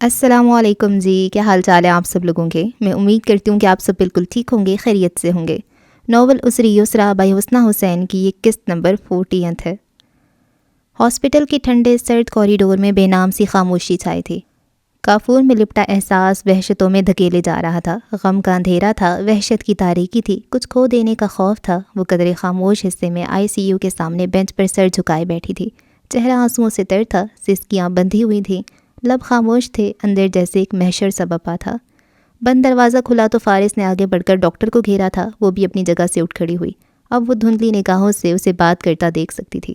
السلام علیکم جی، کیا حال چال ہے آپ سب لوگوں کے؟ میں امید کرتی ہوں کہ آپ سب بالکل ٹھیک ہوں گے، خیریت سے ہوں گے۔ ناول اسری یسریٰ بائی حسنہ حسین کی یہ قسط نمبر 40 ہے۔ ہاسپٹل کے ٹھنڈے سرد کوریڈور میں بے نام سی خاموشی چھائی تھی۔ کافور میں لپٹا احساس وحشتوں میں دھکیلے جا رہا تھا۔ غم کا اندھیرا تھا، وحشت کی تاریکی تھی، کچھ کھو دینے کا خوف تھا۔ وہ قدرے خاموش حصے میں آئی سی یو کے سامنے بینچ پر سر جھکائے بیٹھی تھی۔ چہرہ آنسوؤں سے تر تھا، سسکیاں بندھی ہوئی تھیں، لب خاموش تھے، اندر جیسے ایک محشر سا بپا تھا۔ بند دروازہ کھلا تو فارس نے آگے بڑھ کر ڈاکٹر کو گھیرا تھا۔ وہ بھی اپنی جگہ سے اٹھ کھڑی ہوئی۔ اب وہ دھندلی نگاہوں سے اسے بات کرتا دیکھ سکتی تھی۔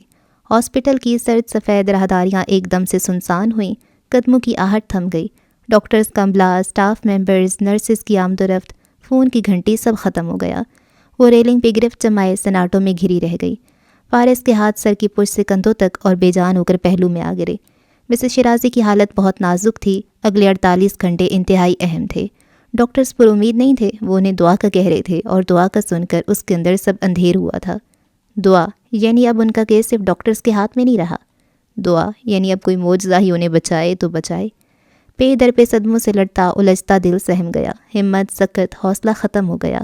ہاسپٹل کی سرد سفید راہداریاں ایک دم سے سنسان ہوئیں، قدموں کی آہٹ تھم گئی۔ ڈاکٹرز کا املا، اسٹاف ممبرز، نرسز کی آمد و رفت، فون کی گھنٹی سب ختم ہو گیا۔ وہ ریلنگ پہ گرفت جمائے سناٹوں میں گھری رہ گئی۔ فارس کے ہاتھ سر کی پشت سے کندھوں تک اور بے جان ہو کر پہلو میں آ گرے۔ مسز شیرازی کی حالت بہت نازک تھی۔ اگلے 48 گھنٹے انتہائی اہم تھے۔ ڈاکٹرز پر امید نہیں تھے، وہ انہیں دعا کا کہہ رہے تھے، اور دعا کا سن کر اس کے اندر سب اندھیر ہوا تھا۔ دعا یعنی اب ان کا کیس صرف ڈاکٹرز کے ہاتھ میں نہیں رہا۔ دعا یعنی اب کوئی معجزہ ہی انہیں بچائے تو بچائے۔ پے در پہ صدموں سے لڑتا الجھتا دل سہم گیا، ہمت سکت، حوصلہ ختم ہو گیا۔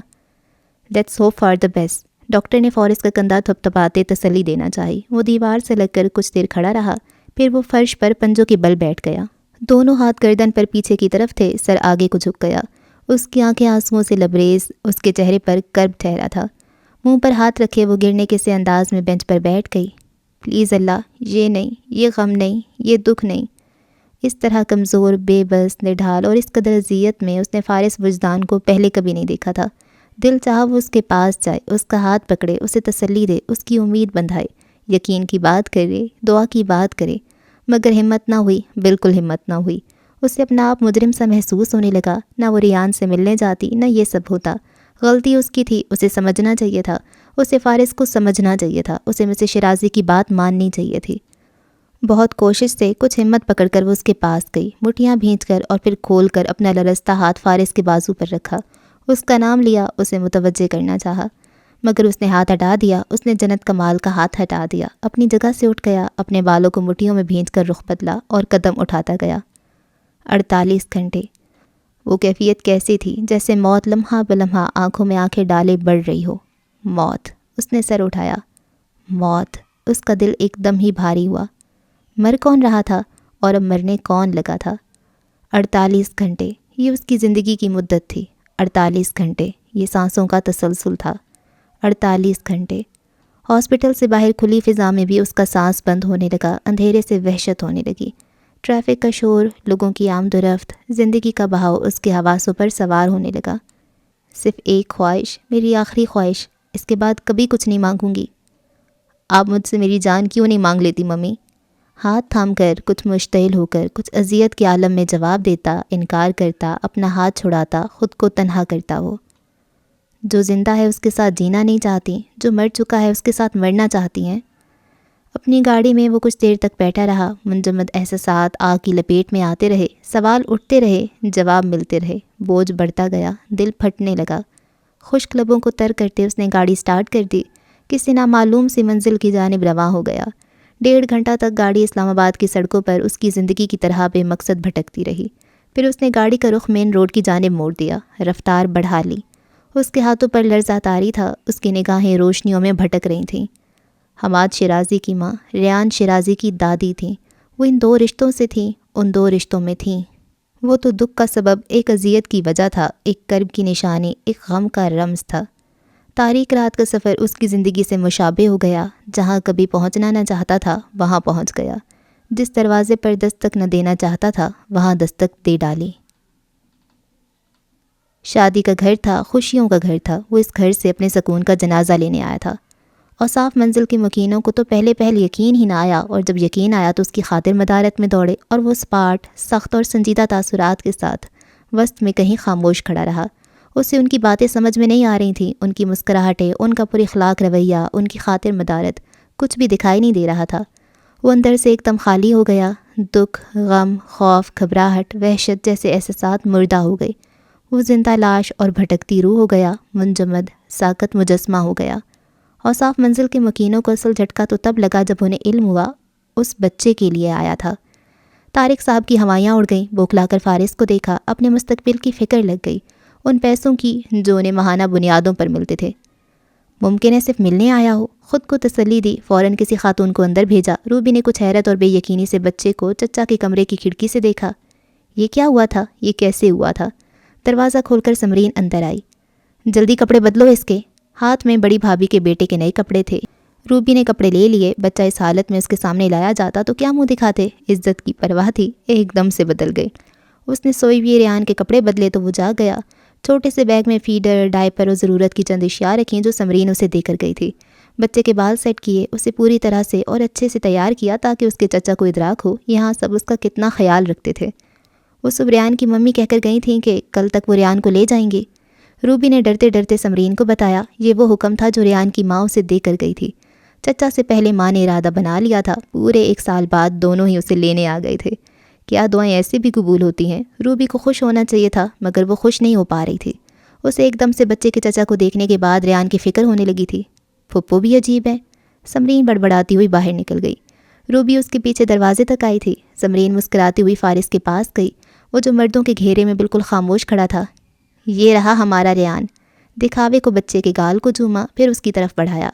Let's hope for the best, doctor نے فارس کا کندھا تھپتھپاتے تسلی دینا چاہی۔ وہ دیوار سے لگ کر کچھ دیر کھڑا رہا، پھر وہ فرش پر پنجوں کے بل بیٹھ گیا۔ دونوں ہاتھ گردن پر پیچھے کی طرف تھے، سر آگے کو جھک گیا۔ اس کی آنکھیں آنسوؤں سے لبریز، اس کے چہرے پر کرب ٹھہرا تھا۔ منہ پر ہاتھ رکھے وہ گرنے کے سے انداز میں بینچ پر بیٹھ گئی۔ پلیز اللہ، یہ نہیں، یہ غم نہیں، یہ دکھ نہیں۔ اس طرح کمزور، بے بس، نڈھال اور اس قدر اذیت میں اس نے فارس وجدان کو پہلے کبھی نہیں دیکھا تھا۔ دل چاہا وہ اس کے پاس جائے، اس کا ہاتھ پکڑے، اسے تسلی دے، اس کی امید بندھائے، یقین کی بات کرے، دعا کی بات کرے، مگر ہمت نہ ہوئی، بالکل ہمت نہ ہوئی۔ اسے اپنا آپ مجرم سا محسوس ہونے لگا۔ نہ وہ ریان سے ملنے جاتی، نہ یہ سب ہوتا۔ غلطی اس کی تھی، اسے سمجھنا چاہیے تھا، اسے فارس کو سمجھنا چاہیے تھا، اسے مسز شیرازی کی بات ماننی چاہیے تھی۔ بہت کوشش سے کچھ ہمت پکڑ کر وہ اس کے پاس گئی، مٹھیاں بھینچ کر اور پھر کھول کر اپنا لرزتا ہاتھ فارس کے بازو پر رکھا۔ اس کا نام لیا، اسے متوجہ کرنا چاہا، مگر اس نے ہاتھ ہٹا دیا۔ اس نے جنت کمال کا ہاتھ ہٹا دیا، اپنی جگہ سے اٹھ گیا، اپنے بالوں کو مٹھیوں میں بھینچ کر رخ بدلا اور قدم اٹھاتا گیا۔ 48 گھنٹے، وہ کیفیت کیسی تھی؟ جیسے موت لمحہ بلمحہ آنکھوں میں آنکھیں ڈالے بڑھ رہی ہو۔ موت، اس نے سر اٹھایا۔ موت، اس کا دل ایک دم ہی بھاری ہوا۔ مر کون رہا تھا اور اب مرنے کون لگا تھا؟ 48 گھنٹے، یہ اس کی زندگی کی مدت تھی۔ 48 گھنٹے، یہ سانسوں کا تسلسل تھا۔ 48 گھنٹے، ہاسپٹل سے باہر کھلی فضا میں بھی اس کا سانس بند ہونے لگا، اندھیرے سے وحشت ہونے لگی۔ ٹریفک کا شور، لوگوں کی آمد و رفت، زندگی کا بہاؤ اس کے حواسوں پر سوار ہونے لگا۔ صرف ایک خواہش، میری آخری خواہش، اس کے بعد کبھی کچھ نہیں مانگوں گی۔ آپ مجھ سے میری جان کیوں نہیں مانگ لیتی ممی؟ ہاتھ تھام کر، کچھ مشتعل ہو کر، کچھ اذیت کے عالم میں جواب دیتا، انکار کرتا، اپنا ہاتھ چھڑاتا، خود کو تنہا کرتا۔ وہ جو زندہ ہے اس کے ساتھ جینا نہیں چاہتی، جو مر چکا ہے اس کے ساتھ مرنا چاہتی ہیں۔ اپنی گاڑی میں وہ کچھ دیر تک بیٹھا رہا، منجمد احساسات آگ کی لپیٹ میں آتے رہے، سوال اٹھتے رہے، جواب ملتے رہے، بوجھ بڑھتا گیا، دل پھٹنے لگا۔ خشک لبوں کو تر کرتے اس نے گاڑی سٹارٹ کر دی، کسی نامعلوم سی منزل کی جانب رواں ہو گیا۔ 1.5 گھنٹہ تک گاڑی اسلام آباد کی سڑکوں پر اس کی زندگی کی طرح بے مقصد بھٹکتی رہی۔ پھر اس نے گاڑی کا رخ مین روڈ کی جانب موڑ دیا، رفتار بڑھا لی۔ اس کے ہاتھوں پر لرزہ طاری تھا، اس کی نگاہیں روشنیوں میں بھٹک رہی تھیں۔ حماد شیرازی کی ماں ریان شیرازی کی دادی تھیں۔ وہ ان 2 رشتوں سے تھیں، ان 2 رشتوں میں تھیں۔ وہ تو دکھ کا سبب، ایک اذیت کی وجہ تھا، ایک کرب کی نشانی، ایک غم کا رمز تھا۔ تاریک رات کا سفر اس کی زندگی سے مشابہ ہو گیا۔ جہاں کبھی پہنچنا نہ چاہتا تھا وہاں پہنچ گیا، جس دروازے پر دستک نہ دینا چاہتا تھا وہاں دستک دے ڈالی۔ شادی کا گھر تھا، خوشیوں کا گھر تھا، وہ اس گھر سے اپنے سکون کا جنازہ لینے آیا تھا۔ اور صاف منزل کے مکینوں کو تو پہلے یقین ہی نہ آیا، اور جب یقین آیا تو اس کی خاطر مدارت میں دوڑے، اور وہ سپاٹ، سخت اور سنجیدہ تاثرات کے ساتھ وسط میں کہیں خاموش کھڑا رہا۔ اسے ان کی باتیں سمجھ میں نہیں آ رہی تھیں، ان کی مسکراہٹیں، ان کا پر اخلاق رویہ، ان کی خاطر مدارت، کچھ بھی دکھائی نہیں دے رہا تھا۔ وہ اندر سے ایک دم خالی ہو گیا۔ دکھ، غم، خوف، گھبراہٹ، وحشت جیسے احساسات مردہ ہو گئے۔ وہ زندہ لاش اور بھٹکتی روح ہو گیا، منجمد، ساکت مجسمہ ہو گیا۔ اور صاف منزل کے مکینوں کو اصل جھٹکا تو تب لگا جب انہیں علم ہوا اس بچے کے لیے آیا تھا۔ طارق صاحب کی ہوائیاں اڑ گئیں۔ بوکھلا کر فارس کو دیکھا، اپنے مستقبل کی فکر لگ گئی، ان پیسوں کی جو انہیں ماہانہ بنیادوں پر ملتے تھے۔ ممکن ہے صرف ملنے آیا ہو، خود کو تسلی دی، فوراً کسی خاتون کو اندر بھیجا۔ روبی نے کچھ حیرت اور بے یقینی سے بچے کو چچا کے کمرے کی کھڑکی سے دیکھا۔ یہ کیا ہوا تھا؟ یہ کیسے ہوا تھا؟ دروازہ کھول کر سمرین اندر آئی۔ جلدی کپڑے بدلو اس کے۔ ہاتھ میں بڑی بھابھی کے بیٹے کے نئے کپڑے تھے۔ روبی نے کپڑے لے لیے۔ بچہ اس حالت میں اس کے سامنے لایا جاتا تو کیا منہ دکھاتے؟ عزت کی پرواہ تھی، ایک دم سے بدل گئی۔ اس نے سوئی ہوئی ریان کے کپڑے بدلے تو وہ جاگ گیا۔ چھوٹے سے بیگ میں فیڈر، ڈائپر اور ضرورت کی چند اشیاء رکھیں جو سمرین اسے دے کر گئی تھی۔ بچے کے بال سیٹ کیے، اسے پوری طرح سے اور اچھے سے تیار کیا تاکہ اس کے چچا کو ادراک ہو یہاں سب اس کا کتنا خیال رکھتے تھے۔ وہ صبح ریان کی ممی کہہ کر گئی تھیں کہ کل تک وہ ریان کو لے جائیں گی۔ روبی نے ڈرتے ڈرتے سمرین کو بتایا یہ وہ حکم تھا جو ریان کی ماں اسے دے کر گئی تھی۔ چچا سے پہلے ماں نے ارادہ بنا لیا تھا، پورے 1 سال بعد دونوں ہی اسے لینے آ گئے تھے۔ کیا دعائیں ایسے بھی قبول ہوتی ہیں؟ روبی کو خوش ہونا چاہیے تھا مگر وہ خوش نہیں ہو پا رہی تھی۔ اسے ایک دم سے بچے کے چچا کو دیکھنے کے بعد ریان کی فکر ہونے لگی تھی۔ پھپھو بھی عجیب ہے۔ سمرین بڑبڑاتی ہوئی باہر نکل گئی۔ روبی اس کے پیچھے دروازے تک آئی تھی۔ سمرین مسکراتی ہوئی فارس کے پاس گئی، وہ جو مردوں کے گھیرے میں بالکل خاموش کھڑا تھا۔ یہ رہا ہمارا ریان۔ دکھاوے کو بچے کے گال کو چوما، پھر اس کی طرف بڑھایا۔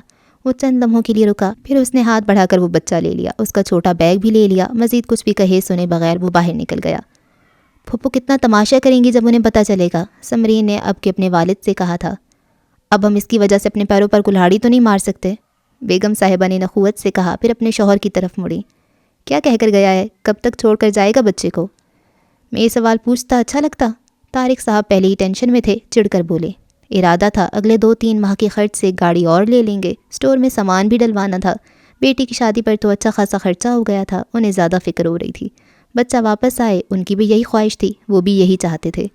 وہ چند لمحوں کے لیے رکا، پھر اس نے ہاتھ بڑھا کر وہ بچہ لے لیا، اس کا چھوٹا بیگ بھی لے لیا۔ مزید کچھ بھی کہے سنے بغیر وہ باہر نکل گیا۔ پھپھو کتنا تماشا کریں گی جب انہیں پتہ چلے گا، سمرین نے اب کے اپنے والد سے کہا تھا۔ اب ہم اس کی وجہ سے اپنے پیروں پر کلہاڑی تو نہیں مار سکتے، بیگم صاحبہ نے نخوت سے کہا، پھر اپنے شوہر کی طرف مڑی۔ کیا کہہ کر گیا ہے؟ کب تک چھوڑ کر جائے گا بچے کو؟ میں یہ سوال پوچھتا اچھا لگتا؟ طارق صاحب پہلے ہی ٹینشن میں تھے، چڑ کر بولے۔ ارادہ تھا اگلے 2-3 ماہ کے خرچ سے گاڑی اور لے لیں گے، اسٹور میں سامان بھی ڈلوانا تھا۔ بیٹی کی شادی پر تو اچھا خاصا خرچہ ہو گیا تھا، انہیں زیادہ فکر ہو رہی تھی۔ بچہ واپس آئے، ان کی بھی یہی خواہش تھی، وہ بھی یہی چاہتے تھے۔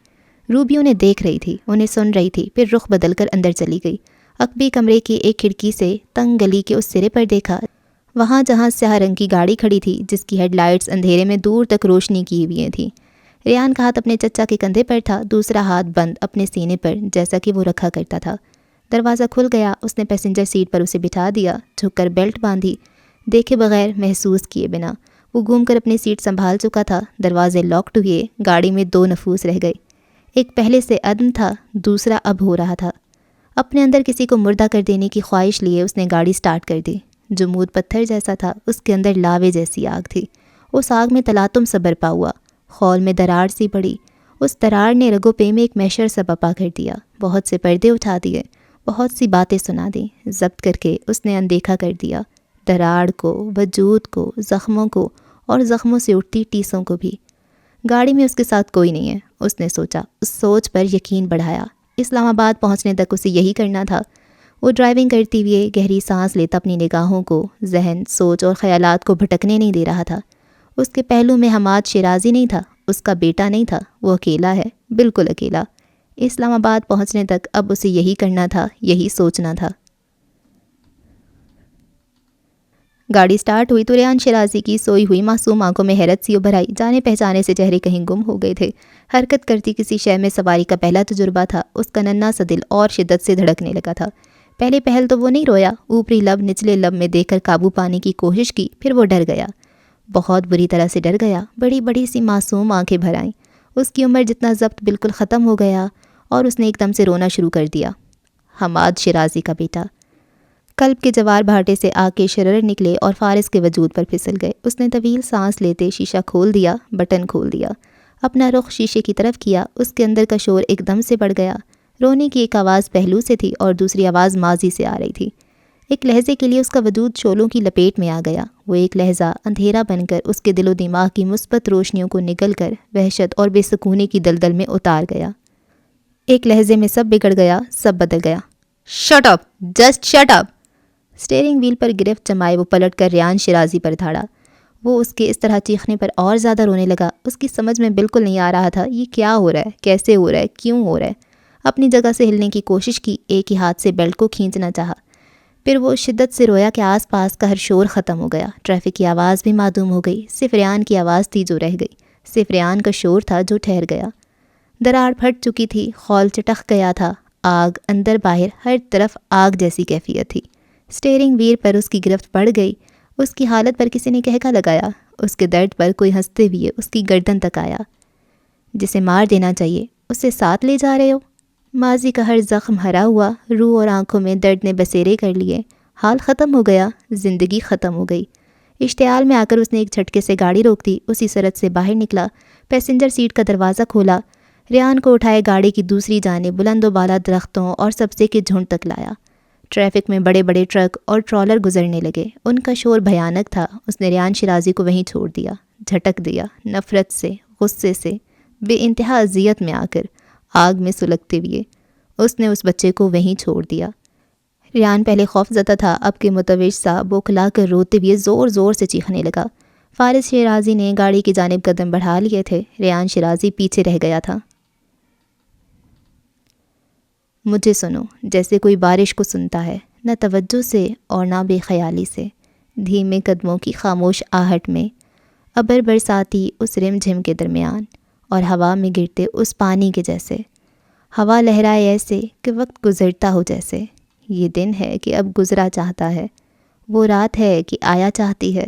روبی انہیں دیکھ رہی تھی، انہیں سن رہی تھی، پھر رخ بدل کر اندر چلی گئی۔ عقبی کمرے کی ایک کھڑکی سے تنگ گلی کے اس سرے پر دیکھا، وہاں جہاں سیاہ رنگ کی گاڑی کھڑی تھی جس کی ہیڈ لائٹس اندھیرے میں دور تک روشنی کی ہوئی تھیں۔ ریان کا ہاتھ اپنے چچا کے کندھے پر تھا، دوسرا ہاتھ بند اپنے سینے پر جیسا کہ وہ رکھا کرتا تھا۔ دروازہ کھل گیا، اس نے پیسنجر سیٹ پر اسے بٹھا دیا، جھک کر بیلٹ باندھی، دیکھے بغیر، محسوس کیے بنا۔ وہ گھوم کر اپنی سیٹ سنبھال چکا تھا۔ دروازے لاکڈ ہوئے، گاڑی میں 2 نفوس رہ گئے، ایک پہلے سے عدم تھا، دوسرا اب ہو رہا تھا۔ اپنے اندر کسی کو مردہ کر دینے کی خواہش لیے اس نے گاڑی سٹارٹ کر دی۔ جمود پتھر جیسا تھا، اس کے اندر لاوے جیسی آگ تھی۔ اس آگ میں تلاطم سا برپا ہوا، خول میں دراڑ سی پڑی۔ اس دراڑ نے رگوں پہ میں ایک محشر سا بپا کر دیا، بہت سے پردے اٹھا دیے، بہت سی باتیں سنا دیں، ضبط کر کے اس نے اندیکھا کر دیا، دراڑ کو، وجود کو، زخموں کو اور زخموں سے اٹھتی ٹیسوں کو بھی۔ گاڑی میں اس کے ساتھ کوئی نہیں ہے، اس نے سوچا، اس سوچ پر یقین بڑھایا۔ اسلام آباد پہنچنے تک اسے یہی کرنا تھا۔ وہ ڈرائیونگ کرتی ہوئے گہری سانس لیتا اپنی نگاہوں کو، ذہن، سوچ اور خیالات کو بھٹکنے نہیں دے رہا تھا۔ اس کے پہلو میں حماد شیرازی نہیں تھا، اس کا بیٹا نہیں تھا، وہ اکیلا ہے، بالکل اکیلا۔ اسلام آباد پہنچنے تک اب اسے یہی کرنا تھا، یہی سوچنا تھا۔ گاڑی سٹارٹ ہوئی تو ریان شیرازی کی سوئی ہوئی معصوم آنکھوں میں حیرت سی ابھر آئی، جانے پہچانے سے چہرے کہیں گم ہو گئے تھے۔ حرکت کرتی کسی شے میں سواری کا پہلا تجربہ تھا، اس کا ننھا سا دل اور شدت سے دھڑکنے لگا تھا۔ پہلے پہل تو وہ نہیں رویا، اوپری لب نچلے لب میں دیکھ کر قابو پانے کی کوشش کی، پھر وہ ڈر گیا، بہت بری طرح سے ڈر گیا۔ بڑی بڑی سی معصوم آنکھیں بھر آئیں، اس کی عمر جتنا ضبط بالکل ختم ہو گیا اور اس نے ایک دم سے رونا شروع کر دیا۔ حماد شیرازی کا بیٹا۔ قلب کے جوار بھاٹے سے آگ کے شرر نکلے اور فارس کے وجود پر پھسل گئے۔ اس نے طویل سانس لیتے شیشہ کھول دیا، بٹن کھول دیا، اپنا رخ شیشے کی طرف کیا۔ اس کے اندر کا شور ایک دم سے بڑھ گیا۔ رونے کی ایک آواز پہلو سے تھی اور دوسری آواز ماضی سے آ رہی تھی۔ ایک لہجے کے لیے اس کا وجود شعلوں کی لپیٹ میں آ گیا۔ وہ ایک لہجہ اندھیرا بن کر اس کے دل و دماغ کی مثبت روشنیوں کو نگل کر وحشت اور بے سکونی کی دلدل میں اتار گیا۔ ایک لہجے میں سب بگڑ گیا، سب بدل گیا۔ Shut up, just shut up. Steering wheel پر گرفت جمائے وہ پلٹ کر ریان شیرازی پر دھاڑا۔ وہ اس کے اس طرح چیخنے پر اور زیادہ رونے لگا۔ اس کی سمجھ میں بالکل نہیں آ رہا تھا یہ کیا ہو رہا ہے، کیسے ہو رہا ہے، کیوں ہو رہا ہے۔ اپنی جگہ سے ہلنے کی کوشش کی، ایک ہی ہاتھ سے بیلٹ کو کھینچنا چاہا، پھر وہ شدت سے رویا کہ آس پاس کا ہر شور ختم ہو گیا۔ ٹریفک کی آواز بھی معدوم ہو گئی، صرف ریان کی آواز تھی جو رہ گئی، صرف ریان کا شور تھا جو ٹھہر گیا۔ دراڑ پھٹ چکی تھی، خول چٹک گیا تھا، آگ اندر باہر ہر طرف آگ جیسی کیفیت تھی۔ اسٹیئرنگ وہیل پر اس کی گرفت پڑ گئی۔ اس کی حالت پر کسی نے کہکا لگایا، اس کے درد پر کوئی ہنستے ہوئے اس کی گردن تک آیا۔ جسے مار دینا چاہیے اسے ساتھ لے جا رہے ہو؟ ماضی کا ہر زخم ہرا ہوا، روح اور آنکھوں میں درد نے بسیرے کر لیے۔ حال ختم ہو گیا، زندگی ختم ہو گئی۔ اشتعال میں آ کر اس نے ایک جھٹکے سے گاڑی روک دی، اسی سڑک سے باہر نکلا، پیسنجر سیٹ کا دروازہ کھولا، ریان کو اٹھائے گاڑی کی دوسری جانب بلند و بالا درختوں اور سبزے کے جھنڈ تک لایا۔ ٹریفک میں بڑے بڑے ٹرک اور ٹرالر گزرنے لگے، ان کا شور بھیانک تھا۔ اس نے ریان شیرازی کو وہیں چھوڑ دیا، جھٹک دیا، نفرت سے، غصے سے، بے انتہا اذیت میں آ کر، آگ میں سلگتے ہوئے اس نے اس بچے کو وہیں چھوڑ دیا۔ ریان پہلے خوف زدہ تھا، اب کے متوج سا بوکھلا کر روتے ہوئے زور زور سے چیخنے لگا۔ فارس شیرازی نے گاڑی کی جانب قدم بڑھا لیے تھے، ریان شیرازی پیچھے رہ گیا تھا۔ مجھے سنو جیسے کوئی بارش کو سنتا ہے، نہ توجہ سے اور نہ بے خیالی سے، دھیمے قدموں کی خاموش آہٹ میں، ابر برساتی اس رم جھم کے درمیان، اور ہوا میں گرتے اس پانی کے جیسے۔ ہوا لہرائے ایسے کہ وقت گزرتا ہو جیسے۔ یہ دن ہے کہ اب گزرا چاہتا ہے، وہ رات ہے کہ آیا چاہتی ہے۔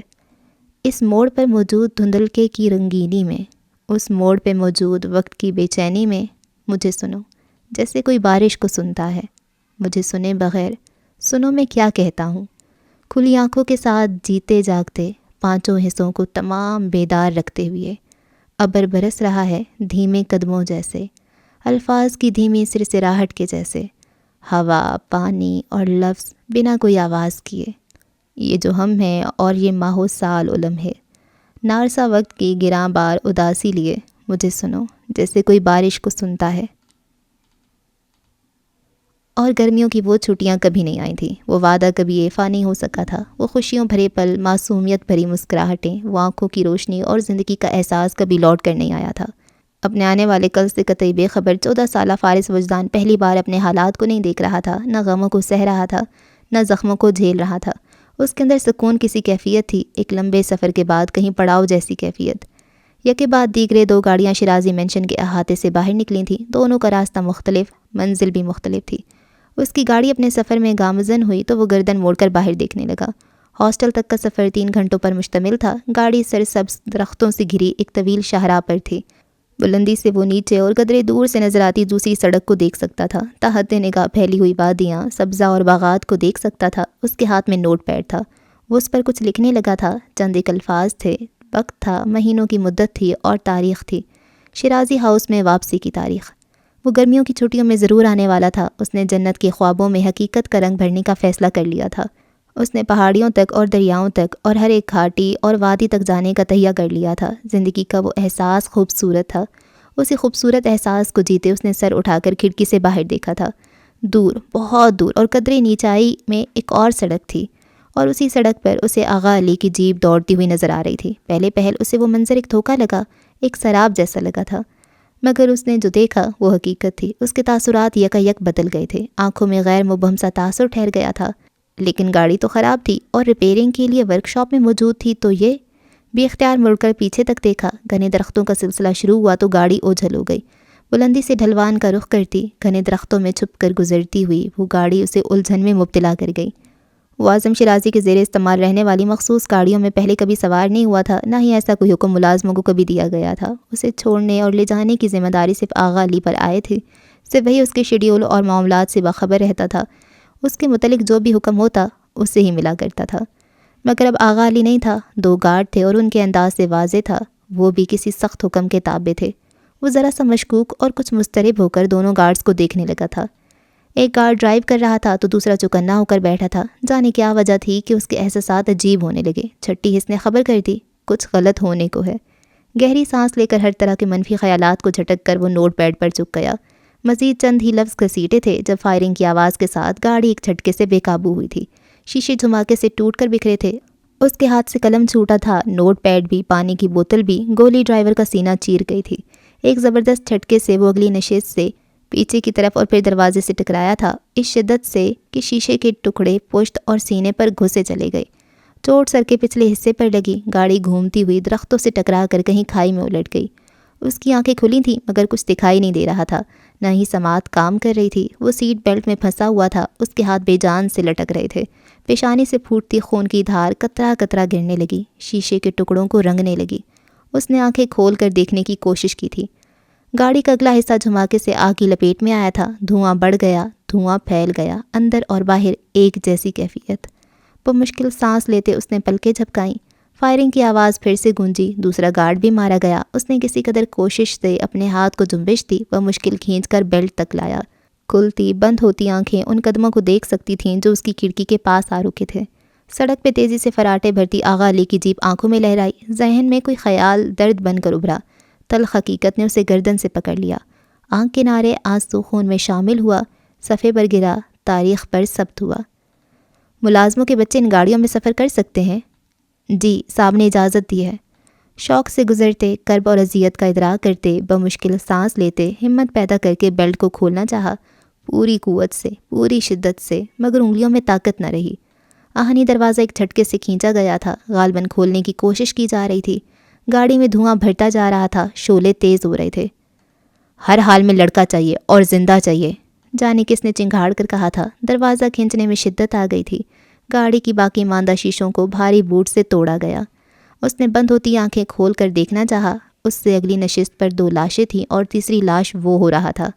اس موڑ پر موجود دھندلکے کی رنگینی میں، اس موڑ پہ موجود وقت کی بے چینی میں، مجھے سنو جیسے کوئی بارش کو سنتا ہے۔ مجھے سنے بغیر سنو میں کیا کہتا ہوں۔ کھلی آنکھوں کے ساتھ جیتے جاگتے، پانچوں حصوں کو تمام بیدار رکھتے ہوئے، ابر برس رہا ہے دھیمے قدموں جیسے، الفاظ کی دھیمی سرسراہٹ کے جیسے، ہوا، پانی اور لفظ بنا کوئی آواز کیے۔ یہ جو ہم ہیں اور یہ ماہو سال علم ہے، نارسا وقت کی گراں بار اداسی لیے، مجھے سنو جیسے کوئی بارش کو سنتا ہے۔ اور گرمیوں کی وہ چھٹیاں کبھی نہیں آئی تھیں، وہ وعدہ کبھی ایفا نہیں ہو سکا تھا، وہ خوشیوں بھرے پل، معصومیت بھری مسکراہٹیں، وہ آنکھوں کی روشنی اور زندگی کا احساس کبھی لوٹ کر نہیں آیا تھا۔ اپنے آنے والے کل سے قطعی بے خبر 14 سالہ فارس وجدان پہلی بار اپنے حالات کو نہیں دیکھ رہا تھا، نہ غموں کو سہ رہا تھا، نہ زخموں کو جھیل رہا تھا۔ اس کے اندر سکون کسی کیفیت تھی، ایک لمبے سفر کے بعد کہیں پڑاؤ جیسی کیفیت۔ یکے بعد دیگرے 2 گاڑیاں شیرازی مینشن کے احاطے سے باہر نکلی تھیں، دونوں کا راستہ مختلف، منزل بھی مختلف تھی۔ اس کی گاڑی اپنے سفر میں گامزن ہوئی تو وہ گردن موڑ کر باہر دیکھنے لگا۔ ہاسٹل تک کا سفر 3 گھنٹوں پر مشتمل تھا۔ گاڑی سرسبز درختوں سے گھری ایک طویل شاہراہ پر تھی۔ بلندی سے وہ نیچے اور قدرے دور سے نظر آتی دوسری سڑک کو دیکھ سکتا تھا، تحت نگاہ پھیلی ہوئی وادیاں، سبزہ اور باغات کو دیکھ سکتا تھا۔ اس کے ہاتھ میں نوٹ پیڈ تھا، وہ اس پر کچھ لکھنے لگا تھا۔ چند ایک الفاظ تھے، وقت تھا، مہینوں کی مدت تھی اور تاریخ تھی، شیرازی ہاؤس میں واپسی کی تاریخ۔ وہ گرمیوں کی چھٹیوں میں ضرور آنے والا تھا۔ اس نے جنت کے خوابوں میں حقیقت کا رنگ بھرنے کا فیصلہ کر لیا تھا۔ اس نے پہاڑیوں تک اور دریاؤں تک اور ہر ایک گھاٹی اور وادی تک جانے کا تہیہ کر لیا تھا۔ زندگی کا وہ احساس خوبصورت تھا۔ اسی خوبصورت احساس کو جیتے اس نے سر اٹھا کر کھڑکی سے باہر دیکھا تھا۔ دور، بہت دور اور قدرے نیچائی میں ایک اور سڑک تھی، اور اسی سڑک پر اسے آغا علی کی جیپ دوڑتی ہوئی نظر آ رہی تھی۔ پہلے پہل اسے وہ منظر ایک دھوکہ لگا، ایک سراب جیسا لگا تھا، مگر اس نے جو دیکھا وہ حقیقت تھی۔ اس کے تاثرات یکا بدل گئے تھے، آنکھوں میں غیر مبہم سا تاثر ٹھہر گیا تھا۔ لیکن گاڑی تو خراب تھی اور ریپیئرنگ کے لیے ورک شاپ میں موجود تھی، تو یہ بے اختیار مڑ کر پیچھے تک دیکھا۔ گھنے درختوں کا سلسلہ شروع ہوا تو گاڑی اوجھل ہو گئی۔ بلندی سے ڈھلوان کا رخ کرتی، گھنے درختوں میں چھپ کر گزرتی ہوئی وہ گاڑی اسے الجھن میں مبتلا کر گئی۔ وہ اعظم شیرازی کے زیر استعمال رہنے والی مخصوص گاڑیوں میں پہلے کبھی سوار نہیں ہوا تھا، نہ ہی ایسا کوئی حکم ملازموں کو کبھی دیا گیا تھا۔ اسے چھوڑنے اور لے جانے کی ذمہ داری صرف آغا علی پر آئے تھی، صرف وہی اس کے شیڈیول اور معاملات سے باخبر رہتا تھا۔ اس کے متعلق جو بھی حکم ہوتا اس سے ہی ملا کرتا تھا۔ مگر اب آغا علی نہیں تھا، 2 گارڈ تھے اور ان کے انداز سے واضح تھا وہ بھی کسی سخت حکم کے تابع تھے۔ وہ ذرا سا مشکوک اور کچھ مضطرب ہو کر دونوں گارڈز کو دیکھنے لگا تھا۔ ایک گارڈ ڈرائیو کر رہا تھا تو دوسرا چوکنا ہو کر بیٹھا تھا۔ جانے کیا وجہ تھی کہ اس کے احساسات عجیب ہونے لگے۔ چھٹی حس نے خبر کر دی، کچھ غلط ہونے کو ہے۔ گہری سانس لے کر ہر طرح کے منفی خیالات کو جھٹک کر وہ نوٹ پیڈ پر چک گیا۔ مزید چند ہی لفظ گھسیٹے تھے جب فائرنگ کی آواز کے ساتھ گاڑی ایک جھٹکے سے بے قابو ہوئی تھی۔ شیشے دھماکے سے ٹوٹ کر بکھرے تھے۔ اس کے ہاتھ سے قلم چھوٹا تھا، نوٹ پیڈ بھی، پانی کی بوتل بھی۔ گولی ڈرائیور کا سینہ چیر گئی تھی۔ ایک زبردست جھٹکے سے وہ اگلی نشست سے پیچھے کی طرف اور پھر دروازے سے ٹکرایا تھا، اس شدت سے کہ شیشے کے ٹکڑے پشت اور سینے پر گھسے چلے گئے۔ چوٹ سر کے پچھلے حصے پر لگی۔ گاڑی گھومتی ہوئی درختوں سے ٹکرا کر کہیں کھائی میں الٹ گئی۔ اس کی آنکھیں کھلی تھیں مگر کچھ دکھائی نہیں دے رہا تھا، نہ ہی سماعت کام کر رہی تھی۔ وہ سیٹ بیلٹ میں پھنسا ہوا تھا، اس کے ہاتھ بے جان سے لٹک رہے تھے۔ پیشانی سے پھوٹتی خون کی دھار قطرہ قطرہ گرنے لگی، شیشے کے ٹکڑوں کو رنگنے لگی۔ اس نے آنکھیں کھول کر دیکھنے کی کوشش کی تھی۔ گاڑی کا اگلا حصہ دھماکے سے آگ کی لپیٹ میں آیا تھا۔ دھواں بڑھ گیا، دھواں پھیل گیا، اندر اور باہر ایک جیسی کیفیت۔ بمشکل سانس لیتے اس نے پلکیں جھپکائیں۔ فائرنگ کی آواز پھر سے گونجی، دوسرا گارڈ بھی مارا گیا۔ اس نے کسی قدر کوشش سے اپنے ہاتھ کو جنبش دی، بمشکل کھینچ کر بیلٹ تک لایا۔ کھلتی بند ہوتی آنکھیں ان قدموں کو دیکھ سکتی تھیں جو اس کی کھڑکی کے پاس آ رکے تھے۔ سڑک پہ تیزی سے فراٹے بھرتی آغا علی کی جیپ آنکھوں میں لہرائی۔ ذہن میں کوئی خیال درد بن کر ابھرا۔ تلخ حقیقت نے اسے گردن سے پکڑ لیا۔ آنکھ کنارے آنسو خون میں شامل ہوا، صفحے پر گرا، تاریخ پر ثبت ہوا۔ ملازموں کے بچے ان گاڑیوں میں سفر کر سکتے ہیں؟ جی، صاحب نے اجازت دی ہے۔ شوق سے گزرتے، کرب اور اذیت کا ادراک کرتے، بمشکل سانس لیتے، ہمت پیدا کر کے بیلٹ کو کھولنا چاہا، پوری قوت سے، پوری شدت سے، مگر انگلیوں میں طاقت نہ رہی۔ آہنی دروازہ ایک جھٹکے سے کھینچا گیا تھا، غالباً کھولنے کی کوشش کی جا رہی تھی۔ گاڑی میں دھواں بھرتا جا رہا تھا، شعلے تیز ہو رہے تھے۔ ہر حال میں لڑکا چاہیے اور زندہ چاہیے، جانے کس نے چنگھاڑ کر کہا تھا۔ دروازہ کھینچنے میں شدت آ گئی تھی۔ گاڑی کی باقی ماندہ شیشوں کو بھاری بوٹ سے توڑا گیا۔ اس نے بند ہوتی آنکھیں کھول کر دیکھنا چاہا۔ اس سے اگلی نشست پر 2 لاشیں تھیں اور تیسری لاش وہ ہو رہا تھا۔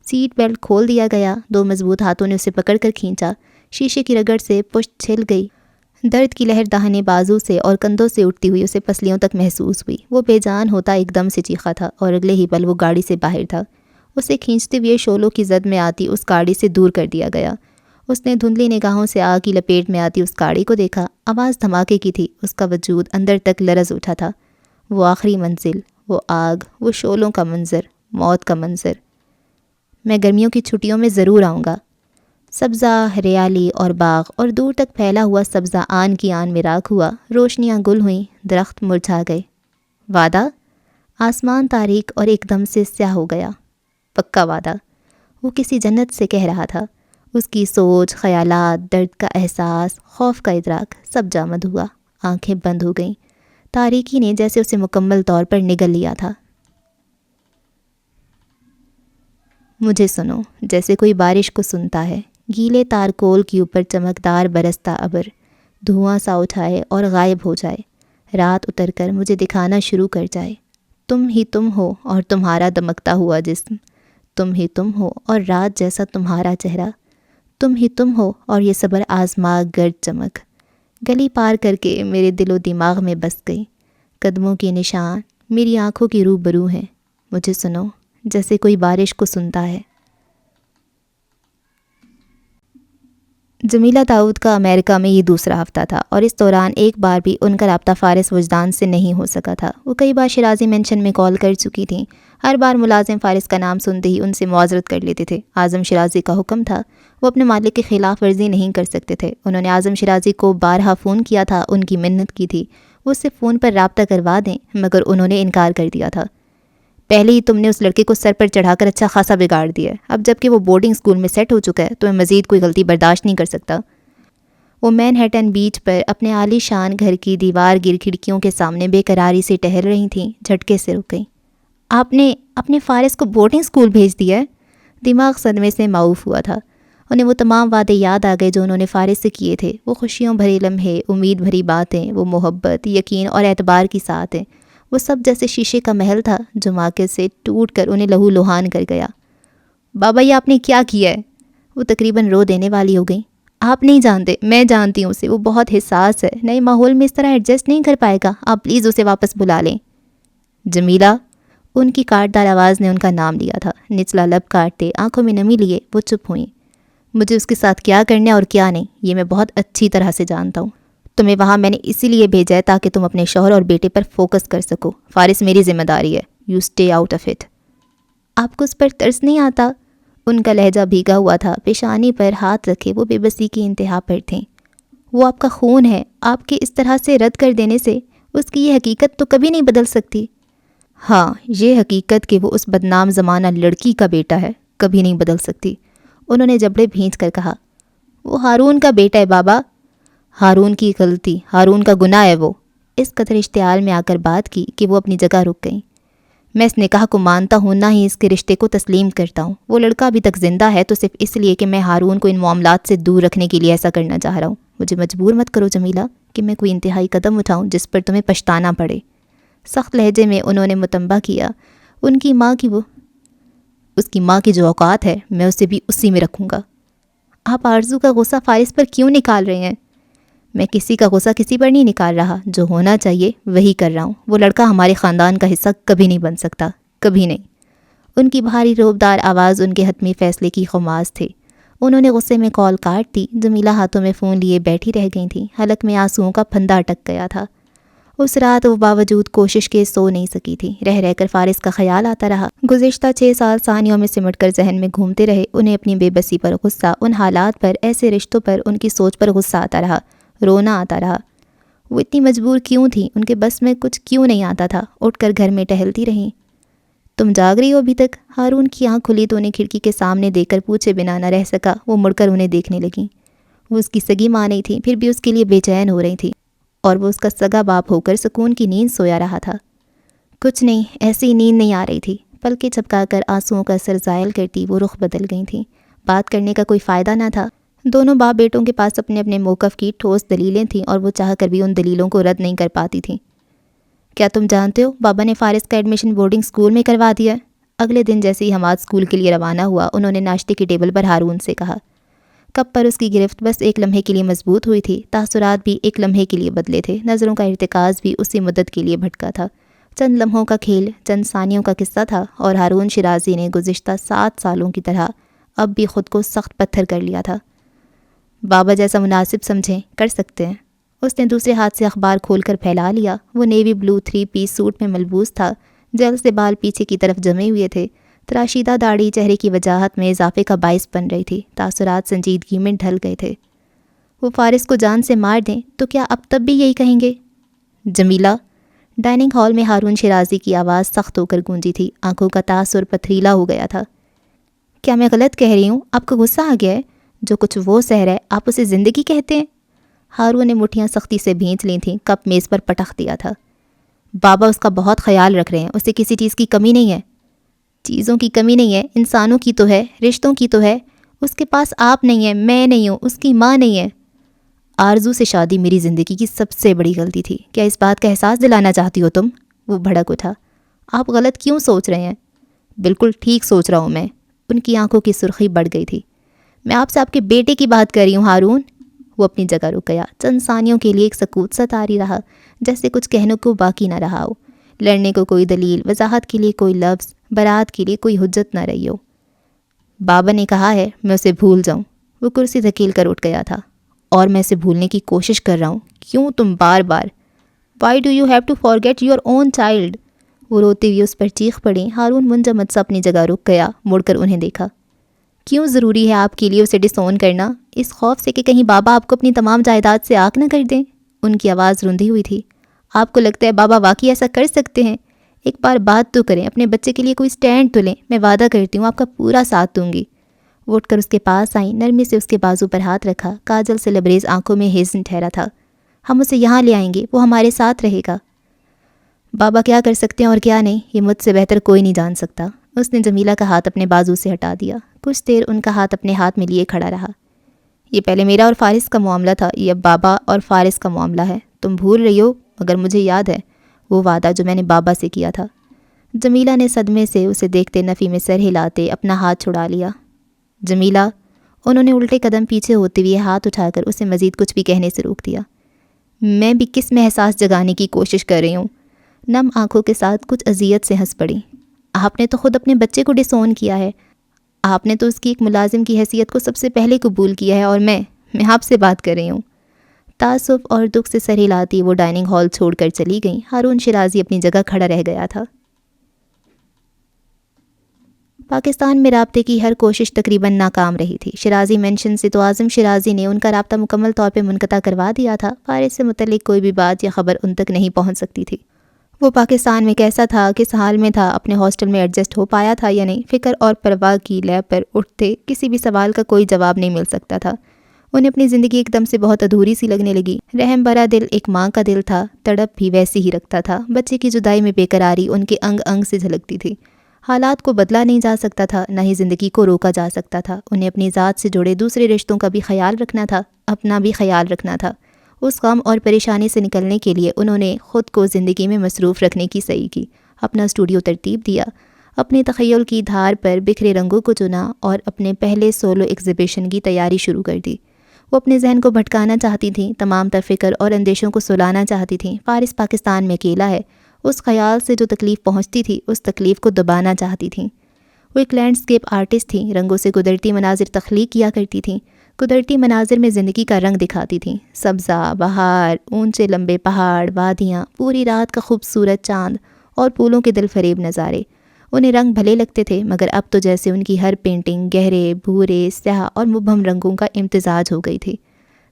سیٹ بیلٹ کھول دیا گیا، 2 مضبوط ہاتھوں نے اسے پکڑ کر کھینچا۔ شیشے کی رگڑ سے پشت چھل گئی۔ درد کی لہر داہنے بازو سے اور کندھوں سے اٹھتی ہوئی اسے پسلیوں تک محسوس ہوئی۔ وہ بے جان ہوتا ایک دم سے چیخا تھا اور اگلے ہی پل وہ گاڑی سے باہر تھا۔ اسے کھینچتے ہوئے شعلوں کی زد میں آتی اس گاڑی سے دور کر دیا گیا۔ اس نے دھندلی نگاہوں سے آگ کی لپیٹ میں آتی اس گاڑی کو دیکھا۔ آواز دھماکے کی تھی، اس کا وجود اندر تک لرز اٹھا تھا۔ وہ آخری منزل، وہ آگ، وہ شعلوں کا منظر، موت کا منظر۔ میں گرمیوں کی چھٹیوں میں ضرور آؤں گا۔ سبزہ، ہریالی اور باغ اور دور تک پھیلا ہوا سبزہ آن کی آن میں راکھ ہوا۔ روشنیاں گل ہوئیں، درخت مرجھا گئے۔ وعدہ؟ آسمان تاریک اور ایک دم سے سیاہ ہو گیا۔ پکا وعدہ، وہ کسی جنت سے کہہ رہا تھا۔ اس کی سوچ، خیالات، درد کا احساس، خوف کا ادراک سب جامد ہوا۔ آنکھیں بند ہو گئیں۔ تاریکی نے جیسے اسے مکمل طور پر نگل لیا تھا۔ مجھے سنو، جیسے کوئی بارش کو سنتا ہے، گیلے تارکول کے اوپر چمکدار برستا ابر، دھواں سا اٹھائے اور غائب ہو جائے، رات اتر کر مجھے دکھانا شروع کر جائے۔ تم ہی تم ہو اور تمہارا دمکتا ہوا جسم، تم ہی تم ہو اور رات جیسا تمہارا چہرہ، تم ہی تم ہو اور یہ صبر آزما گرد چمک، گلی پار کر کے میرے دل و دماغ میں بس گئی۔ قدموں کے نشان میری آنکھوں کی روبرو ہیں۔ مجھے سنو، جیسے کوئی بارش کو سنتا ہے۔ جمیلہ داؤد کا امریکہ میں یہ دوسرا ہفتہ تھا اور اس دوران ایک بار بھی ان کا رابطہ فارس وجدان سے نہیں ہو سکا تھا۔ وہ کئی بار شیرازی مینشن میں کال کر چکی تھیں۔ ہر بار ملازم فارس کا نام سنتے ہی ان سے معذرت کر لیتے تھے۔ اعظم شیرازی کا حکم تھا، وہ اپنے مالک کی خلاف ورزی نہیں کر سکتے تھے۔ انہوں نے اعظم شیرازی کو بارہا فون کیا تھا، ان کی منت کی تھی وہ اس سے فون پر رابطہ کروا دیں، مگر انہوں نے انکار کر دیا تھا۔ پہلے ہی تم نے اس لڑکے کو سر پر چڑھا کر اچھا خاصا بگاڑ دیا ہے، اب جب کہ وہ بورڈنگ اسکول میں سیٹ ہو چکا ہے تو میں مزید کوئی غلطی برداشت نہیں کر سکتا۔ وہ مین ہیٹن بیچ پر اپنے عالی شان گھر کی دیوار گر کھڑکیوں کے سامنے بے قراری سے ٹہل رہی تھیں، جھٹکے سے رک گئیں۔ آپ نے اپنے فارس کو بورڈنگ اسکول بھیج دیا ہے؟ دماغ صدمے سے معاف ہوا تھا۔ انہیں وہ تمام وعدے یاد آ گئے جو انہوں نے فارس سے کیے تھے، وہ خوشیوں بھرے لمحے، امید بھری باتیں، وہ محبت، یقین اور اعتبار کی ساتھ ہیں، وہ سب جیسے شیشے کا محل تھا جو دھماکے سے ٹوٹ کر انہیں لہو لہان کر گیا۔ بابا، یہ آپ نے کیا کیا ہے؟ وہ تقریباً رو دینے والی ہو گئی۔ آپ نہیں جانتے، میں جانتی ہوں اسے، وہ بہت حساس ہے، نئے ماحول میں اس طرح ایڈجسٹ نہیں کر پائے گا، آپ پلیز اسے واپس بلا لیں۔ جمیلہ، ان کی کاٹدار آواز نے ان کا نام لیا تھا۔ نچلا لب کاٹتے، آنکھوں میں نمی لیے وہ چپ ہوئیں۔ مجھے اس کے ساتھ کیا کرنا ہے اور کیا نہیں، یہ میں بہت اچھی طرح سے جانتا ہوں۔ تمہیں وہاں میں نے اسی لیے بھیجا ہے تاکہ تم اپنے شوہر اور بیٹے پر فوکس کر سکو۔ فارس میری ذمہ داری ہے، you stay out of it. آپ کو اس پر ترس نہیں آتا؟ ان کا لہجہ بھیگا ہوا تھا، پیشانی پر ہاتھ رکھے وہ بے بسی کی انتہا پر تھیں۔ وہ آپ کا خون ہے، آپ کے اس طرح سے رد کر دینے سے اس کی یہ حقیقت تو کبھی نہیں بدل سکتی۔ ہاں، یہ حقیقت کہ وہ اس بدنام زمانہ لڑکی کا بیٹا ہے کبھی نہیں بدل سکتی۔ انہوں نے جبڑے بھینچ کر کہا، وہ ہارون کا بیٹا ہے بابا۔ ہارون کی غلطی، ہارون کا گناہ ہے وہ۔ اس قدر اشتعال میں آ کر بات کی کہ وہ اپنی جگہ رک گئیں۔ میں اس نکاح کو مانتا ہوں، نہ ہی اس کے رشتے کو تسلیم کرتا ہوں۔ وہ لڑکا ابھی تک زندہ ہے تو صرف اس لیے کہ میں ہارون کو ان معاملات سے دور رکھنے کے لیے ایسا کرنا چاہ رہا ہوں۔ مجھے مجبور مت کرو جمیلہ کہ میں کوئی انتہائی قدم اٹھاؤں جس پر تمہیں پچھتانا پڑے۔ سخت لہجے میں انہوں نے متنبہ کیا، اس کی ماں کی جو اوقات ہے میں اسے بھی اسی میں رکھوں گا۔ آپ آرزو کا غصہ فارس پر کیوں نکال رہے ہیں؟ میں کسی کا غصہ کسی پر نہیں نکال رہا، جو ہونا چاہیے وہی کر رہا ہوں۔ وہ لڑکا ہمارے خاندان کا حصہ کبھی نہیں بن سکتا، کبھی نہیں۔ ان کی بھاری روبدار آواز ان کے حتمی فیصلے کی خماس تھی۔ انہوں نے غصے میں کال کاٹ دی۔ جمیلہ ہاتھوں میں فون لیے بیٹھی رہ گئی تھیں، حلق میں آنسوؤں کا پھندا اٹک گیا تھا۔ اس رات وہ باوجود کوشش کے سو نہیں سکی تھی، رہ رہ کر فارس کا خیال آتا رہا۔ گزشتہ 6 سال ثانیوں میں سمٹ کر ذہن میں گھومتے رہے۔ انہیں اپنی بے بسی پر غصہ، ان حالات پر، ایسے رشتوں پر، ان کی سوچ پر غصہ آتا رہا، رونا آتا رہا۔ وہ اتنی مجبور کیوں تھیں؟ ان کے بس میں کچھ کیوں نہیں آتا تھا؟ اٹھ کر گھر میں ٹہلتی رہیں۔ تم جاگ رہی ہو ابھی تک؟ ہارون کی آنکھ کھلی تو انہیں کھڑکی کے سامنے دیکھ کر پوچھے بنا نہ رہ سکا۔ وہ مڑ کر انہیں دیکھنے لگیں۔ وہ اس کی سگی ماں نہیں تھی، پھر بھی اس کے لیے بے چین ہو رہی تھی، اور وہ اس کا سگا باپ ہو کر سکون کی نیند سویا رہا تھا۔ کچھ نہیں، ایسی نیند نہیں آ رہی تھی۔ پلکیں جھپکا کر آنسوؤں کا اثر زائل کرتی وہ رخ بدل گئی تھیں۔ بات کرنے کا کوئی فائدہ نہ تھا۔ دونوں باپ بیٹوں کے پاس اپنے اپنے موقف کی ٹھوس دلیلیں تھیں، اور وہ چاہ کر بھی ان دلیلوں کو رد نہیں کر پاتی تھیں۔ کیا تم جانتے ہو بابا نے فارس کا ایڈمیشن بورڈنگ اسکول میں کروا دیا ہے؟ اگلے دن جیسے ہی حماد اسکول کے لیے روانہ ہوا، انہوں نے ناشتے کی ٹیبل پر ہارون سے کہا۔ کپ پر اس کی گرفت بس ایک لمحے کے لیے مضبوط ہوئی تھی، تاثرات بھی ایک لمحے کے لیے بدلے تھے، نظروں کا ارتکاز بھی اسی مدت کے لیے بھٹکا تھا۔ چند لمحوں کا کھیل، چند ثانیوں کا قصہ تھا، اور ہارون شیرازی نے گزشتہ 7 سالوں کی طرح اب بھی خود کو سخت پتھر کر لیا تھا۔ بابا جیسا مناسب سمجھیں کر سکتے ہیں۔ اس نے دوسرے ہاتھ سے اخبار کھول کر پھیلا لیا۔ وہ نیوی بلو 3 پیس سوٹ میں ملبوس تھا، جل سے بال پیچھے کی طرف جمے ہوئے تھے، تراشیدہ داڑھی چہرے کی وجاہت میں اضافے کا باعث بن رہی تھی، تاثرات سنجیدگی میں ڈھل گئے تھے۔ وہ فارس کو جان سے مار دیں تو کیا اب تب بھی یہی کہیں گے؟ جمیلہ! ڈائننگ ہال میں ہارون شیرازی کی آواز سخت ہو کر گونجی تھی، آنکھوں کا تاثر پتھریلا ہو گیا تھا۔ کیا میں غلط کہہ رہی ہوں؟ آپ کو غصہ آ گیا ہے؟ جو کچھ وہ سہ رہا ہے آپ اسے زندگی کہتے ہیں؟ ہارون نے مٹھیاں سختی سے بھینچ لی تھیں، کپ میز پر پٹخ دیا تھا۔ بابا اس کا بہت خیال رکھ رہے ہیں، اسے کسی چیز کی کمی نہیں ہے۔ چیزوں کی کمی نہیں ہے، انسانوں کی تو ہے، رشتوں کی تو ہے۔ اس کے پاس آپ نہیں ہیں، میں نہیں ہوں، اس کی ماں نہیں ہے۔ آرزو سے شادی میری زندگی کی سب سے بڑی غلطی تھی، کیا اس بات کا احساس دلانا چاہتی ہو تم؟ وہ بھڑک اٹھا۔ آپ غلط کیوں سوچ رہے ہیں؟ بالکل ٹھیک سوچ رہا ہوں میں۔ ان کی آنکھوں کی سرخی بڑھ گئی تھی۔ میں آپ سے آپ کے بیٹے کی بات کر رہی ہوں ہارون۔ وہ اپنی جگہ رک گیا۔ چند ثانیوں کے لیے ایک سکوت سا طاری رہا، جیسے کچھ کہنے کو باقی نہ رہا ہو، لڑنے کو کوئی دلیل، وضاحت کے لیے کوئی لفظ، برات کے لیے کوئی حجت نہ رہی ہو۔ بابا نے کہا ہے میں اسے بھول جاؤں۔ وہ کرسی دھکیل کر اٹھ گیا تھا۔ اور میں اسے بھولنے کی کوشش کر رہا ہوں۔ کیوں تم بار بار؟ Why do you have to forget your own child? وہ روتے ہوئے اس پر چیخ پڑی۔ ہارون منجمد سا اپنی جگہ رک گیا، مڑ کر انہیں دیکھا۔ کیوں ضروری ہے آپ کے لیے اسے ڈس اون کرنا؟ اس خوف سے کہ کہیں بابا آپ کو اپنی تمام جائیداد سے آگ نہ کر دیں؟ ان کی آواز رندھی ہوئی تھی۔ آپ کو لگتا ہے بابا واقعی ایسا کر سکتے ہیں؟ ایک بار بات تو کریں، اپنے بچے کے لیے کوئی سٹینڈ تو لیں۔ میں وعدہ کرتی ہوں آپ کا پورا ساتھ دوں گی۔ وہ اٹھ کر اس کے پاس آئیں، نرمی سے اس کے بازو پر ہاتھ رکھا، کاجل سے لبریز آنکھوں میں ہیزن ٹھہرا تھا۔ ہم اسے یہاں لے آئیں گے، وہ ہمارے ساتھ رہے گا۔ بابا کیا کر سکتے ہیں اور کیا نہیں، یہ مجھ سے بہتر کوئی نہیں جان سکتا۔ اس نے جمیلہ کا ہاتھ اپنے بازو سے ہٹا دیا۔ کچھ دیر ان کا ہاتھ اپنے ہاتھ میں لیے کھڑا رہا۔ یہ پہلے میرا اور فارس کا معاملہ تھا، یہ اب بابا اور فارس کا معاملہ ہے۔ تم بھول رہی ہو، مگر مجھے یاد ہے وہ وعدہ جو میں نے بابا سے کیا تھا۔ جمیلہ نے صدمے سے اسے دیکھتے نفی میں سر ہلاتے اپنا ہاتھ چھڑا لیا۔ جمیلہ! انہوں نے الٹے قدم پیچھے ہوتے ہوئے ہاتھ اٹھا کر اسے مزید کچھ بھی کہنے سے روک دیا۔ میں بھی کس میں احساس جگانے کی کوشش کر رہی ہوں؟ نم آنکھوں کے ساتھ کچھ اذیت سے ہنس پڑی۔ آپ نے تو خود اپنے بچے کو ڈس اون کیا ہے۔ آپ نے تو اس کی ایک ملازم کی حیثیت کو سب سے پہلے قبول کیا ہے، اور میں آپ سے بات کر رہی ہوں۔ تعصب اور دکھ سے سر ہلاتی وہ ڈائننگ ہال چھوڑ کر چلی گئیں۔ ہارون شیرازی اپنی جگہ کھڑا رہ گیا تھا۔ پاکستان میں رابطے کی ہر کوشش تقریباً ناکام رہی تھی۔ شیرازی مینشن سے تو اعظم شیرازی نے ان کا رابطہ مکمل طور پہ منقطع کروا دیا تھا۔ فارس سے متعلق کوئی بھی بات یا خبر ان تک نہیں پہنچ سکتی تھی۔ وہ پاکستان میں کیسا تھا، کس حال میں تھا، اپنے ہاسٹل میں ایڈجسٹ ہو پایا تھا یا نہیں، فکر اور پرواہ کی لے پر اٹھتے کسی بھی سوال کا کوئی جواب نہیں مل سکتا تھا۔ انہیں اپنی زندگی ایک دم سے بہت ادھوری سی لگنے لگی۔ رحم بھرا دل ایک ماں کا دل تھا، تڑپ بھی ویسی ہی رکھتا تھا۔ بچے کی جدائی میں بے قراری ان کے انگ انگ سے جھلکتی تھی۔ حالات کو بدلا نہیں جا سکتا تھا، نہ ہی زندگی کو روکا جا سکتا تھا۔ انہیں اپنی ذات سے جڑے دوسرے رشتوں کا بھی خیال رکھنا تھا، اپنا بھی خیال رکھنا تھا۔ اس غم اور پریشانی سے نکلنے کے لیے انہوں نے خود کو زندگی میں مصروف رکھنے کی صحیح کی، اپنا اسٹوڈیو ترتیب دیا، اپنے تخیل کی دھار پر بکھرے رنگوں کو چنا اور اپنے پہلے سولو ایگزیبیشن کی تیاری شروع کر دی۔ وہ اپنے ذہن کو بھٹکانا چاہتی تھیں، تمام تر فکر اور اندیشوں کو سلانا چاہتی تھیں۔ فارس پاکستان میں اکیلا ہے، اس خیال سے جو تکلیف پہنچتی تھی اس تکلیف کو دبانا چاہتی تھیں۔ وہ ایک لینڈسکیپ آرٹسٹ تھیں، رنگوں سے قدرتی مناظر تخلیق کیا کرتی تھیں، قدرتی مناظر میں زندگی کا رنگ دکھاتی تھیں، سبزہ، بہار، اونچے لمبے پہاڑ، وادیاں، پوری رات کا خوبصورت چاند اور پھولوں کے دل فریب نظارے۔ انہیں رنگ بھلے لگتے تھے، مگر اب تو جیسے ان کی ہر پینٹنگ گہرے، بھورے، سیاہ اور مبہم رنگوں کا امتزاج ہو گئی تھی۔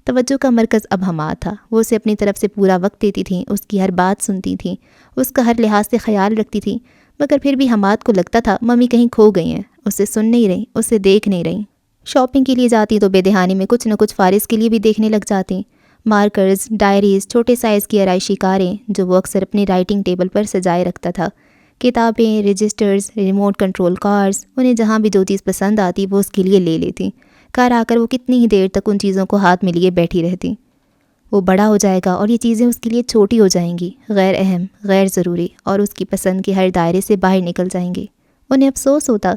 توجہ کا مرکز اب حماد تھا۔ وہ اسے اپنی طرف سے پورا وقت دیتی تھیں، اس کی ہر بات سنتی تھیں، اس کا ہر لحاظ سے خیال رکھتی تھیں، مگر پھر بھی حماد کو لگتا تھا ممی کہیں کھو گئی ہیں، اسے سن نہیں رہی، اسے دیکھ نہیں رہی۔ شاپنگ کے لیے جاتی تو بے دہانی میں کچھ نہ کچھ فارس کے لیے بھی دیکھنے لگ جاتی، مارکرز، ڈائریز، چھوٹے سائز کی آرائشی کاریں جو وہ اکثر اپنی رائٹنگ ٹیبل پر سجائے رکھتا تھا، کتابیں، رجسٹرز، ریموٹ کنٹرول کارز، انہیں جہاں بھی جو چیز پسند آتی وہ اس کے لیے لے لیتی۔ گھر آ کر وہ کتنی ہی دیر تک ان چیزوں کو ہاتھ میں لیے بیٹھی رہتی۔ وہ بڑا ہو جائے گا اور یہ چیزیں اس کے لیے چھوٹی ہو جائیں گی، غیر اہم، غیر ضروری، اور اس کی پسند کے ہر دائرے سے باہر نکل جائیں گی۔ انہیں افسوس ہوتا،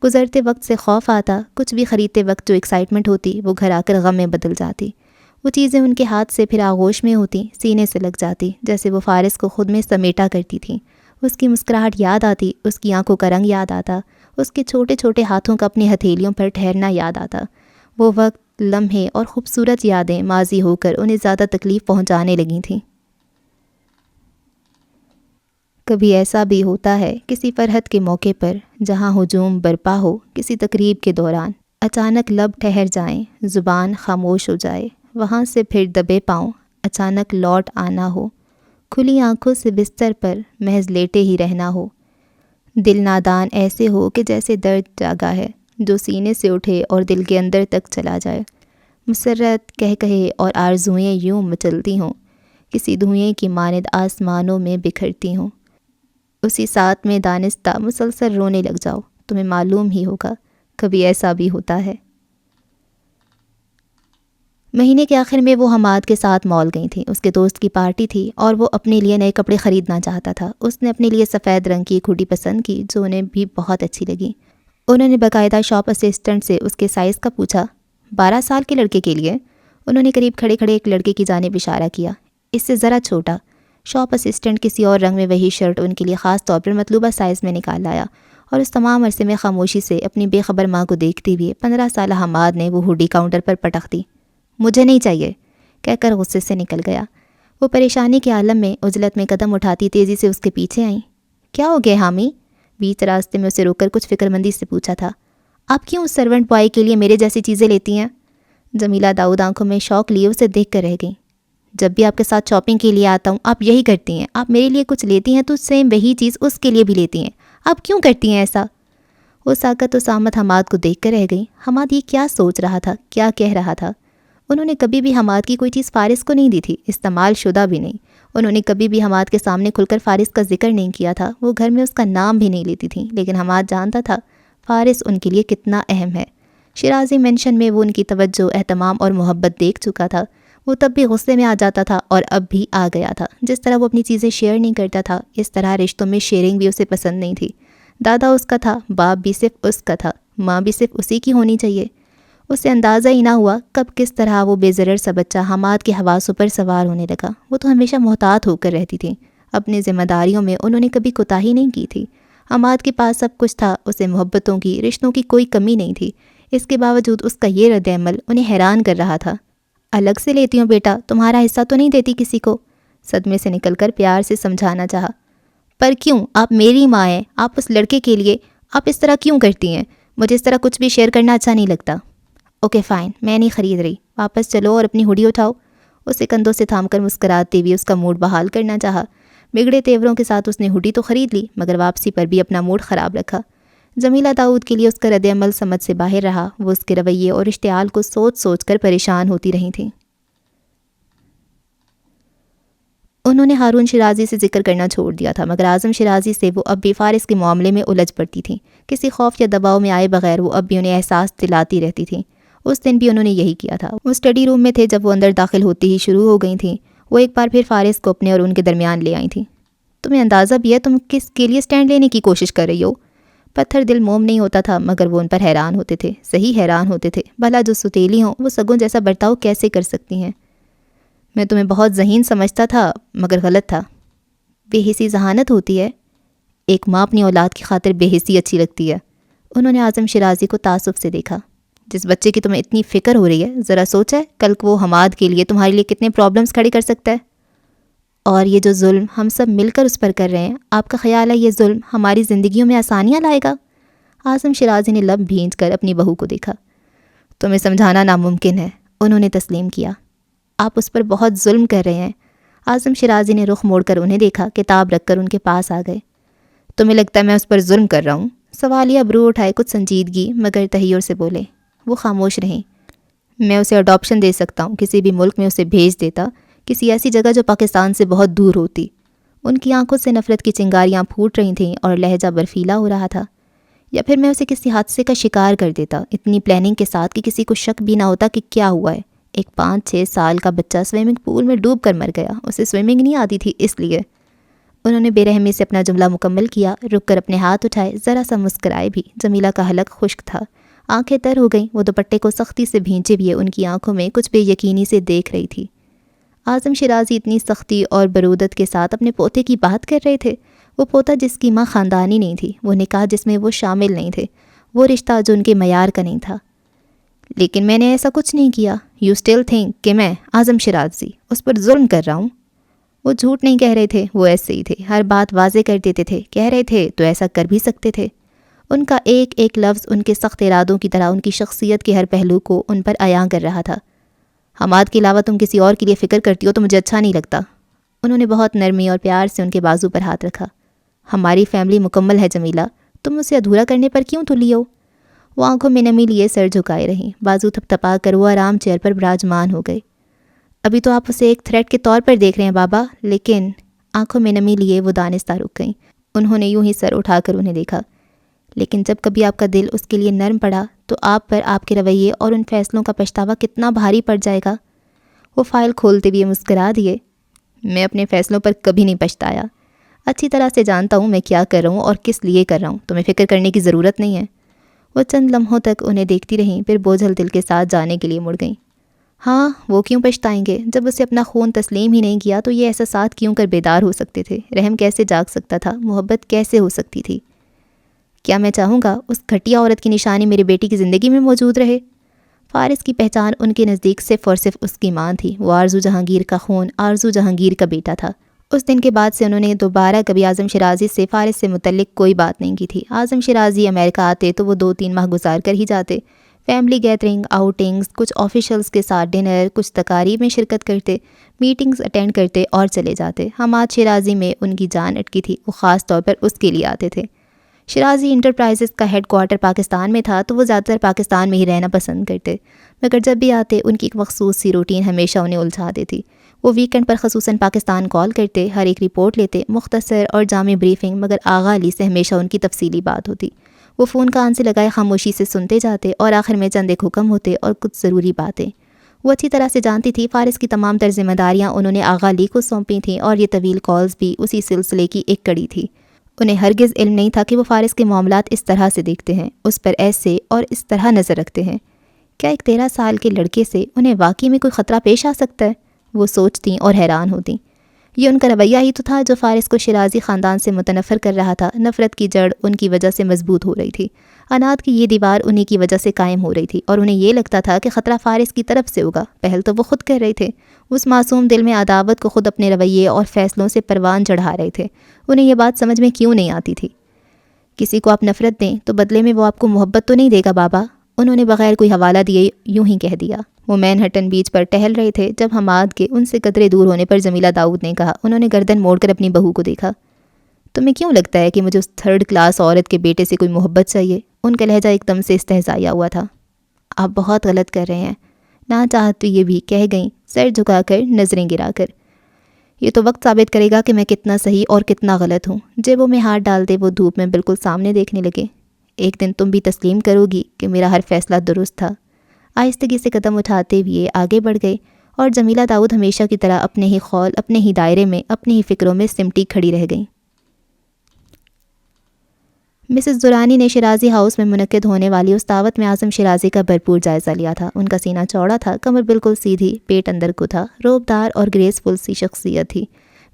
گزرتے وقت سے خوف آتا، کچھ بھی خریدتے وقت جو ایکسائٹمنٹ ہوتی وہ گھر آ کر غم میں بدل جاتی۔ وہ چیزیں ان کے ہاتھ سے پھر آغوش میں ہوتی، سینے سے لگ جاتی، جیسے وہ فارس کو خود میں سمیٹا کرتی تھیں۔ اس کی مسکراہٹ یاد آتی، اس کی آنکھوں کا رنگ یاد آتا، اس کے چھوٹے چھوٹے ہاتھوں کا اپنی ہتھیلیوں پر ٹھہرنا یاد آتا۔ وہ وقت، لمحے اور خوبصورت یادیں ماضی ہو کر انہیں زیادہ تکلیف پہنچانے لگی تھیں۔ کبھی ایسا بھی ہوتا ہے کسی فرحت کے موقع پر، جہاں ہجوم برپا ہو، کسی تقریب کے دوران اچانک لب ٹھہر جائیں، زبان خاموش ہو جائے، وہاں سے پھر دبے پاؤں اچانک لوٹ آنا ہو، کھلی آنکھوں سے بستر پر محض لیٹے ہی رہنا ہو، دل نادان ایسے ہو کہ جیسے درد جاگا ہے جو سینے سے اٹھے اور دل کے اندر تک چلا جائے، مسرت، کہے اور آرزوئیں یوں مچلتی ہوں، کسی دھوئیں کی مانند آسمانوں میں بکھرتی ہوں، اسی ساتھ میں دانستہ مسلسل رونے لگ جاؤ۔ تمہیں معلوم ہی ہوگا کبھی ایسا بھی ہوتا ہے۔ مہینے کے آخر میں وہ حماد کے ساتھ مال گئی تھیں، اس کے دوست کی پارٹی تھی اور وہ اپنے لیے نئے کپڑے خریدنا چاہتا تھا۔ اس نے اپنے لیے سفید رنگ کی ایک ہوڈی پسند کی جو انہیں بھی بہت اچھی لگی۔ انہوں نے باقاعدہ شاپ اسسٹنٹ سے اس کے سائز کا پوچھا۔ 12 سال کے لڑکے کے لیے؟ انہوں نے قریب کھڑے کھڑے ایک لڑکے کی جانب اشارہ کیا، اس سے ذرا چھوٹا۔ شاپ اسسٹنٹ کسی اور رنگ میں وہی شرٹ ان کے لیے خاص طور پر مطلوبہ سائز میں نکال لایا اور اس تمام عرصے میں خاموشی سے اپنی بے خبر ماں کو دیکھتے ہوئے 15 سالہ حماد نے وہ ہوڈی کاؤنٹر پر پٹخ دی۔ مجھے نہیں چاہیے، کہہ کر غصے سے نکل گیا۔ وہ پریشانی کے عالم میں عجلت میں قدم اٹھاتی تیزی سے اس کے پیچھے آئیں۔ کیا ہو گیا حامی؟ بیچ راستے میں اسے روک کر کچھ فکر مندی سے پوچھا تھا۔ آپ کیوں اس سرونٹ بوائے کے لیے میرے جیسی چیزیں لیتی ہیں؟ جمیلہ داؤد آنکھوں میں شوق لیے اسے دیکھ کر رہ گئی۔ جب بھی آپ کے ساتھ شاپنگ کے لیے آتا ہوں آپ یہی کرتی ہیں، آپ میرے لیے کچھ لیتی ہیں تو سیم وہی چیز اس کے لیے بھی لیتی ہیں، آپ کیوں کرتی ہیں ایسا؟ وہ ساکت و سامت حماد کو دیکھ کر رہ گئی۔ حماد یہ کیا سوچ رہا تھا، کیا کہہ رہا تھا؟ انہوں نے کبھی بھی حماد کی کوئی چیز فارس کو نہیں دی تھی، استعمال شدہ بھی نہیں۔ انہوں نے کبھی بھی حماد کے سامنے کھل کر فارس کا ذکر نہیں کیا تھا، وہ گھر میں اس کا نام بھی نہیں لیتی تھیں، لیکن حماد جانتا تھا فارس ان کے لیے کتنا اہم ہے۔ شیرازی مینشن میں وہ ان کی توجہ، اہتمام اور محبت دیکھ چکا تھا۔ وہ تب بھی غصے میں آ جاتا تھا اور اب بھی آ گیا تھا۔ جس طرح وہ اپنی چیزیں شیئر نہیں کرتا تھا، اس طرح رشتوں میں شیئرنگ بھی اسے پسند نہیں تھی۔ دادا اس کا تھا، باپ بھی صرف اس کا تھا، ماں بھی صرف اسی کی ہونی چاہیے۔ اسے اندازہ ہی نہ ہوا کب کس طرح وہ بے ضرر سا بچہ حماد کے حواسوں پر سوار ہونے لگا۔ وہ تو ہمیشہ محتاط ہو کر رہتی تھی، اپنی ذمہ داریوں میں انہوں نے کبھی کوتاہی نہیں کی تھی۔ حماد کے پاس سب کچھ تھا، اسے محبتوں کی، رشتوں کی کوئی کمی نہیں تھی۔ اس کے باوجود اس کا یہ رد عمل انہیں حیران کر رہا تھا۔ الگ سے لیتی ہوں بیٹا، تمہارا حصہ تو نہیں دیتی کسی کو؟ صدمے سے نکل کر پیار سے سمجھانا چاہا۔ پر کیوں؟ آپ میری ماں ہیں، آپ اس لڑکے کے لیے آپ اس طرح کیوں کرتی ہیں؟ مجھے اس طرح کچھ بھی شیئر کرنا اچھا نہیں لگتا۔ اوکے فائن، میں نہیں خرید رہی، واپس چلو اور اپنی ہوڈی اٹھاؤ۔ اسے کندھوں سے تھام کر مسکراتے ہوئے اس کا موڈ بحال کرنا چاہا۔ بگڑے تیوروں کے ساتھ اس نے ہوڈی تو خرید لی، مگر واپسی پر بھی اپنا موڈ خراب رکھا۔ جمیلہ داؤد کے لیے اس کا رد عمل سمجھ سے باہر رہا۔ وہ اس کے رویے اور اشتعال کو سوچ سوچ کر پریشان ہوتی رہی تھیں۔ انہوں نے ہارون شیرازی سے ذکر کرنا چھوڑ دیا تھا، مگر اعظم شیرازی سے وہ اب بھی فارس کے معاملے میں الجھ پڑتی تھیں۔ کسی خوف یا دباؤ میں آئے بغیر وہ اب بھی انہیں احساس دلاتی رہتی تھیں۔ اس دن بھی انہوں نے یہی کیا تھا۔ وہ اسٹڈی روم میں تھے جب وہ اندر داخل ہوتی ہی شروع ہو گئی تھیں۔ وہ ایک بار پھر فارس کو اپنے اور ان کے درمیان لے آئی تھیں۔ تمہیں اندازہ بھی ہے تم کس کے لیے سٹینڈ لینے کی کوشش کر رہی ہو؟ پتھر دل موم نہیں ہوتا تھا، مگر وہ ان پر حیران ہوتے تھے، صحیح حیران ہوتے تھے۔ بھلا جو ستیلی ہوں وہ سگوں جیسا برتاؤ کیسے کر سکتی ہیں؟ میں تمہیں بہت ذہین سمجھتا تھا، مگر غلط تھا۔ بے حسی ذہانت ہوتی ہے؟ ایک ماں اپنی اولاد کی خاطر بے حسی اچھی لگتی ہے۔ انہوں نے اعظم شیرازی کو تعصب سے دیکھا۔ جس بچے کی تمہیں اتنی فکر ہو رہی ہے، ذرا سوچا ہے کل کو وہ حماد کے لیے تمہارے لیے کتنے پرابلمز کھڑے کر سکتا ہے؟ اور یہ جو ظلم ہم سب مل کر اس پر کر رہے ہیں، آپ کا خیال ہے یہ ظلم ہماری زندگیوں میں آسانیاں لائے گا؟ اعظم شیرازی نے لب بھینچ کر اپنی بہو کو دیکھا۔ تمہیں سمجھانا ناممکن ہے، انہوں نے تسلیم کیا۔ آپ اس پر بہت ظلم کر رہے ہیں۔ اعظم شیرازی نے رخ موڑ کر انہیں دیکھا، کتاب رکھ کر ان کے پاس آ گئے۔ تمہیں لگتا ہے میں اس پر ظلم کر رہا ہوں؟ سوالیہ ابرو اٹھائے کچھ سنجیدگی مگر تحیر سے بولے۔ وہ خاموش رہیں۔ میں اسے اڈاپشن دے سکتا ہوں، کسی بھی ملک میں اسے بھیج دیتا، کسی ایسی جگہ جو پاکستان سے بہت دور ہوتی۔ ان کی آنکھوں سے نفرت کی چنگاریاں پھوٹ رہی تھیں اور لہجہ برفیلا ہو رہا تھا۔ یا پھر میں اسے کسی حادثے کا شکار کر دیتا، اتنی پلاننگ کے ساتھ کہ کسی کو شک بھی نہ ہوتا کہ کیا ہوا ہے۔ ایک 5-6 سال کا بچہ سوئمنگ پول میں ڈوب کر مر گیا، اسے سوئمنگ نہیں آتی تھی اس لیے۔ انہوں نے بے رحمی سے اپنا جملہ مکمل کیا، رک کر اپنے ہاتھ اٹھائے، ذرا سا مسکرائے بھی۔ جمیلہ کا حلق خشک تھا، آنکھیں تر ہو گئیں۔ وہ دوپٹے کو سختی سے بھینچے ہوئے ان کی آنکھوں میں کچھ بے یقینی سے دیکھ رہی تھی۔ اعظم شیرازی اتنی سختی اور برودت کے ساتھ اپنے پوتے کی بات کر رہے تھے، وہ پوتا جس کی ماں خاندانی نہیں تھی، وہ نکاح جس میں وہ شامل نہیں تھے، وہ رشتہ جو ان کے معیار کا نہیں تھا۔ لیکن میں نے ایسا کچھ نہیں کیا۔ یو اسٹل تھنک کہ میں اعظم شیرازی اس پر ظلم کر رہا ہوں؟ وہ جھوٹ نہیں کہہ رہے تھے، وہ ایسے ہی تھے، ہر بات واضح کر دیتے تھے۔ کہہ رہے تھے تو ایسا کر بھی سکتے تھے۔ ان کا ایک ایک لفظ ان کے سخت ارادوں کی طرح ان کی شخصیت کے ہر پہلو کو ان پر عیاں کر رہا تھا۔ حماد کے علاوہ تم کسی اور کے لیے فکر کرتی ہو تو مجھے اچھا نہیں لگتا۔ انہوں نے بہت نرمی اور پیار سے ان کے بازو پر ہاتھ رکھا۔ ہماری فیملی مکمل ہے جمیلہ، تم اسے ادھورا کرنے پر کیوں تلی ہو؟ وہ آنکھوں میں نمی لیے سر جھکائے رہیں، بازو تھپ تھپا کر وہ آرام چیئر پر براجمان ہو گئے۔ ابھی تو آپ اسے ایک تھریٹ کے طور پر دیکھ رہے ہیں بابا، لیکن آنکھوں میں نمی لیے وہ دانستہ رک گئیں۔ انہوں نے یوں ہی سر اٹھا کر انہیں دیکھا۔ لیکن جب کبھی آپ کا دل اس کے لیے نرم پڑا تو آپ پر آپ کے رویے اور ان فیصلوں کا پچھتاوا کتنا بھاری پڑ جائے گا۔ وہ فائل کھولتے ہوئے مسکرا دیے۔ میں اپنے فیصلوں پر کبھی نہیں پچھتایا، اچھی طرح سے جانتا ہوں میں کیا کر رہا ہوں اور کس لیے کر رہا ہوں، تمہیں فکر کرنے کی ضرورت نہیں ہے۔ وہ چند لمحوں تک انہیں دیکھتی رہیں، پھر بوجھل دل کے ساتھ جانے کے لیے مڑ گئیں۔ ہاں، وہ کیوں پچھتائیں گے؟ جب اسے اپنا خون تسلیم ہی نہیں کیا تو یہ احساسات کیوں کر بیدار ہو سکتے تھے؟ رحم کیسے جاگ سکتا تھا؟ محبت کیسے ہو سکتی تھی؟ کیا میں چاہوں گا اس گھٹیا عورت کی نشانی میری بیٹی کی زندگی میں موجود رہے؟ فارس کی پہچان ان کے نزدیک صرف اور صرف اس کی ماں تھی۔ وہ آرزو جہانگیر کا خون، آرزو جہانگیر کا بیٹا تھا۔ اس دن کے بعد سے انہوں نے دوبارہ کبھی اعظم شیرازی سے فارس سے متعلق کوئی بات نہیں کی تھی۔ اعظم شیرازی امریکہ آتے تو وہ 2-3 ماہ گزار کر ہی جاتے۔ فیملی گیدرنگ، آؤٹنگز، کچھ آفیشلز کے ساتھ ڈنر، کچھ تقاریب میں شرکت کرتے، میٹنگز اٹینڈ کرتے اور چلے جاتے۔ حماد شیرازی میں ان کی جان اٹکی تھی، وہ خاص طور پر اس کے لیے آتے تھے۔ شیرازی انٹرپرائزز کا ہیڈ کوارٹر پاکستان میں تھا تو وہ زیادہ تر پاکستان میں ہی رہنا پسند کرتے، مگر جب بھی آتے ان کی ایک مخصوص سی روٹین ہمیشہ انہیں الجھا دیتی۔ وہ ویکنڈ پر خصوصاً پاکستان کال کرتے، ہر ایک رپورٹ لیتے، مختصر اور جامع بریفنگ، مگر آغا علی سے ہمیشہ ان کی تفصیلی بات ہوتی۔ وہ فون کان سے لگائے خاموشی سے سنتے جاتے اور آخر میں چند ایک حکم ہوتے اور کچھ ضروری باتیں۔ وہ اچھی طرح سے جانتی تھی فارس کی تمام تر ذمہ داریاں انہوں نے آغا علی کو سونپی تھیں اور یہ طویل کالز بھی اسی سلسلے کی ایک کڑی تھی۔ انہیں ہرگز علم نہیں تھا کہ وہ فارس کے معاملات اس طرح سے دیکھتے ہیں، اس پر ایسے اور اس طرح نظر رکھتے ہیں۔ کیا ایک 13 سال کے لڑکے سے انہیں واقعی میں کوئی خطرہ پیش آ سکتا ہے؟ وہ سوچتیں اور حیران ہوتیں۔ یہ ان کا رویہ ہی تو تھا جو فارس کو شیرازی خاندان سے متنفر کر رہا تھا۔ نفرت کی جڑ ان کی وجہ سے مضبوط ہو رہی تھی، عناد کی یہ دیوار انہی کی وجہ سے قائم ہو رہی تھی، اور انہیں یہ لگتا تھا کہ خطرہ فارس کی طرف سے ہوگا۔ پہل تو وہ خود کر رہے تھے، اس معصوم دل میں عداوت کو خود اپنے رویے اور فیصلوں سے پروان چڑھا رہے تھے۔ انہیں یہ بات سمجھ میں کیوں نہیں آتی تھی؟ کسی کو آپ نفرت دیں تو بدلے میں وہ آپ کو محبت تو نہیں دے گا بابا، انہوں نے بغیر کوئی حوالہ دیے یوں ہی کہہ دیا۔ وہ مین ہٹن بیچ پر ٹہل رہے تھے جب حماد کے ان سے قدرے دور ہونے پر جمیلہ داؤد نے کہا۔ انہوں نے گردن موڑ کر اپنی بہو کو دیکھا۔ تمہیں کیوں لگتا ہے کہ مجھے اس 3rd کلاس عورت کے بیٹے سے کوئی محبت چاہیے؟ ان کا لہجہ ایک دم سے استہزائیہ ہوا تھا۔ آپ بہت غلط کر رہے ہیں، نہ چاہت تو یہ بھی کہہ گئیں، سر جھکا کر، نظریں گرا کر۔ یہ تو وقت ثابت کرے گا کہ میں کتنا صحیح اور کتنا غلط ہوں۔ جیبوں میں ہاتھ ڈالتے وہ دھوپ میں بالکل سامنے دیکھنے لگے۔ ایک دن تم بھی تسلیم کرو گی کہ میرا ہر فیصلہ درست تھا۔ آہستگی سے قدم اٹھاتے ہوئے آگے بڑھ گئے اور جمیلہ داؤد ہمیشہ کی طرح اپنے ہی خول، اپنے ہی دائرے میں، اپنی ہی فکروں میں سمٹی کھڑی رہ گئیں۔ مسز درانی نے شیرازی ہاؤس میں منعقد ہونے والی اس دعوت میں اعظم شیرازی کا بھرپور جائزہ لیا تھا۔ ان کا سینہ چوڑا تھا، کمر بالکل سیدھی، پیٹ اندر کو تھا، روبدار اور گریسفل سی شخصیت تھی۔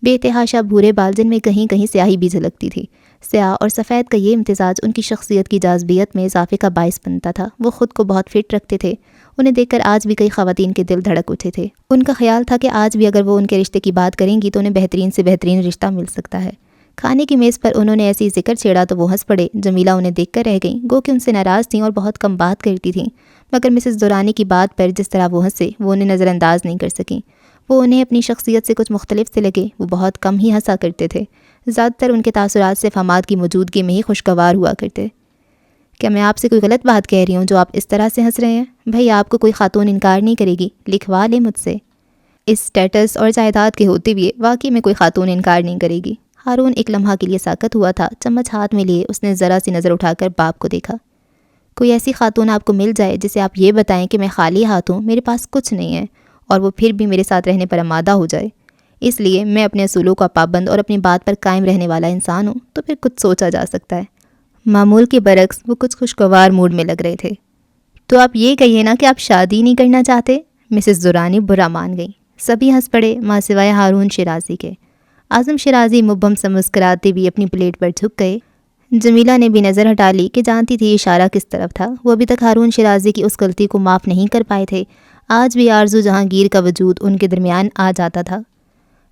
بے تحاشا بھورے بال جن میں کہیں کہیں سیاہی بھی جھلکتی تھی۔ سیاہ اور سفید کا یہ امتزاج ان کی شخصیت کی جاذبیت میں اضافے کا باعث بنتا تھا۔ وہ خود کو بہت فٹ رکھتے تھے۔ انہیں دیکھ کر آج بھی کئی خواتین کے دل دھڑک اٹھے تھے۔ ان کا خیال تھا کہ آج بھی اگر وہ ان کے رشتے کی بات کریں گی تو انہیں بہترین سے بہترین رشتہ مل سکتا ہے۔ کھانے کی میز پر انہوں نے ایسی ذکر چھیڑا تو وہ ہنس پڑے۔ جمیلہ انہیں دیکھ کر رہ گئیں، گو کہ ان سے ناراض تھیں اور بہت کم بات کرتی تھیں، مگر مسز درانی کی بات پر جس طرح وہ ہنسے وہ انہیں نظر انداز نہیں کر سکیں۔ وہ انہیں اپنی شخصیت سے کچھ مختلف سے لگے۔ وہ بہت کم ہی ہنسا کرتے تھے۔ زیادہ تر ان کے تاثرات صرف حماد کی موجودگی میں ہی خوشگوار ہوا کرتے۔ کیا میں آپ سے کوئی غلط بات کہہ رہی ہوں جو آپ اس طرح سے ہنس رہے ہیں؟ بھائی آپ کو کوئی خاتون انکار نہیں کرے گی، لکھوا لیں مجھ سے۔ اس اسٹیٹس اور جائیداد کے ہوتے ہوئے واقعی میں کوئی خاتون انکار نہیں کرے گی۔ ہارون ایک لمحہ کے لیے ساکت ہوا تھا۔ چمچ ہاتھ میں لیے اس نے ذرا سی نظر اٹھا کر باپ کو دیکھا۔ کوئی ایسی خاتون آپ کو مل جائے جسے آپ یہ بتائیں کہ میں خالی ہاتھ ہوں، میرے پاس کچھ نہیں ہے، اور وہ پھر بھی میرے ساتھ رہنے پر آمادہ ہو جائے، اس لیے میں اپنے اصولوں کا پابند اور اپنی بات پر قائم رہنے والا انسان ہوں، تو پھر کچھ سوچا جا سکتا ہے۔ معمول کے برعکس وہ کچھ خوشگوار موڈ میں لگ رہے تھے۔ تو آپ یہ کہیے نا کہ آپ شادی نہیں کرنا چاہتے؟ مسز درانی برا مان گئی۔ سبھی ہنس پڑے ماں سوائے ہارون شیرازی کے۔ اعظم شیرازی مبہم سے مسکراتے بھی اپنی پلیٹ پر جھک گئے۔ جمیلہ نے بھی نظر ہٹا لی کہ جانتی تھی اشارہ کس طرف تھا۔ وہ ابھی تک ہارون شیرازی کی اس غلطی کو معاف نہیں کر پائے تھے۔ آج بھی آرزو جہانگیر کا وجود ان کے درمیان آ جاتا تھا،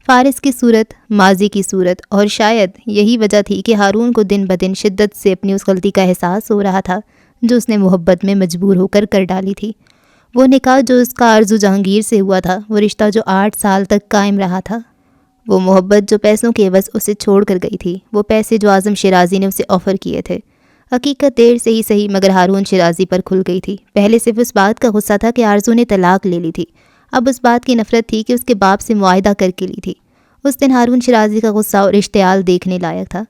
فارس کی صورت، ماضی کی صورت، اور شاید یہی وجہ تھی کہ ہارون کو دن بدن شدت سے اپنی اس غلطی کا احساس ہو رہا تھا جو اس نے محبت میں مجبور ہو کر ڈالی تھی۔ وہ نکاح جو اس کا آرزو جہانگیر سے ہوا تھا، وہ رشتہ جو 8 سال تک قائم رہا تھا، وہ محبت جو پیسوں کے عوض اسے چھوڑ کر گئی تھی، وہ پیسے جو اعظم شیرازی نے اسے آفر کیے تھے۔ حقیقت دیر سے ہی صحیح مگر ہارون شیرازی پر کھل گئی تھی۔ پہلے صرف اس بات کا غصہ تھا کہ آرزو نے طلاق لے لی تھی، اب اس بات کی نفرت تھی کہ اس کے باپ سے معاہدہ کر کے لی تھی۔ اس دن ہارون شیرازی کا غصہ اور اشتعال دیکھنے لائق تھا۔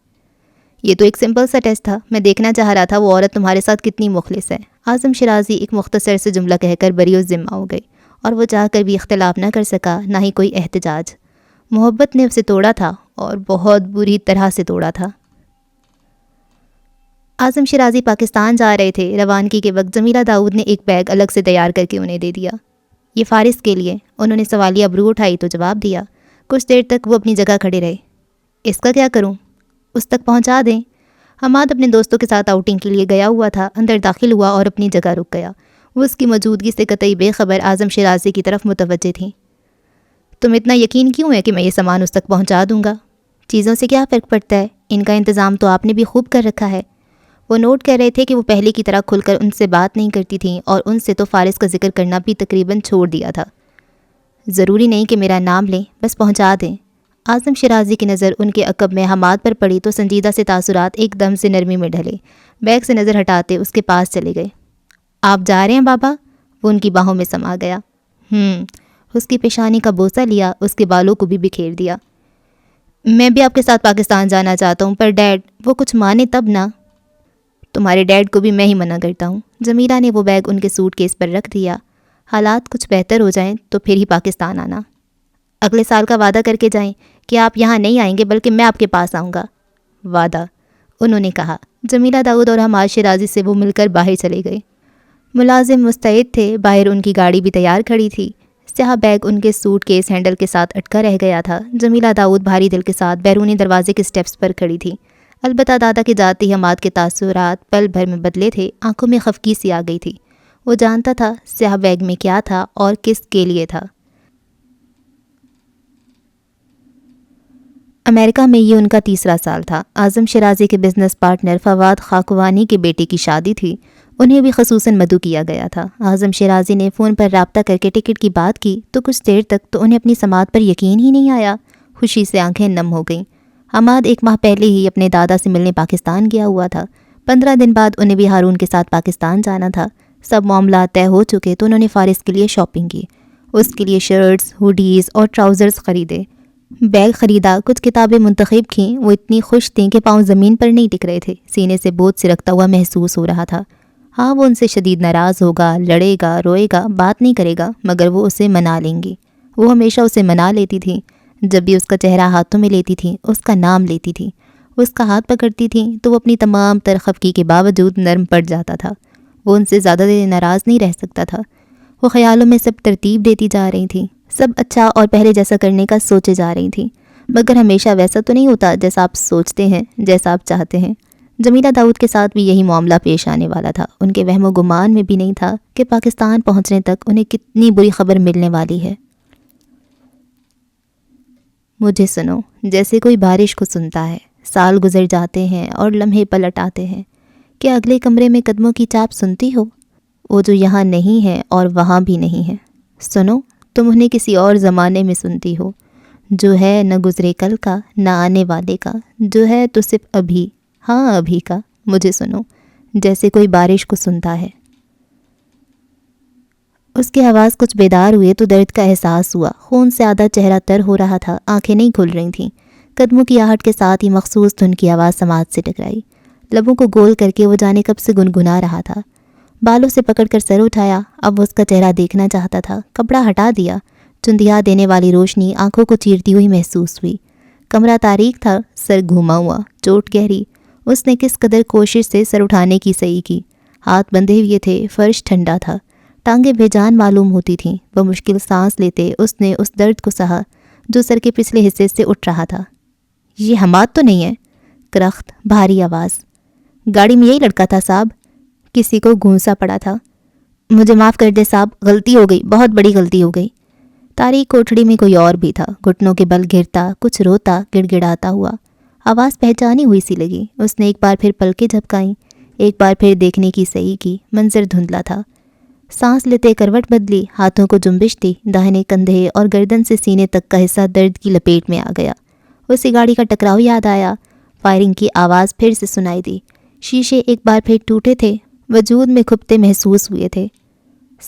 یہ تو ایک سمپل سا ٹیسٹ تھا، میں دیکھنا چاہ رہا تھا وہ عورت تمہارے ساتھ کتنی مخلص ہے۔ اعظم شیرازی ایک مختصر سے جملہ کہہ کر بری الذمہ ہو گئی، اور وہ چاہ کر بھی اختلاف نہ کر سکا، نہ ہی کوئی احتجاج۔ محبت نے اسے توڑا تھا، اور بہت بری طرح سے توڑا تھا۔ اعظم شیرازی پاکستان جا رہے تھے۔ روانگی کے وقت جمیلہ داؤد نے ایک بیگ الگ سے تیار کر کے انہیں دے دیا۔ یہ فارس کے لیے۔ انہوں نے سوالیہ ابرو اٹھائی تو جواب دیا۔ کچھ دیر تک وہ اپنی جگہ کھڑے رہے۔ اس کا کیا کروں؟ اس تک پہنچا دیں۔ حماد اپنے دوستوں کے ساتھ آؤٹنگ کے لیے گیا ہوا تھا، اندر داخل ہوا اور اپنی جگہ رک گیا۔ وہ اس کی موجودگی سے قطعی بے خبر اعظم شیرازی کی طرف متوجہ تھیں۔ تم اتنا یقین کیوں ہے کہ میں یہ سامان اس تک پہنچا دوں گا؟ چیزوں سے کیا فرق پڑتا ہے، ان کا انتظام تو آپ نے بھی خوب کر رکھا ہے۔ وہ نوٹ کر رہے تھے کہ وہ پہلے کی طرح کھل کر ان سے بات نہیں کرتی تھیں، اور ان سے تو فارس کا ذکر کرنا بھی تقریباً چھوڑ دیا تھا۔ ضروری نہیں کہ میرا نام لیں، بس پہنچا دیں۔ اعظم شیرازی کی نظر ان کے عقب میں حماد پر پڑی تو سنجیدہ سے تاثرات ایک دم سے نرمی میں ڈھلے۔ بیگ سے نظر ہٹاتے اس کے پاس چلے گئے۔ آپ جا رہے ہیں بابا؟ وہ ان کی باہوں میں سما گیا۔ اس کی پیشانی کا بوسہ لیا، اس کے بالوں کو بھی بکھیر دیا۔ میں بھی آپ کے ساتھ پاکستان جانا چاہتا ہوں، پر ڈیڈ وہ کچھ مانے تب نا۔ تمہارے ڈیڈ کو بھی میں ہی منع کرتا ہوں۔ جمیلہ نے وہ بیگ ان کے سوٹ کیس پر رکھ دیا۔ حالات کچھ بہتر ہو جائیں تو پھر ہی پاکستان آنا۔ اگلے سال کا وعدہ کر کے جائیں کہ آپ یہاں نہیں آئیں گے بلکہ میں آپ کے پاس آؤں گا۔ وعدہ، انہوں نے کہا۔ جمیلہ داؤد اور حماد شیرازی سے وہ مل کر باہر چلے گئے۔ ملازم مستعد تھے، باہر ان کی گاڑی بھی تیار کھڑی تھی۔ سیاہ بیگ ان کے سوٹ کیس ہینڈل کے ساتھ اٹکا رہ گیا تھا۔ جمیلہ داؤد بھاری دل کے ساتھ بیرونی دروازے کے سٹیپس پر کھڑی تھی۔ البتہ دادا کے جاتے ہی حماد کے تاثرات پل بھر میں بدلے تھے، آنکھوں میں خفگی سی آ گئی تھی۔ وہ جانتا تھا سیاہ بیگ میں کیا تھا اور کس کے لیے تھا۔ امریکہ میں یہ ان کا تیسرا سال تھا۔ اعظم شیرازی کے بزنس پارٹنر فواد خاکوانی کے بیٹے کی شادی تھی، انہیں بھی خصوصاً مدعو کیا گیا تھا۔ اعظم شیرازی نے فون پر رابطہ کر کے ٹکٹ کی بات کی تو کچھ دیر تک تو انہیں اپنی سماعت پر یقین ہی نہیں آیا۔ خوشی سے آنکھیں نم ہو گئیں۔ حماد 1 ماہ پہلے ہی اپنے دادا سے ملنے پاکستان گیا ہوا تھا۔ 15 دن بعد انہیں بھی ہارون کے ساتھ پاکستان جانا تھا۔ سب معاملات طے ہو چکے تو انہوں نے فارس کے لیے شاپنگ کی، اس کے لیے شرٹس، ہوڈیز اور ٹراؤزرز خریدے۔ بیگ خریدا، کچھ کتابیں منتخب کیں۔ وہ اتنی خوش تھیں کہ پاؤں زمین پر نہیں ٹک رہے تھے، سینے سے بوجھ سرکتا ہوا محسوس ہو رہا تھا۔ ہاں، وہ ان سے شدید ناراض ہوگا، لڑے گا، روئے گا، بات نہیں کرے گا، مگر وہ اسے منا لیں گی۔ وہ ہمیشہ اسے منا لیتی تھیں۔ جب بھی اس کا چہرہ ہاتھوں میں لیتی تھیں، اس کا نام لیتی تھیں، اس کا ہاتھ پکڑتی تھیں تو وہ اپنی تمام تر خفگی کے باوجود نرم پڑ جاتا تھا۔ وہ ان سے زیادہ دیر ناراض نہیں رہ سکتا تھا۔ وہ خیالوں میں سب ترتیب دیتی جا رہی تھیں، سب اچھا اور پہلے جیسا کرنے کا سوچے جا رہی تھیں، مگر ہمیشہ ویسا تو نہیں ہوتا جیسا آپ سوچتے ہیں، جیسا آپ چاہتے ہیں۔ جمیلہ داؤد کے ساتھ بھی یہی معاملہ پیش آنے والا تھا۔ ان کے وہم و گمان میں بھی نہیں تھا کہ پاکستان پہنچنے تک انہیں کتنی بری خبر ملنے والی ہے۔ مجھے سنو، جیسے کوئی بارش کو سنتا ہے۔ سال گزر جاتے ہیں اور لمحے پلٹ آتے ہیں۔ کیا اگلے کمرے میں قدموں کی چاپ سنتی ہو؟ وہ جو یہاں نہیں ہے اور وہاں بھی نہیں ہے۔ سنو، تم انہیں کسی اور زمانے میں سنتی ہو، جو ہے نہ گزرے کل کا نہ آنے والے کا، جو ہے تو صرف ابھی، ہاں ابھی کا۔ مجھے سنو، جیسے کوئی بارش کو سنتا ہے۔ اس کی آواز کچھ بیدار ہوئے تو درد کا احساس ہوا۔ خون سے آدھا چہرہ تر ہو رہا تھا، آنکھیں نہیں کھل رہی تھیں۔ قدموں کی آہٹ کے ساتھ ہی مخصوص دھن کی آواز سماعت سے ٹکرائی۔ لبوں کو گول کر کے وہ جانے کب سے گنگنا رہا تھا۔ بالوں سے پکڑ کر سر اٹھایا، اب وہ اس کا چہرہ دیکھنا چاہتا تھا۔ کپڑا ہٹا دیا، چندیا دینے والی روشنی آنکھوں کو چیرتی ہوئی محسوس ہوئی۔ کمرہ تاریک تھا، سر گھوما ہوا، چوٹ گہری۔ اس نے کس قدر کوشش سے سر اٹھانے کی صحیح کی۔ ہاتھ بندھے ہوئے تھے، فرش ٹھنڈا تھا، ٹانگیں بے جان معلوم ہوتی تھیں۔ وہ مشکل سانس لیتے اس نے اس درد کو سہا جو سر کے پچھلے حصے سے اٹھ رہا تھا۔ یہ حماد تو نہیں ہے؟ کرخت، بھاری آواز۔ گاڑی میں یہی لڑکا تھا صاحب؟ کسی کو گھونسا پڑا تھا۔ مجھے معاف کر دے صاحب، غلطی ہو گئی، بہت بڑی غلطی ہو گئی۔ تاریک کوٹھڑی میں کوئی اور بھی تھا، گھٹنوں کے بل گرتا، کچھ روتا، گڑ گڑاتا ہوا۔ آواز پہچانی ہوئی سی لگی۔ اس نے ایک بار پھر پلکیں جھپکائیں، ایک بار پھر دیکھنے کی صحیح کی۔ منظر دھندلا تھا۔ سانس لیتے کروٹ بدلی، ہاتھوں کو جنبش دی، داہنے کندھے اور گردن سے سینے تک کا حصہ درد کی لپیٹ میں آ گیا۔ اسی گاڑی کا ٹکراؤ یاد آیا، فائرنگ کی آواز پھر سے سنائی دی۔ شیشے ایک بار پھر ٹوٹے تھے، وجود میں کھپتے محسوس ہوئے تھے۔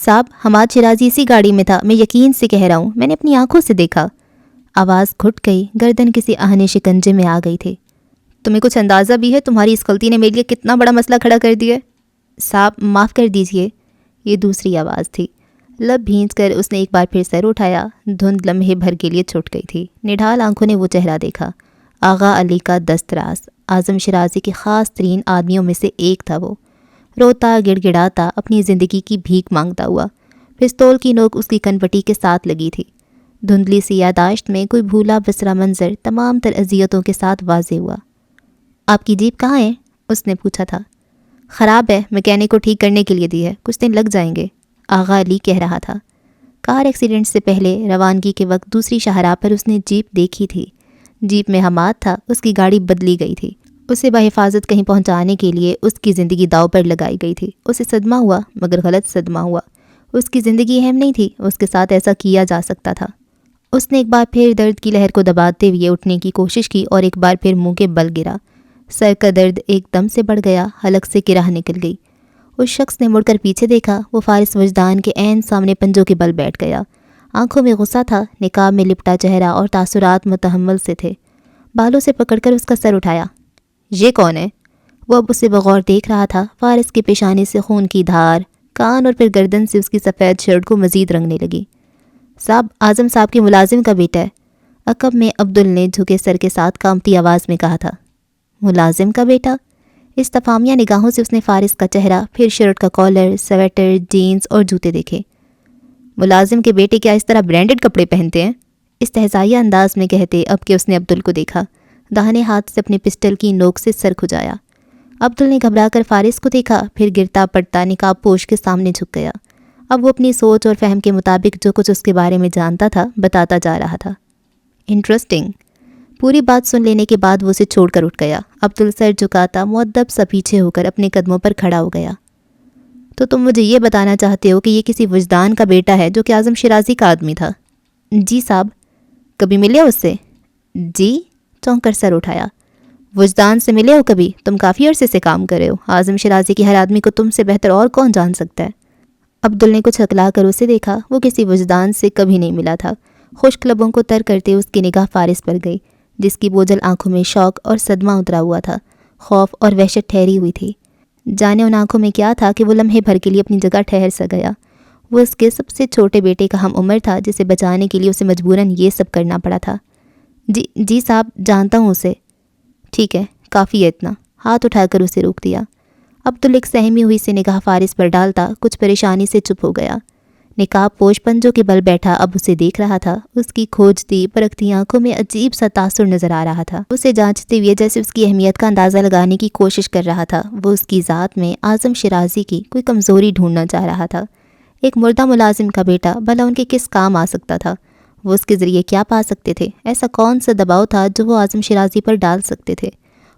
صاحب، حماد شیرازی اسی گاڑی میں تھا، میں یقین سے کہہ رہا ہوں، میں نے اپنی آنکھوں سے دیکھا۔ آواز گھٹ گئی، گردن کسی آہنے شکنجے میں آ گئی تھی۔ تمہیں کچھ اندازہ بھی ہے تمہاری اس غلطی نے میرے لیے کتنا بڑا مسئلہ کھڑا کر دیا ہے؟ صاحب معاف کر دیجئے۔ یہ دوسری آواز تھی۔ لب بھینچ کر اس نے ایک بار پھر سر اٹھایا۔ دھند لمحے بھر کے لیے چھٹ گئی تھی۔ نڈھال آنکھوں نے وہ چہرہ دیکھا۔ آغا علی کا دستراز، اعظم شیرازی کے خاص ترین آدمیوں میں سے ایک تھا وہ۔ روتا، گڑ گڑاتا، اپنی زندگی کی بھیک مانگتا ہوا۔ پستول کی نوک اس کی کنپٹی کے ساتھ لگی تھی۔ دھندلی سی یاداشت میں کوئی بھولا بسرا منظر تمام تر اذیتوں کے ساتھ واضح ہوا۔ آپ کی جیپ کہاں ہے؟ اس نے پوچھا تھا۔ خراب ہے، میکینک کو ٹھیک کرنے کے لیے دی ہے، کچھ دن لگ جائیں گے، آغا علی کہہ رہا تھا۔ کار ایکسیڈنٹ سے پہلے روانگی کے وقت دوسری شاہراہ پر اس نے جیپ دیکھی تھی۔ جیپ میں حماد تھا، اس کی گاڑی بدلی گئی تھی۔ اسے بحفاظت کہیں پہنچانے کے لیے اس کی زندگی داؤ پر لگائی گئی تھی۔ اسے صدمہ ہوا، مگر غلط صدمہ ہوا۔ اس کی زندگی اہم نہیں تھی، اس کے ساتھ ایسا کیا جا سکتا تھا۔ اس نے ایک بار پھر درد کی لہر کو دباتے ہوئے اٹھنے کی کوشش کی اور ایک بار پھر منہ کے بل گرا۔ سر کا درد ایک دم سے بڑھ گیا، حلق سے کرہ نکل گئی۔ اس شخص نے مڑ کر پیچھے دیکھا، وہ فارس وجدان کے عین سامنے پنجوں کے بل بیٹھ گیا۔ آنکھوں میں غصہ تھا، نقاب میں لپٹا چہرہ اور تاثرات متحمل سے تھے۔ بالوں سے پکڑ کر اس کا سر اٹھایا۔ یہ کون ہے؟ وہ اب اسے بغور دیکھ رہا تھا۔ فارس کے پیشانے سے خون کی دھار، کان اور پھر گردن سے اس کی سفید شرٹ کو مزید رنگنے لگی۔ صاحب، اعظم صاحب کے ملازم کا بیٹا ہے، عقب میں عبدل نے جھکے سر کے ساتھ کانپتی آواز میں کہا تھا۔ ملازم کا بیٹا؟ استفہامیہ نگاہوں سے اس نے فارس کا چہرہ، پھر شرٹ کا کالر، سویٹر، جینز اور جوتے دیکھے۔ ملازم کے بیٹے کیا اس طرح برانڈڈ کپڑے پہنتے ہیں؟ استہزائیہ انداز میں کہتے اب کہ اس نے عبدل کو دیکھا، داہنے ہاتھ سے اپنے پسٹل کی نوک سے سر کھجایا۔ عبدل نے گھبرا کر فارس کو دیکھا، پھر گرتا پڑتا نقاب پوش کے سامنے جھک گیا۔ اب وہ اپنی سوچ اور فہم کے مطابق جو کچھ اس کے بارے میں جانتا تھا بتاتا جا رہا تھا۔ انٹرسٹنگ۔ پوری بات سن لینے کے بعد وہ اسے چھوڑ کر اٹھ گیا۔ عبدل سر جھکاتا مؤدب سا پیچھے ہو کر اپنے قدموں پر کھڑا ہو گیا۔ تو تم مجھے یہ بتانا چاہتے ہو کہ یہ کسی وجدان کا بیٹا ہے جو کہ اعظم شیرازی کا آدمی تھا؟ جی صاحب۔ کبھی ملے اس سے؟ جی، چونک کر سر اٹھایا۔ وجدان سے ملے ہو کبھی؟ تم کافی عرصے سے کام کر رہے ہو، اعظم شیرازی کی ہر آدمی کو تم سے بہتر اور کون جان سکتا ہے؟ عبدل نے کچھ ہکلا کر اسے دیکھا۔ وہ کسی وجدان سے کبھی نہیں ملا تھا، خشک لبوں کو تر کرتے اس کی نگاہ فارس پر گئی، جس کی بوجھل آنکھوں میں شوق اور صدمہ اترا ہوا تھا، خوف اور وحشت ٹھہری ہوئی تھی۔ جانے ان آنکھوں میں کیا تھا کہ وہ لمحے بھر کے لیے اپنی جگہ ٹھہر سا گیا۔ وہ اس کے سب سے چھوٹے بیٹے کا ہم عمر تھا، جسے بچانے کے لیے اسے مجبوراً یہ سب کرنا پڑا تھا۔ جی صاحب، جانتا ہوں اسے۔ ٹھیک ہے، کافی ہے اتنا۔ ہاتھ اٹھا کر اسے روک دیا۔ عبدل ایک سہمی ہوئی سے نگاہ فارس پر ڈالتا کچھ پریشانی سے چپ ہو گیا۔ نقاب پوش پنجوں کے بل بیٹھا اب اسے دیکھ رہا تھا۔ اس کی کھوجتی پرکھتی آنکھوں میں عجیب سا تاثر نظر آ رہا تھا، اسے جانچتے ہوئے جیسے اس کی اہمیت کا اندازہ لگانے کی کوشش کر رہا تھا۔ وہ اس کی ذات میں اعظم شیرازی کی کوئی کمزوری ڈھونڈنا چاہ رہا تھا۔ ایک مردہ ملازم کا بیٹا بھلا ان کے کس کام آ سکتا تھا؟ وہ اس کے ذریعے کیا پا سکتے تھے؟ ایسا کون سا دباؤ تھا جو وہ اعظم شیرازی پر ڈال سکتے تھے؟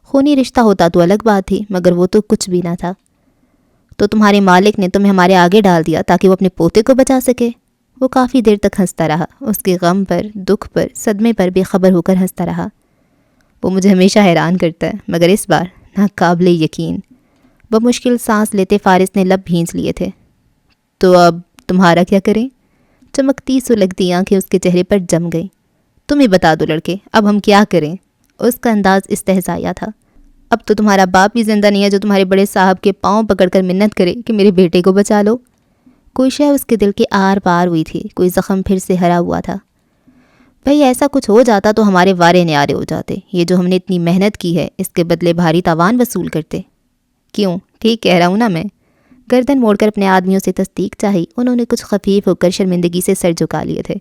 خونی رشتہ ہوتا تو الگ بات تھی، مگر وہ تو کچھ بھی نہ تھا۔ تو تمہارے مالک نے تمہیں ہمارے آگے ڈال دیا تاکہ وہ اپنے پوتے کو بچا سکے؟ وہ کافی دیر تک ہنستا رہا، اس کے غم پر، دکھ پر، صدمے پر بے خبر ہو کر ہنستا رہا۔ وہ مجھے ہمیشہ حیران کرتا ہے، مگر اس بار ناقابل یقین۔ بمشکل سانس لیتے فارس نے لب بھینچ لیے تھے۔ تو اب تمہارا کیا کریں؟ چمکتی سلگتی آنکھیں اس کے چہرے پر جم گئیں۔ تم ہی بتا دو لڑکے، اب ہم کیا کریں؟ اس کا انداز استہزائیہ تھا۔ اب تو تمہارا باپ بھی زندہ نہیں ہے جو تمہارے بڑے صاحب کے پاؤں پکڑ کر منت کرے کہ میرے بیٹے کو بچا لو۔ کوئی شے اس کے دل کے آر پار ہوئی تھی، کوئی زخم پھر سے ہرا ہوا تھا۔ بھئی ایسا کچھ ہو جاتا تو ہمارے وارے نیارے ہو جاتے، یہ جو ہم نے اتنی محنت کی ہے اس کے بدلے بھاری تاوان وصول کرتے۔ کیوں؟ ٹھیک کہہ رہا ہوں نا میں؟ گردن موڑ کر اپنے آدمیوں سے تصدیق چاہی۔ انہوں نے کچھ خفیف ہو کر شرمندگی سے سر جھکا لیے تھے،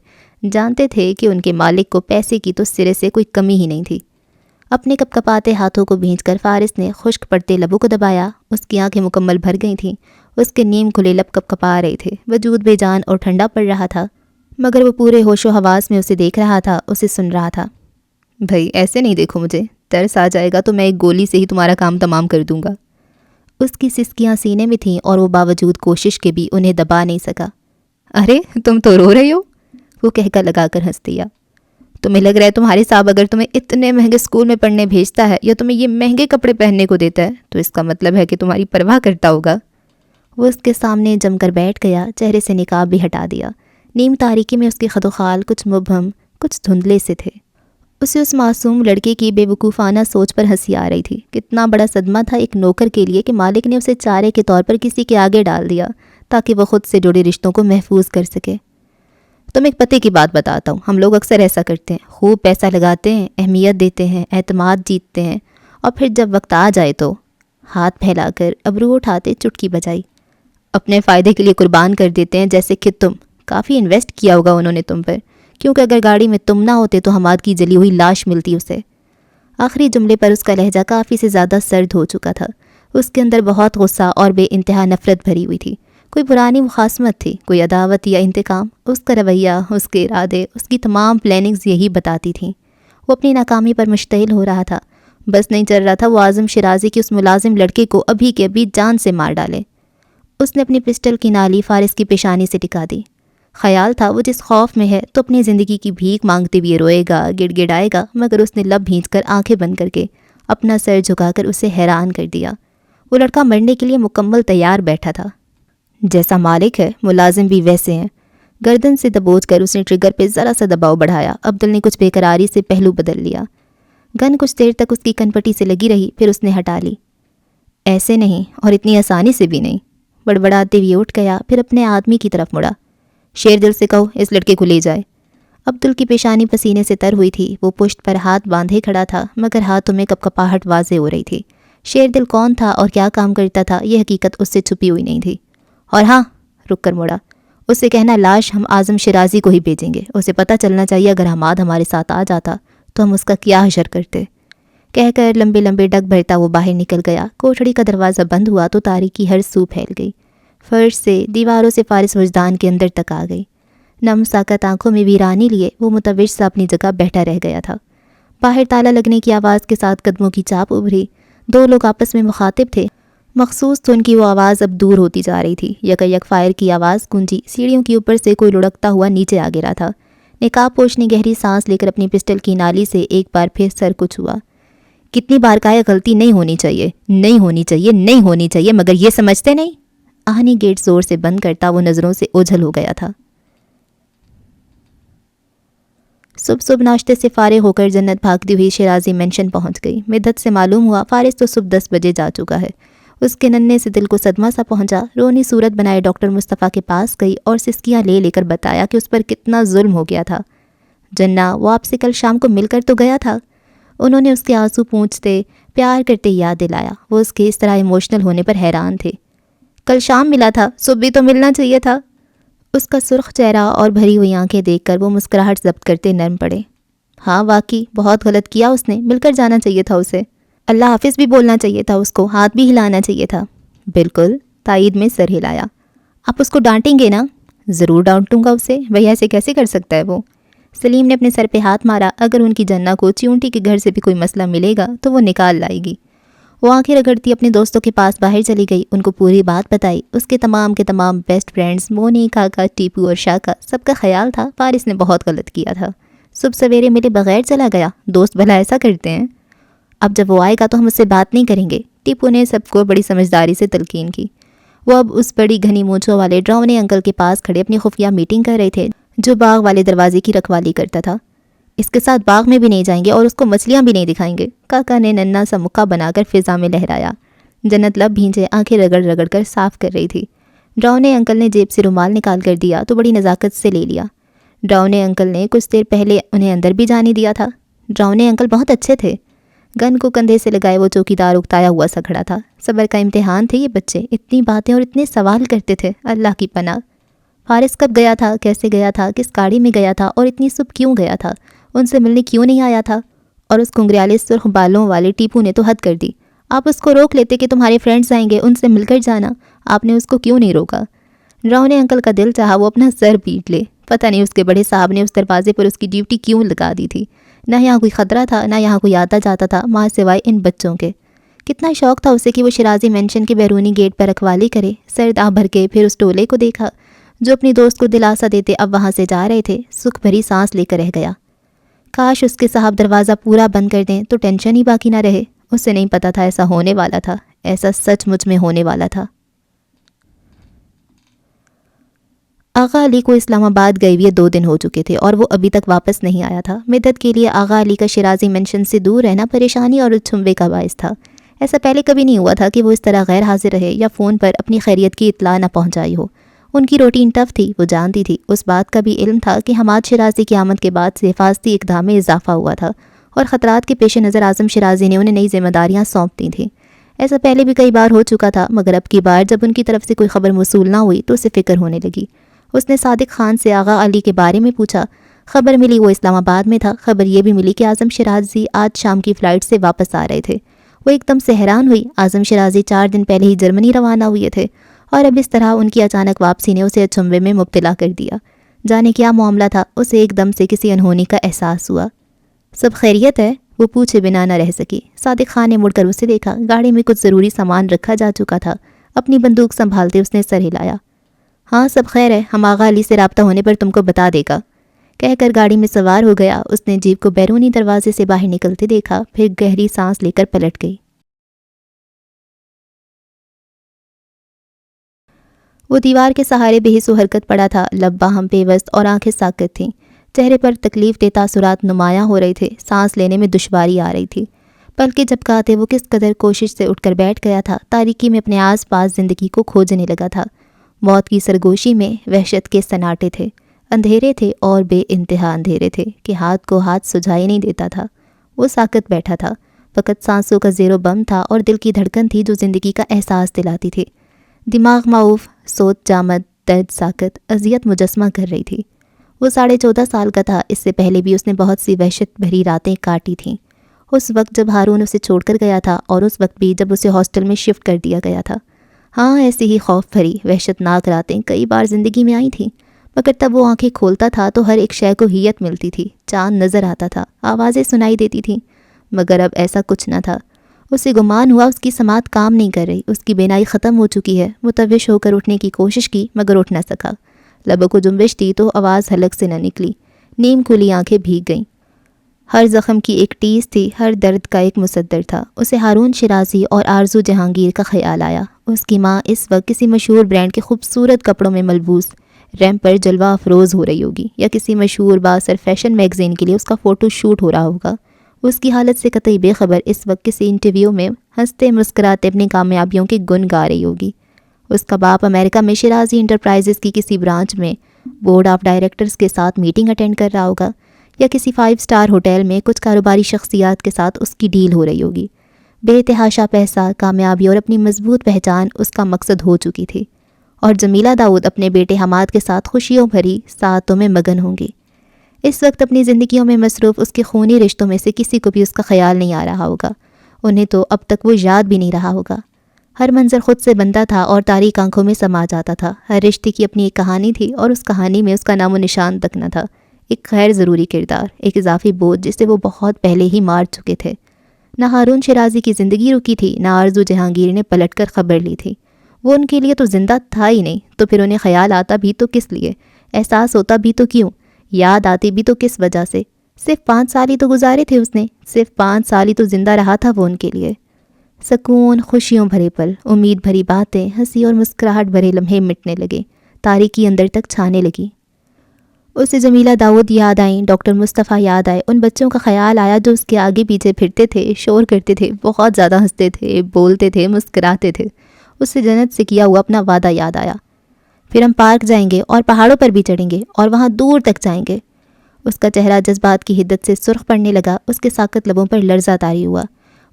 جانتے تھے کہ ان کے مالک کو پیسے کی تو سرے سے کوئی کمی ہی نہیں تھی۔ اپنے کپ کپاتے ہاتھوں کو بھینچ کر فارس نے خشک پڑتے لبوں کو دبایا۔ اس کی آنکھیں مکمل بھر گئی تھیں، اس کے نیم کھلے لب کپ کپا رہے تھے، وجود بے جان اور ٹھنڈا پڑ رہا تھا، مگر وہ پورے ہوش و حواس میں اسے دیکھ رہا تھا، اسے سن رہا تھا۔ بھائی ایسے نہیں دیکھو مجھے، ترس آ جائے گا تو میں ایک گولی سے ہی تمہارا کام تمام کر دوں گا۔ اس کی سسکیاں سینے میں تھیں اور وہ باوجود کوشش کے بھی انہیں دبا نہیں سکا۔ ارے تم تو رو رہی ہو؟ وہ کہکا لگا کر ہنس دیا۔ تمہیں لگ رہا ہے تمہارے صاحب اگر تمہیں اتنے مہنگے اسکول میں پڑھنے بھیجتا ہے یا تمہیں یہ مہنگے کپڑے پہننے کو دیتا ہے تو اس کا مطلب ہے کہ تمہاری پرواہ کرتا ہوگا۔ وہ اس کے سامنے جم کر بیٹھ گیا، چہرے سے نقاب بھی ہٹا دیا۔ نیم تاریکی میں اس کے خد و خال کچھ مبہم، کچھ دھندلے سے تھے۔ اسے اس معصوم لڑکے کی بے وقوفانہ سوچ پر ہنسی آ رہی تھی۔ کتنا بڑا صدمہ تھا ایک نوکر کے لیے کہ مالک نے اسے چارے کے طور پر کسی کے آگے ڈال دیا تاکہ وہ خود سے جڑے رشتوں کو محفوظ کر سکے۔ تم ایک پتے کی بات بتاتا ہوں، ہم لوگ اکثر ایسا کرتے ہیں، خوب پیسہ لگاتے ہیں، اہمیت دیتے ہیں، اعتماد جیتتے ہیں، اور پھر جب وقت آ جائے تو ہاتھ پھیلا کر ابرو اٹھاتے چٹکی بجائی اپنے فائدے کے لیے قربان کر دیتے ہیں، جیسے کہ تم کافی انویسٹ کیا ہوگا انہوں نے تم پر، کیونکہ اگر گاڑی میں تم نہ ہوتے تو حماد کی جلی ہوئی لاش ملتی اسے۔ آخری جملے پر اس کا لہجہ کافی سے زیادہ سرد ہو چکا تھا، اس کے اندر بہت غصہ اور بے انتہا نفرت بھری ہوئی تھی، کوئی پرانی مخاصمت تھی، کوئی عداوت یا انتقام۔ اس کا رویہ، اس کے ارادے، اس کی تمام پلاننگز یہی بتاتی تھیں۔ وہ اپنی ناکامی پر مشتعل ہو رہا تھا، بس نہیں چل رہا تھا وہ اعظم شیرازی کی اس ملازم لڑکے کو ابھی کے ابھی جان سے مار ڈالے۔ اس نے اپنی پسٹل کی نالی فارس کی پیشانی سے ٹکا دی۔ خیال تھا وہ جس خوف میں ہے تو اپنی زندگی کی بھیک مانگتے ہوئے روئے گا، گڑ گڑائے گا، مگر اس نے لب بھینچ کر آنکھیں بند کر کے اپنا سر جھکا کر اسے حیران کر دیا۔ وہ لڑکا مرنے کے لیے مکمل تیار بیٹھا تھا، جیسا مالک ہے ملازم بھی ویسے ہیں۔ گردن سے دبوچ کر اس نے ٹریگر پہ ذرا سا دباؤ بڑھایا۔ عبدل نے کچھ بے قراری سے پہلو بدل لیا۔ گن کچھ دیر تک اس کی کنپٹی سے لگی رہی، پھر اس نے ہٹا لی۔ ایسے نہیں، اور اتنی آسانی سے بھی نہیں۔ بڑبڑاتے ہوئے اٹھ گیا، پھر اپنے آدمی کی طرف مڑا۔ شیر دل سے کہو اس لڑکے کو لے جائے۔ عبدل کی پیشانی پسینے سے تر ہوئی تھی، وہ پشت پر ہاتھ باندھے کھڑا تھا، مگر ہاتھوں میں کپ کپاہٹ واضح ہو رہی تھی۔ شیر دل کون تھا اور کیا کام کرتا تھا یہ حقیقت اس سے چھپی ہوئی نہیں تھی۔ اور ہاں، رک کر مڑا، اس سے کہنا لاش ہم اعظم شیرازی کو ہی بھیجیں گے، اسے پتہ چلنا چاہیے اگر حماد ہمارے ساتھ آ جاتا تو ہم اس کا کیا حشر کرتے۔ کہہ کر لمبے لمبے ڈگ بھرتا وہ باہر نکل گیا۔ کوٹھڑی کا دروازہ بند ہوا تو تاریکی ہر سو پھیل گئی، فرش سے، دیواروں سے فارس وجدان کے اندر تک آ گئی۔ نم ساکت آنکھوں میں ویرانی لیے وہ متوج سا اپنی جگہ بیٹھا رہ گیا تھا۔ باہر تالا لگنے کی آواز کے ساتھ قدموں کی چاپ ابھری، دو لوگ آپس میں مخاطب تھے، مخصوص تو ان کی وہ آواز اب دور ہوتی جا رہی تھی۔ یک فائر کی آواز گونجی، سیڑھیوں کے اوپر سے کوئی لڑکتا ہوا نیچے آ گرا تھا۔ نقاب پوش نے گہری سانس لے کر اپنی پسٹل کی نالی سے ایک بار پھر سر کو چھوا۔ کتنی بار کہا غلطی نہیں ہونی چاہیے، نہیں ہونی چاہیے، نہیں ہونی چاہیے، مگر یہ سمجھتے نہیں۔ آہنی گیٹ زور سے بند کرتا وہ نظروں سے اوجھل ہو گیا تھا۔ صبح صبح ناشتے سے فارغ ہو کر جنت بھاگتی ہوئی شیرازی مینشن پہنچ گئی۔ مدت سے معلوم ہوا فارس تو صبح 10 بجے جا چکا ہے۔ اس کے ننھے سے دل کو صدمہ سا پہنچا۔ رونی صورت بنائے ڈاکٹر مصطفیٰ کے پاس گئی اور سسکیاں لے لے کر بتایا کہ اس پر کتنا ظلم ہو گیا تھا۔ جنہ، وہ آپ سے کل شام کو مل کر تو گیا تھا؟ انہوں نے اس کے آنسو پونچھتے پیار کرتے یاد دلایا۔ وہ اس کے اس طرح ایموشنل ہونے پر حیران تھے۔ کل شام ملا تھا، صبح بھی تو ملنا چاہیے تھا۔ اس کا سرخ چہرہ اور بھری ہوئی آنکھیں دیکھ کر وہ مسکراہٹ ضبط کرتے نرم پڑے۔ ہاں واقعی بہت غلط کیا اس نے، مل کر جانا چاہیے تھا اسے۔ اللہ حافظ بھی بولنا چاہیے تھا اس کو، ہاتھ بھی ہلانا چاہیے تھا۔ بالکل، تائید میں سر ہلایا۔ آپ اس کو ڈانٹیں گے نا؟ ضرور ڈانٹوں گا اسے، وہی ایسے کیسے کر سکتا ہے وہ؟ سلیم نے اپنے سر پہ ہاتھ مارا۔ اگر ان کی جنہ کو چیونٹی کے گھر سے بھی کوئی مسئلہ ملے گا تو وہ نکال لائے گی۔ وہ آنکھیں رگڑتی اپنے دوستوں کے پاس باہر چلی گئی، ان کو پوری بات بتائی۔ اس کے تمام بیسٹ فرینڈز مونی، کاکا، ٹیپو اور شاکا، سب کا خیال تھا فارس نے بہت غلط کیا تھا۔ صبح سویرے ملے بغیر چلا گیا، دوست بھلا ایسا کرتے ہیں؟ اب جب وہ آئے گا تو ہم اس سے بات نہیں کریں گے، ٹیپو نے سب کو بڑی سمجھداری سے تلقین کی۔ وہ اب اس بڑی گھنی مونچھوں والے ڈراؤنے انکل کے پاس کھڑے اپنی خفیہ میٹنگ کر رہے تھے، جو باغ والے دروازے کی رکھوالی کرتا تھا۔ اس کے ساتھ باغ میں بھی نہیں جائیں گے اور اس کو مچھلیاں بھی نہیں دکھائیں گے، کاکا نے ننھا سا مکہ بنا کر فضا میں لہرایا۔ جنت لب بھینجے آنکھیں رگڑ رگڑ کر صاف کر رہی تھی۔ ڈراؤنے انکل نے جیب سے رومال نکال کر دیا تو بڑی نزاکت سے لے لیا۔ ڈراؤنے انکل نے کچھ دیر پہلے انہیں اندر بھی جانے دیا تھا۔ ڈراؤنے انکل بہت اچھے تھے۔ گن کو کندھے سے لگائے وہ چوکیدار اکتایا ہوا سا کھڑا تھا۔ صبر کا امتحان تھے یہ بچے، اتنی باتیں اور اتنے سوال کرتے تھے، اللہ کی پناہ۔ فارس کب گیا تھا، کیسے گیا تھا، کس گاڑی میں گیا تھا اور اتنی صبح کیوں گیا تھا؟ ان سے ملنے کیوں نہیں آیا تھا؟ اور اس کنگریالے سرخ بالوں والے ٹیپو نے تو حد کر دی۔ آپ اس کو روک لیتے کہ تمہارے فرینڈز آئیں گے، ان سے مل کر جانا، آپ نے اس کو کیوں نہیں روکا؟ ڈراؤنے انکل کا دل چاہا وہ اپنا سر پیٹ لے۔ پتہ نہیں اس کے بڑے صاحب نے اس دروازے پر اس کی ڈیوٹی کیوں لگا دی تھی۔ نہ یہاں کوئی خطرہ تھا، نہ یہاں کوئی آتا جاتا تھا ماں سوائے ان بچوں کے۔ کتنا شوق تھا اسے کہ وہ شیرازی مینشن کے بیرونی گیٹ پر رکھوالی کرے۔ سر داہ بھر کے پھر اس ٹولے کو دیکھا جو اپنی دوست کو دلاسا دیتے اب وہاں سے جا رہے تھے، سکھ بھری سانس لے کر رہ گیا۔ کاش اس کے صاحب دروازہ پورا بند کر دیں تو ٹینشن ہی باقی نہ رہے۔ اسے نہیں پتا تھا ایسا ہونے والا تھا، ایسا سچ مچ میں ہونے والا تھا۔ آغا علی کو اسلام آباد گئے ہوئے 2 دن ہو چکے تھے اور وہ ابھی تک واپس نہیں آیا تھا۔ مدت کے لیے آغا علی کا شیرازی مینشن سے دور رہنا پریشانی اور چھمبے کا باعث تھا۔ ایسا پہلے کبھی نہیں ہوا تھا کہ وہ اس طرح غیر حاضر رہے یا فون پر اپنی خیریت کی اطلاع نہ پہنچائی ہو۔ ان کی روٹین ٹف تھی، وہ جانتی تھی۔ اس بات کا بھی علم تھا کہ حماد شیرازی کی آمد کے بعد سے حفاظتی اقدام میں اضافہ ہوا تھا اور خطرات کے پیش نظر اعظم شیرازی نے انہیں نئی ذمہ داریاں سونپ دی تھیں۔ ایسا پہلے بھی کئی بار ہو چکا تھا، مگر اب کی بار جب ان کی طرف سے کوئی خبر موصول نہ ہوئی تو اسے فکر ہونے لگی۔ اس نے صادق خان سے آغا علی کے بارے میں پوچھا۔ خبر ملی وہ اسلام آباد میں تھا۔ خبر یہ بھی ملی کہ اعظم شیرازی آج شام کی فلائٹ سے واپس آ رہے تھے۔ وہ ایک دم سے حیران ہوئی۔ اعظم شیرازی 4 دن پہلے ہی جرمنی روانہ ہوئے تھے اور اب اس طرح ان کی اچانک واپسی نے اسے اچنبھے میں مبتلا کر دیا۔ جانے کیا معاملہ تھا، اسے ایک دم سے کسی انہونی کا احساس ہوا۔ سب خیریت ہے؟ وہ پوچھے بنا نہ رہ سکی۔ صادق خان نے مڑ کر اسے دیکھا۔ گاڑی میں کچھ ضروری سامان رکھا جا چکا تھا۔ اپنی بندوق سنبھالتے اس نے سر ہلایا۔ ہاں سب خیر ہے، ہم آغا علی سے رابطہ ہونے پر تم کو بتا دے گا، کہہ کر گاڑی میں سوار ہو گیا۔ اس نے جیپ کو بیرونی دروازے سے باہر نکلتے دیکھا، پھر گہری سانس لے کر پلٹ گئی۔ وہ دیوار کے سہارے بے حس و حرکت پڑا تھا، لب باہم پیوست اور آنکھیں ساکت تھیں۔ چہرے پر تکلیف دہ تاثرات نمایاں ہو رہے تھے، سانس لینے میں دشواری آ رہی تھی۔ پلکیں جھپکاتے وہ کس قدر کوشش سے اٹھ کر بیٹھ گیا تھا، تاریکی میں اپنے آس پاس زندگی کو کھوجنے لگا تھا۔ موت کی سرگوشی میں وحشت کے سناٹے تھے، اندھیرے تھے اور بے انتہا اندھیرے تھے کہ ہاتھ کو ہاتھ سجھائی نہیں دیتا تھا۔ وہ ساکت بیٹھا تھا، فقط سانسوں کا زیر و بم تھا اور دل کی دھڑکن تھی جو زندگی کا احساس دلاتی تھی۔ دماغ معوف، سوچ جامد، درد ساکت، اذیت مجسمہ کر رہی تھی۔ وہ 14.5 سال کا تھا۔ اس سے پہلے بھی اس نے بہت سی وحشت بھری راتیں کاٹی تھیں۔ اس وقت جب ہارون اسے چھوڑ کر گیا تھا اور اس وقت بھی جب اسے ہاسٹل میں شفٹ کر دیا گیا تھا۔ ہاں ایسی ہی خوف بھری وحشت ناک راتیں کئی بار زندگی میں آئی تھیں، مگر تب وہ آنکھیں کھولتا تھا تو ہر ایک شے کو ہیت ملتی تھی، چاند نظر آتا تھا، آوازیں سنائی دیتی تھیں، مگر اب ایسا کچھ نہ تھا۔ اسے گمان ہوا اس کی سماعت کام نہیں کر رہی، اس کی بینائی ختم ہو چکی ہے۔ متوش ہو کر اٹھنے کی کوشش کی مگر اٹھ نہ سکا۔ لبوں کو جنبش دی تو آواز حلق سے نہ نکلی، نیم کھلی آنکھیں بھیگ گئیں۔ ہر زخم کی ایک ٹیس تھی، ہر درد کا ایک مصدر تھا۔ اسے ہارون شیرازی اور آرزو جہانگیر کا خیال آیا۔ اس کی ماں اس وقت کسی مشہور برانڈ کے خوبصورت کپڑوں میں ملبوس ریمپ پر جلوہ افروز ہو رہی ہوگی، یا کسی مشہور بااثر فیشن میگزین کے لیے اس کا فوٹو شوٹ ہو رہا ہوگا۔ اس کی حالت سے قطعی بے خبر اس وقت کسی انٹرویو میں ہنستے مسکراتے اپنی کامیابیوں کے گن گا رہی ہوگی۔ اس کا باپ امریکہ میں شرازی انٹرپرائزز کی کسی برانچ میں بورڈ آف ڈائریکٹرز کے ساتھ میٹنگ اٹینڈ کر رہا ہوگا، یا کسی 5 اسٹار ہوٹل میں کچھ کاروباری شخصیات کے ساتھ اس کی ڈیل ہو رہی ہوگی۔ بے تحاشا پیسہ، کامیابی اور اپنی مضبوط پہچان اس کا مقصد ہو چکی تھی، اور جمیلہ داؤد اپنے بیٹے حماد کے ساتھ خوشیوں بھری ساعتوں میں مگن ہوں گی۔ اس وقت اپنی زندگیوں میں مصروف اس کے خونی رشتوں میں سے کسی کو بھی اس کا خیال نہیں آ رہا ہوگا، انہیں تو اب تک وہ یاد بھی نہیں رہا ہوگا۔ ہر منظر خود سے بنتا تھا اور تاریک آنکھوں میں سما جاتا تھا۔ ہر رشتے کی اپنی ایک کہانی تھی، اور اس کہانی میں اس کا نام و نشان تک نہ تھا۔ ایک غیر ضروری کردار، ایک اضافی بوجھ جسے وہ بہت پہلے ہی مار چکے تھے۔ نہ ہارون شیرازی کی زندگی رکی تھی، نہ آرزو جہانگیر نے پلٹ کر خبر لی تھی۔ وہ ان کے لیے تو زندہ تھا ہی نہیں، تو پھر انہیں خیال آتا بھی تو کس لیے، احساس ہوتا بھی تو کیوں، یاد آتی بھی تو کس وجہ سے۔ صرف 5 سال ہی تو گزارے تھے اس نے، صرف 5 سال ہی تو زندہ رہا تھا وہ ان کے لیے۔ سکون، خوشیوں بھرے پل، امید بھری باتیں، ہنسی اور مسکراہٹ بھرے لمحے مٹنے لگے، تاریکی اندر تک چھانے لگی۔ اسے جمیلہ داؤد یاد آئیں، ڈاکٹر مصطفیٰ یاد آئے، ان بچوں کا خیال آیا جو اس کے آگے پیچھے پھرتے تھے، شور کرتے تھے، بہت زیادہ ہنستے تھے، بولتے تھے، مسکراتے تھے۔ اس سے جنت سے کیا ہوا اپنا وعدہ یاد آیا۔ پھر ہم پارک جائیں گے اور پہاڑوں پر بھی چڑھیں گے اور وہاں دور تک جائیں گے۔ اس کا چہرہ جذبات کی حدت سے سرخ پڑنے لگا، اس کے ساکت لبوں پر لرزہ طاری ہوا۔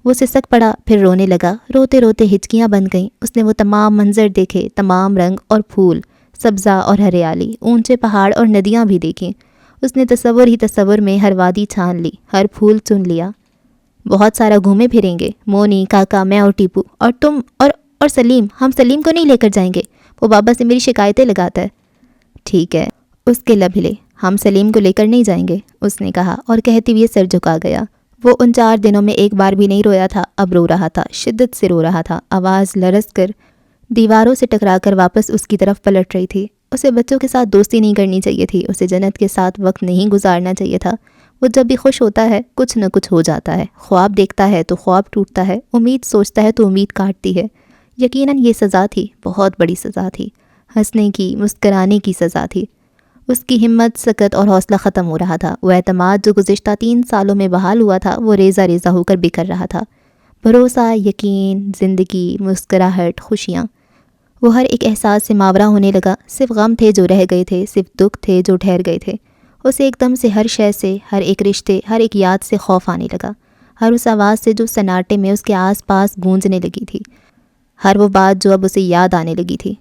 وہ سسک پڑا، پھر رونے لگا، روتے روتے ہچکیاں بن گئیں۔ اس نے وہ تمام منظر دیکھے، تمام رنگ اور پھول، سبزہ اور ہریالی، اونچے پہاڑ اور ندیاں بھی دیکھیں۔ اس نے تصور ہی تصور میں ہر وادی چھان لی، ہر پھول چن لیا۔ بہت سارا گھومے پھریں گے، مونی، کاکا، میں اور ٹیپو، اور تم اور سلیم۔ ہم سلیم کو نہیں لے کر جائیں گے، وہ بابا سے میری شکایتیں لگاتا ہے۔ ٹھیک ہے، اس کے لب ہلے۔ ہم سلیم کو لے کر نہیں جائیں گے، اس نے کہا، اور کہتے ہوئے سر جھکا گیا۔ وہ ان 4 دنوں میں ایک بار بھی نہیں رویا تھا، اب رو رہا تھا، شدت سے رو رہا تھا۔ آواز لرز کر دیواروں سے ٹکرا کر واپس اس کی طرف پلٹ رہی تھی۔ اسے بچوں کے ساتھ دوستی نہیں کرنی چاہیے تھی، اسے جنت کے ساتھ وقت نہیں گزارنا چاہیے تھا۔ وہ جب بھی خوش ہوتا ہے کچھ نہ کچھ ہو جاتا ہے، خواب دیکھتا ہے تو خواب ٹوٹتا ہے، امید سوچتا ہے تو امید کاٹتی ہے۔ یقیناً یہ سزا تھی، بہت بڑی سزا تھی، ہنسنے کی، مسکرانے کی سزا تھی۔ اس کی ہمت، سکت اور حوصلہ ختم ہو رہا تھا۔ وہ اعتماد جو گزشتہ 3 سالوں میں بحال ہوا تھا، وہ ریزہ ریزہ ہو کر بکھر رہا تھا۔ بھروسہ، یقین، زندگی، مسکراہٹ، خوشیاں، وہ ہر ایک احساس سے ماورا ہونے لگا۔ صرف غم تھے جو رہ گئے تھے، صرف دکھ تھے جو ٹھہر گئے تھے۔ اسے ایک دم سے ہر شے سے، ہر ایک رشتے، ہر ایک یاد سے خوف آنے لگا، ہر اس آواز سے جو سناٹے میں اس کے آس پاس گونجنے لگی تھی، ہر وہ بات جو اب اسے یاد آنے لگی تھی۔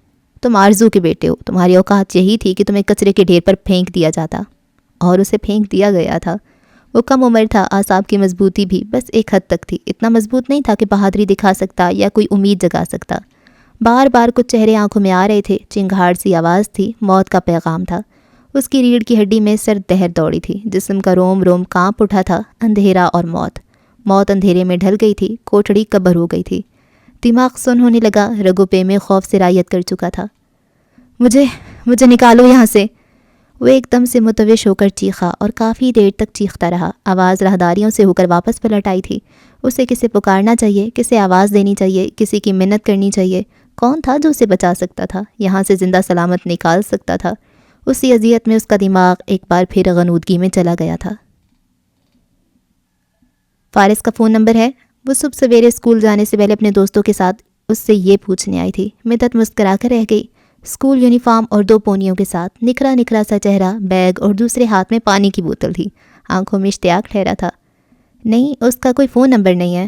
تم آرزو کے بیٹے ہو، تمہاری اوقات یہی تھی کہ تمہیں کچرے کے ڈھیر پر پھینک دیا جاتا، اور اسے پھینک دیا گیا تھا۔ وہ کم عمر تھا، اعصاب کی مضبوطی بھی بس ایک حد تک تھی، اتنا مضبوط نہیں تھا کہ بہادری دکھا سکتا یا کوئی امید جگا سکتا۔ بار بار کچھ چہرے آنکھوں میں آ رہے تھے، چنگھاڑ سی آواز تھی، موت کا پیغام تھا۔ اس کی ریڑھ کی ہڈی میں سرد دہر دوڑی تھی، جسم کا روم روم کانپ اٹھا تھا۔ اندھیرا اور موت، موت اندھیرے میں ڈھل گئی تھی، کوٹڑی قبر ہو گئی تھی۔ دماغ سن ہونے لگا، رگوں پے میں خوف سرایت کر چکا تھا۔ مجھے نکالو یہاں سے، وہ ایک دم سے متوش ہو کر چیخا، اور کافی دیر تک چیختا رہا۔ آواز راہداریوں سے ہو کر واپس پلٹ آئی تھی۔ اسے کسے پکارنا چاہیے، کسے آواز دینی چاہیے، کسی کی منت کرنی چاہیے۔ کون تھا جو اسے بچا سکتا تھا، یہاں سے زندہ سلامت نکال سکتا تھا؟ اسی اذیت میں اس کا دماغ ایک بار پھر غنودگی میں چلا گیا تھا۔ فارس کا فون نمبر ہے؟ وہ صبح سویرے اسکول جانے سے پہلے اپنے دوستوں کے ساتھ اس سے یہ پوچھنے آئی تھی۔ مدت مسکرا کر رہ گئی، اسکول یونیفارم اور 2 پونیوں کے ساتھ، نکھرا نکھرا سا چہرہ، بیگ اور دوسرے ہاتھ میں پانی کی بوتل تھی، آنکھوں میں اشتیاق ٹھہرا تھا۔ نہیں، اس کا کوئی فون نمبر نہیں ہے۔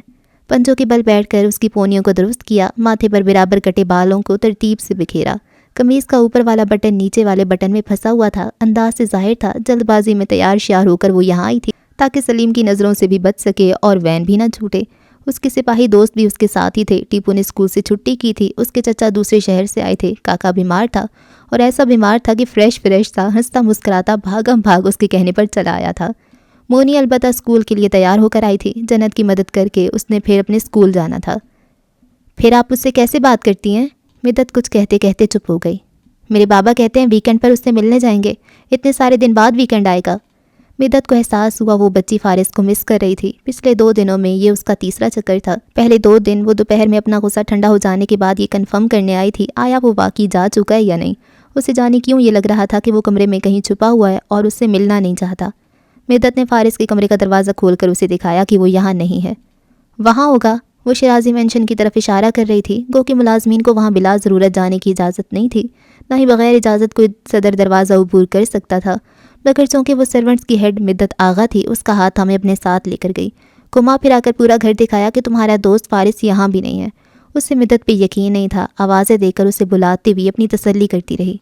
پنجوں کے بل بیٹھ کر اس کی پونیوں کو درست کیا، ماتھے پر برابر کٹے بالوں کو ترتیب سے بکھیرا۔ قمیض کا اوپر والا بٹن نیچے والے بٹن میں پھنسا ہوا تھا، انداز سے ظاہر تھا جلد بازی میں تیار شیار ہو کر وہ یہاں آئی تھی تاکہ سلیم کی نظروں سے بھی بچ سکے اور وین بھی نہ چھوٹے۔ اس کے سپاہی دوست بھی اس کے ساتھ ہی تھے۔ ٹیپو نے اسکول سے چھٹی کی تھی، اس کے چچا دوسرے شہر سے آئے تھے، کاکا بیمار تھا، اور ایسا بیمار تھا کہ فریش تھا، ہنستا مسکراتا بھاگم بھاگ اس کے کہنے پر چلا آیا تھا۔ مونی البتہ اسکول کے لیے تیار ہو کر آئی تھی، جنت کی مدد کر کے اس نے پھر اپنے اسکول جانا تھا۔ پھر آپ اس سے کیسے بات کرتی ہیں؟ مدت کچھ کہتے کہتے چپ ہو گئی۔ میرے بابا کہتے ہیں ویکنڈ پر اس سے ملنے جائیں گے، اتنے سارے دن بعد ویکنڈ آئے گا۔ مدت کو احساس ہوا وہ بچی فارس کو مس کر رہی تھی۔ پچھلے 2 دنوں میں یہ اس کا تیسرا چکر تھا۔ پہلے 2 دن وہ دوپہر میں اپنا غصہ ٹھنڈا ہو جانے کے بعد یہ کنفرم کرنے آئی تھی آیا وہ واقعی جا چکا ہے یا نہیں۔ اسے جانے کیوں یہ لگ رہا تھا کہ وہ کمرے میں کہیں چھپا ہوا ہے اور اس سے ملنا نہیں چاہتا۔ مدت نے فارس کے کمرے کا دروازہ کھول کر اسے دکھایا کہ وہ یہاں نہیں ہے۔ وہاں ہوگا، وہ شیرازی مینشن کی طرف اشارہ کر رہی تھی، گو کہ ملازمین کو وہاں بلا ضرورت جانے کی اجازت نہیں تھی، نہ ہی بغیر اجازت کوئی صدر دروازہ عبور کر سکتا تھا، مگر چونکہ وہ سرونٹس کی ہیڈ مدت آغا تھی، اس کا ہاتھ ہمیں اپنے ساتھ لے کر گئی، گھما پھرا کر پورا گھر دکھایا کہ تمہارا دوست فارس یہاں بھی نہیں ہے۔ اس سے مدت پہ یقین نہیں تھا، آوازیں دے کر اسے بلاتے ہوئے اپنی تسلی کرتی رہی،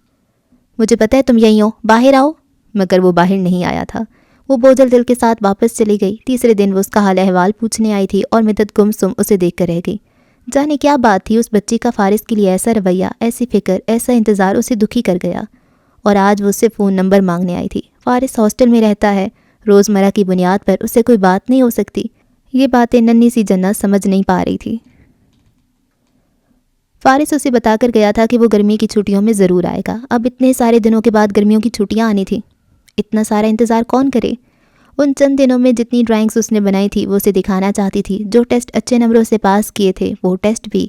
مجھے پتہ ہے تم یہیں ہو، باہر آؤ، مگر وہ باہر نہیں آیا تھا۔ وہ بوجھل دل کے ساتھ واپس چلی گئی۔ تیسرے دن وہ اس کا حال احوال پوچھنے آئی تھی اور مدت گم سم اسے دیکھ کر رہ گئی۔ جانے کیا بات تھی اس بچی کا فارس کے لیے ایسا رویہ، ایسی فکر، ایسا انتظار اسے دکھی کر گیا، اور آج وہ اس سے فون نمبر مانگنے آئی تھی۔ فارس ہاسٹل میں رہتا ہے، روزمرہ کی بنیاد پر اس سے کوئی بات نہیں ہو سکتی، یہ باتیں ننھی سی جنت سمجھ نہیں پا رہی تھی۔ فارس اسے بتا کر گیا تھا کہ وہ گرمی کی چھٹیوں میں ضرور آئے گا۔ اب اتنے سارے دنوں کے بعد گرمیوں کی چھٹیاں آنی تھیں، اتنا سارا انتظار کون کرے؟ ان چند دنوں میں جتنی ڈرائنگز اس نے بنائی تھی وہ اسے دکھانا چاہتی تھی، جو ٹیسٹ اچھے نمبروں سے پاس کیے تھے وہ ٹیسٹ بھی،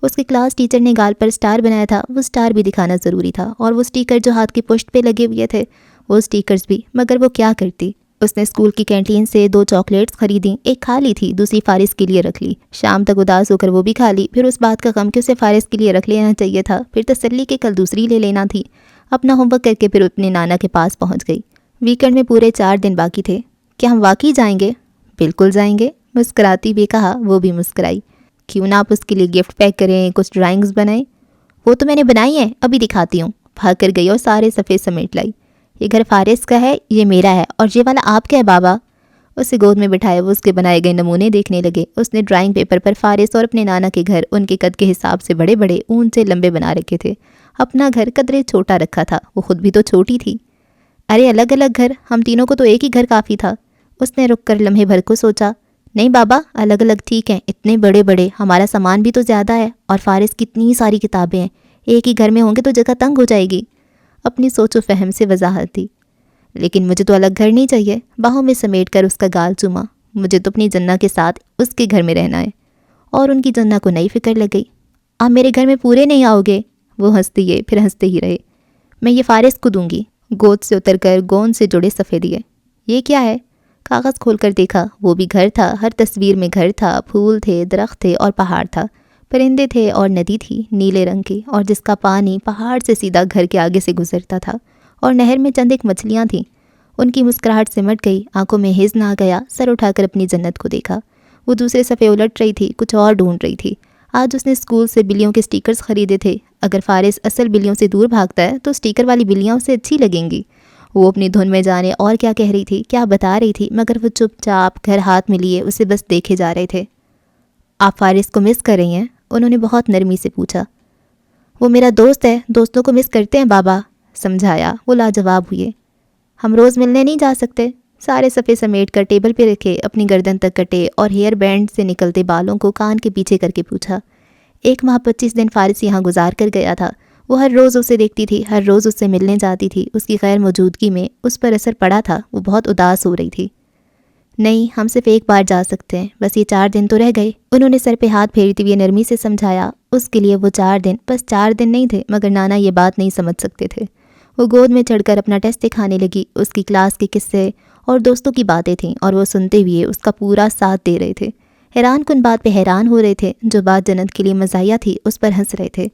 اس کے کلاس ٹیچر نے گال پر سٹار بنایا تھا وہ سٹار بھی دکھانا ضروری تھا، اور وہ سٹیکر جو ہاتھ کی پشت پہ لگے ہوئے تھے وہ سٹیکرز بھی، مگر وہ کیا کرتی؟ اس نے اسکول کی کینٹین سے 2 چاکلیٹس خریدیں، ایک کھا لی تھی، دوسری فارس کے لیے رکھ لی، شام تک اداس ہو کر وہ بھی کھا لی، پھر اس بات کا غم کہ اسے فارس کے لیے رکھ لینا چاہیے تھا، پھر تسلی کہ کل دوسری لے لینا تھی۔ اپنا ہوم ورک کر کے پھر اپنے نانا کے پاس پہنچ گئی۔ ویکنڈ میں پورے 4 دن باقی تھے۔ کیا ہم واقعی جائیں گے؟ بالکل جائیں گے، مسکراتی بھی کہا۔ وہ بھی مسکرائی۔ کیوں نہ آپ اس کے لیے گفٹ پیک کریں، کچھ ڈرائنگز بنائیں؟ وہ تو میں نے بنائی ہیں، ابھی دکھاتی ہوں۔ بھاگ کر گئی اور سارے صفحے سمیٹ لائی۔ یہ گھر فارس کا ہے، یہ میرا ہے، اور یہ والا آپ کا ہے بابا۔ اسے گود میں بٹھائے وہ اس کے بنائے گئے نمونے دیکھنے لگے۔ اس نے ڈرائنگ پیپر پر فارس اور اپنے نانا کے گھر ان کے قد کے حساب سے بڑے بڑے، اونچے لمبے بنا رکھے تھے۔ اپنا گھر قدرے چھوٹا رکھا تھا، وہ خود بھی تو چھوٹی تھی۔ ارے الگ الگ گھر، ہم تینوں کو تو ایک ہی گھر کافی تھا۔ اس نے رک کر لمحے بھر کو سوچا۔ نہیں بابا، الگ الگ ٹھیک ہیں، اتنے بڑے بڑے، ہمارا سامان بھی تو زیادہ ہے، اور فارس کی اتنی ساری کتابیں ہیں، ایک ہی گھر میں ہوں گے تو جگہ تنگ ہو جائے گی۔ اپنی سوچ و فہم سے وضاحت دی۔ لیکن مجھے تو الگ گھر نہیں چاہیے، باہوں میں سمیٹ کر اس کا گال چوما۔ مجھے تو اپنی جنہ کے ساتھ اس کے گھر میں رہنا ہے۔ اور ان کی جنہ کو نئی فکر لگ گئی۔ آپ میرے گھر میں پورے نہیں آؤ گے؟ وہ ہنستے گئے، پھر ہنستے ہی رہے۔ میں یہ فارس کو دوں گی۔ گود سے اتر کر گوند سے جڑے صفحے دیے۔ یہ کیا ہے؟ کاغذ کھول کر دیکھا، وہ بھی گھر تھا، ہر تصویر میں گھر تھا، پھول تھے، درخت تھے اور پہاڑ تھا، پرندے تھے اور ندی تھی نیلے رنگ کی، اور جس کا پانی پہاڑ سے سیدھا گھر کے آگے سے گزرتا تھا، اور نہر میں چند ایک مچھلیاں تھیں۔ ان کی مسکراہٹ سمٹ گئی، آنکھوں میں حزن آ گیا، سر اٹھا کر اپنی جنت کو دیکھا۔ وہ دوسرے صفحے الٹ رہی تھی، کچھ اور ڈھونڈ رہی تھی۔ آج اس نے اسکول سے بلیوں کے سٹیکرز خریدے تھے۔ اگر فارس اصل بلیوں سے دور بھاگتا ہے تو سٹیکر والی بلیاں اسے اچھی لگیں گی۔ وہ اپنی دھن میں جانے اور کیا کہہ رہی تھی، کیا بتا رہی تھی، مگر وہ چپ چاپ گھر ہاتھ میں لیے اسے بس دیکھے جا رہے تھے۔ آپ فارس کو مس کر رہی ہیں؟ انہوں نے بہت نرمی سے پوچھا۔ وہ میرا دوست ہے، دوستوں کو مس کرتے ہیں بابا، سمجھایا۔ وہ لاجواب ہوئے۔ ہم روز ملنے نہیں جا سکتے؟ سارے صفحے سمیٹ کر ٹیبل پہ رکھے، اپنی گردن تک کٹے اور ہیئر بینڈ سے نکلتے بالوں کو کان کے پیچھے کر کے پوچھا۔ 1 ماہ 25 دن فارس یہاں گزار کر گیا تھا۔ وہ ہر روز اسے دیکھتی تھی، ہر روز اس سے ملنے جاتی تھی۔ اس کی غیر موجودگی میں اس پر اثر پڑا تھا، وہ بہت اداس ہو رہی تھی۔ نہیں، ہم صرف 1 بار جا سکتے ہیں، بس یہ 4 دن تو رہ گئے۔ انہوں نے سر پہ ہاتھ پھیرتے ہوئے نرمی سے سمجھایا۔ اس کے لیے وہ 4 دن بس 4 دن نہیں تھے، مگر نانا یہ بات نہیں سمجھ سکتے تھے۔ وہ گود میں چڑھ کر اپنا ٹیسٹ دکھانے لگی۔ اس کی کلاس کے قصے اور دوستوں کی باتیں تھیں، اور وہ سنتے ہوئے اس کا پورا ساتھ دے رہے تھے۔ حیران کن بات پہ حیران ہو رہے تھے، جو بات جنت کے لیے مزاحیہ تھی اس پر ہنس رہے تھے۔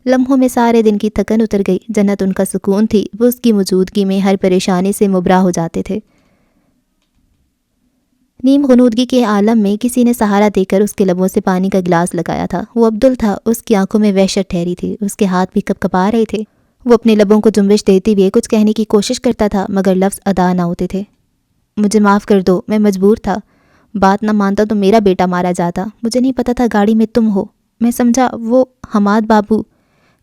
لمحوں میں سارے دن کی تھکن اتر گئی۔ جنت ان کا سکون تھی، وہ اس کی موجودگی میں ہر پریشانی سے مبرا ہو جاتے تھے۔ نیم غنودگی کے عالم میں کسی نے سہارا دے کر اس کے لبوں سے پانی کا گلاس لگایا تھا۔ وہ عبدل تھا، اس کی آنکھوں میں وحشت ٹھہری تھی، اس کے ہاتھ بھی کپ کپا رہے تھے۔ وہ اپنے لبوں کو جنبش دیتے ہوئے کچھ کہنے کی کوشش کرتا تھا، مگر لفظ ادا نہ ہوتے تھے۔ مجھے معاف کر دو، میں مجبور تھا، بات نہ مانتا تو میرا بیٹا مارا جاتا، مجھے نہیں پتا تھا گاڑی میں تم ہو، میں سمجھا وہ حماد بابو۔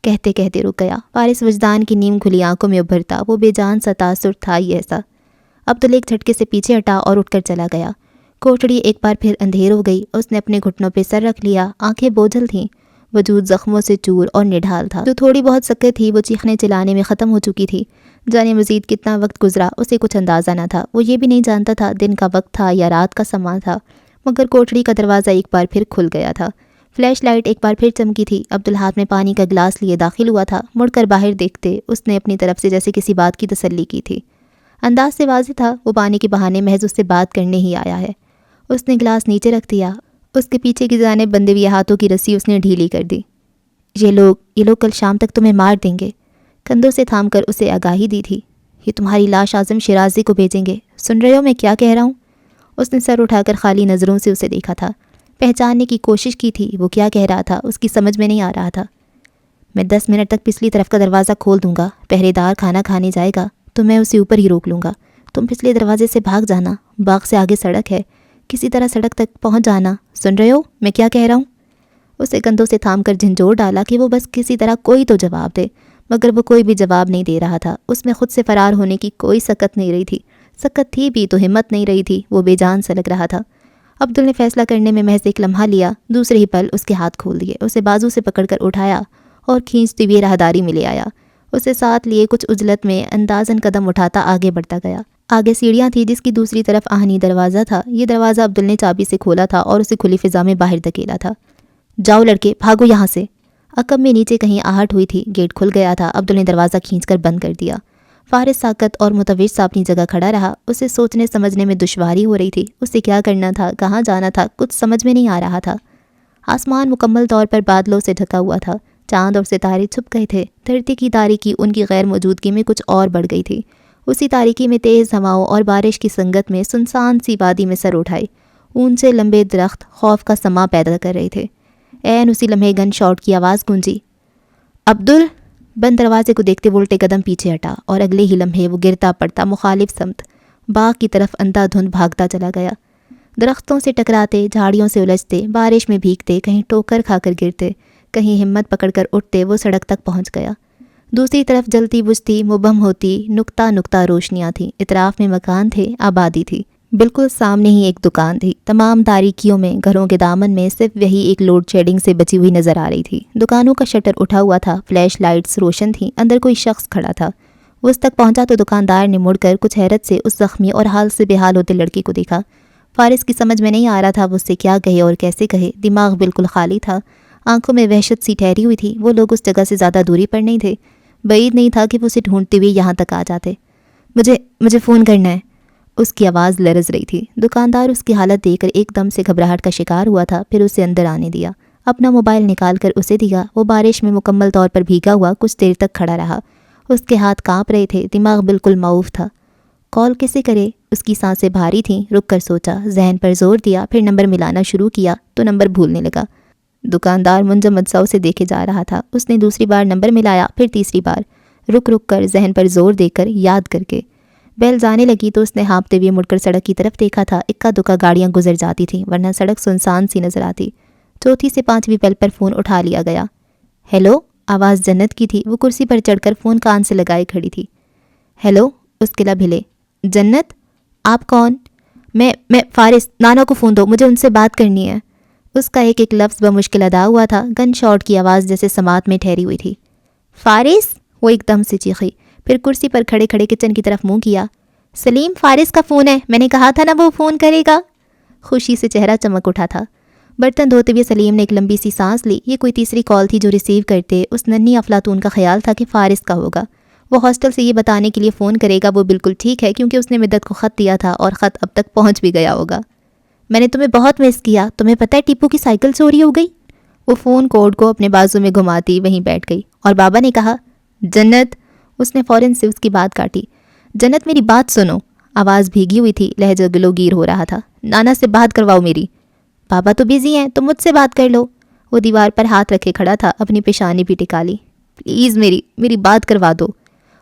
کہتے کہتے رک گیا۔ فارس وجدان کی نیم کھلی آنکھوں میں ابھرتا، وہ بے جان سا تاثر تھا ہی ایسا۔ عبدل ایک جھٹکے سے پیچھے ہٹا اور اٹھ کر چلا گیا۔ کوٹڑی ایک بار پھر اندھیر ہو گئی۔ اس نے اپنے گھٹنوں پہ سر رکھ لیا، آنکھیں بوجھل تھیں، وجود زخموں سے چور اور نڈھال تھا۔ جو تھوڑی بہت سکت تھی وہ چیخنے چلانے میں ختم ہو چکی تھی۔ جانے مزید کتنا وقت گزرا اسے کچھ اندازہ نہ تھا۔ وہ یہ بھی نہیں جانتا تھا دن کا وقت تھا یا رات کا سماں تھا، مگر کوٹڑی کا دروازہ ایک بار پھر کھل گیا تھا۔ فلیش لائٹ ایک بار پھر چمکی تھی۔ عبدل ہاتھ میں پانی کا گلاس لیے داخل ہوا تھا۔ مڑ کر باہر دیکھتے اس نے اپنی طرف سے جیسے کسی بات کی تسلی کی تھی۔ انداز سے واضح تھا وہ پانی کے بہانے محض اس سے بات کرنے ہی آیا ہے۔ اس نے گلاس نیچے رکھ دیا۔ اس کے پیچھے کی جانب بندے ہوئے ہاتھوں کی رسی اس نے ڈھیلی کر دی۔ یہ لوگ کل شام تک تمہیں مار دیں گے۔ کندھوں سے تھام کر اسے آگاہی دی تھی۔ یہ تمہاری لاش اعظم شیرازی کو بھیجیں گے۔ سن رہے ہو میں کیا کہہ رہا ہوں؟ اس نے سر اٹھا کر خالی نظروں سے اسے دیکھا تھا۔ پہچاننے کی کوشش کی تھی وہ کیا کہہ رہا تھا، اس کی سمجھ میں نہیں آ رہا تھا۔ میں 10 منٹ تک پچھلی طرف کا دروازہ کھول دوں گا، پہرے دار کھانا کھانے جائے گا تو میں اسے اوپر ہی روک لوں گا۔ تم پچھلے دروازے سے بھاگ جانا، باغ سے آگے سڑک ہے، کسی طرح سڑک تک پہنچ جانا۔ سن رہے ہو میں کیا کہہ رہا ہوں؟ اسے کندھوں سے تھام کر جھنجھوڑ ڈالا کہ وہ بس کسی طرح کوئی تو جواب دے، مگر وہ کوئی بھی جواب نہیں دے رہا تھا۔ اس میں خود سے فرار ہونے کی کوئی سکت نہیں رہی تھی، سکت تھی بھی تو ہمت نہیں رہی تھی، وہ بے جان سا لگ رہا تھا۔ عبدل نے فیصلہ کرنے میں محض ایک لمحہ لیا، دوسرے ہی پل اس کے ہاتھ کھول دیے، اسے بازو سے پکڑ کر اٹھایا اور کھینچتے ہوئے راہداری میں لے آیا۔ اسے ساتھ لیے کچھ عجلت میں اندازاً قدم اٹھاتا آگے بڑھتا گیا۔ آگے سیڑھیاں تھی جس کی دوسری طرف آہنی دروازہ تھا۔ یہ دروازہ عبدل نے چابی سے کھولا تھا اور اسے کھلی فضا میں باہر دھکیلا تھا۔ جاؤ لڑکے بھاگو یہاں سے۔ عقب میں نیچے کہیں آہٹ ہوئی تھی، گیٹ کھل گیا تھا۔ عبدل نے دروازہ کھینچ کر بند کر دیا۔ فارس ساکت اور متوج سا اپنی جگہ کھڑا رہا۔ اسے سوچنے سمجھنے میں دشواری ہو رہی تھی، اسے کیا کرنا تھا، کہاں جانا تھا، کچھ سمجھ میں نہیں آ رہا تھا۔ آسمان مکمل طور پر بادلوں سے ڈھکا ہوا تھا، چاند اور ستارے چھپ گئے تھے۔ دھرتی کی تاریکی ان کی غیر موجودگی میں کچھ اور بڑھ گئی تھی۔ اسی تاریکی میں تیز ہواؤں اور بارش کی سنگت میں سنسان سی وادی میں سر اٹھائے اونچے لمبے درخت خوف کا سما پیدا کر رہے تھے۔ عین اسی لمحے گن شاٹ کی آواز گونجی۔ عبدل! بند دروازے کو دیکھتے وہ الٹے قدم پیچھے ہٹا اور اگلے ہی لمحے وہ گرتا پڑتا مخالف سمت باغ کی طرف اندھا دھند بھاگتا چلا گیا۔ درختوں سے ٹکراتے، جھاڑیوں سے الجھتے، بارش میں بھیگتے، کہیں ٹوکر کھا کر گرتے، کہیں ہمت پکڑ کر اٹھتے، وہ سڑک تک پہنچ گیا۔ دوسری طرف جلتی بجھتی مبہم ہوتی نقطہ نقطہ روشنیاں تھیں، اطراف میں مکان تھے، آبادی تھی۔ بالکل سامنے ہی ایک دکان تھی۔ تمام تاریکیوں میں گھروں کے دامن میں صرف یہی ایک لوڈ شیڈنگ سے بچی ہوئی نظر آ رہی تھی۔ دکانوں کا شٹر اٹھا ہوا تھا، فلیش لائٹس روشن تھیں، اندر کوئی شخص کھڑا تھا۔ وہ اس تک پہنچا تو دکاندار نے مڑ کر کچھ حیرت سے اس زخمی اور حال سے بے حال ہوتے لڑکے کو دیکھا۔ فارس کی سمجھ میں نہیں آ رہا تھا وہ اس سے کیا کہے اور کیسے کہے، دماغ بالکل خالی تھا، آنکھوں میں وحشت سی ٹھہری ہوئی تھی۔ وہ لوگ اس جگہ سے زیادہ دوری پر نہیں تھے، بعید نہیں تھا کہ وہ اسے ڈھونڈتے ہوئے یہاں تک آ جاتے۔ مجھے فون کرنا ہے۔ اس کی آواز لرز رہی تھی۔ دکاندار اس کی حالت دیکھ کر ایک دم سے گھبراہٹ کا شکار ہوا تھا، پھر اسے اندر آنے دیا۔ اپنا موبائل نکال کر اسے دیا۔ وہ بارش میں مکمل طور پر بھیگا ہوا کچھ دیر تک کھڑا رہا۔ اس کے ہاتھ کانپ رہے تھے، دماغ بالکل معوف تھا۔ کال کیسے کرے؟ اس کی سانسیں بھاری تھیں۔ رک کر سوچا، ذہن پر زور دیا، پھر نمبر ملانا شروع کیا تو نمبر بھولنے لگا۔ دکاندار منجمد سا اسے دیکھے جا رہا تھا۔ اس نے دوسری بار نمبر ملایا، پھر تیسری بار، رک کر، ذہن پر زور دے کر، یاد کر کے۔ بیل جانے لگی تو اس نے ہانپتے ہوئے مڑ کر سڑک کی طرف دیکھا تھا۔ اکا دکا گاڑیاں گزر جاتی تھیں، ورنہ سڑک سنسان سی نظر آتی۔ چوتھی سے پانچویں بیل پر فون اٹھا لیا گیا۔ ہیلو؟ آواز جنت کی تھی۔ وہ کرسی پر چڑھ کر فون کان سے لگائے کھڑی تھی۔ ہیلو؟ اس کے لب ہلے۔ جنت؟ آپ کون؟ میں فارس، نانا کو فون دو، مجھے ان سے بات کرنی ہے۔ اس کا ایک ایک لفظ بمشکل ادا ہوا تھا، گن شاٹ کی آواز جیسے سماعت میں ٹھہری ہوئی تھی۔ فارس؟ وہ ایک دم سے چیخی، پھر کرسی پر کھڑے کھڑے کچن کی طرف منہ کیا۔ سلیم، فارس کا فون ہے، میں نے کہا تھا نا وہ فون کرے گا۔ خوشی سے چہرہ چمک اٹھا تھا۔ برتن دھوتے ہوئے سلیم نے ایک لمبی سی سانس لی۔ یہ کوئی تیسری کال تھی جو ریسیو کرتے اس ننھی افلاطون کا خیال تھا کہ فارس کا ہوگا۔ وہ ہاسٹل سے یہ بتانے کے لیے فون کرے گا وہ بالکل ٹھیک ہے، کیونکہ اس نے مدت کو خط دیا تھا اور خط اب تک پہنچ بھی گیا ہوگا۔ میں نے تمہیں بہت مس کیا، تمہیں پتہ ہے ٹیپو کی سائیکل چوری ہو گئی؟ وہ فون کوڈ کو اپنے بازو میں گھماتی وہیں بیٹھ گئی۔ اور بابا نے کہا، جنت، اس نے فوراً سے اس کی بات کاٹی۔ جنت میری بات سنو۔ آواز بھیگی ہوئی تھی، لہجہ گلوگیر ہو رہا تھا۔ نانا سے بات کرواؤ میری۔ بابا تو بیزی ہیں، تم مجھ سے بات کر لو۔ وہ دیوار پر ہاتھ رکھے کھڑا تھا، اپنی پیشانی بھی ٹکا لی۔ پلیز میری بات کروا دو۔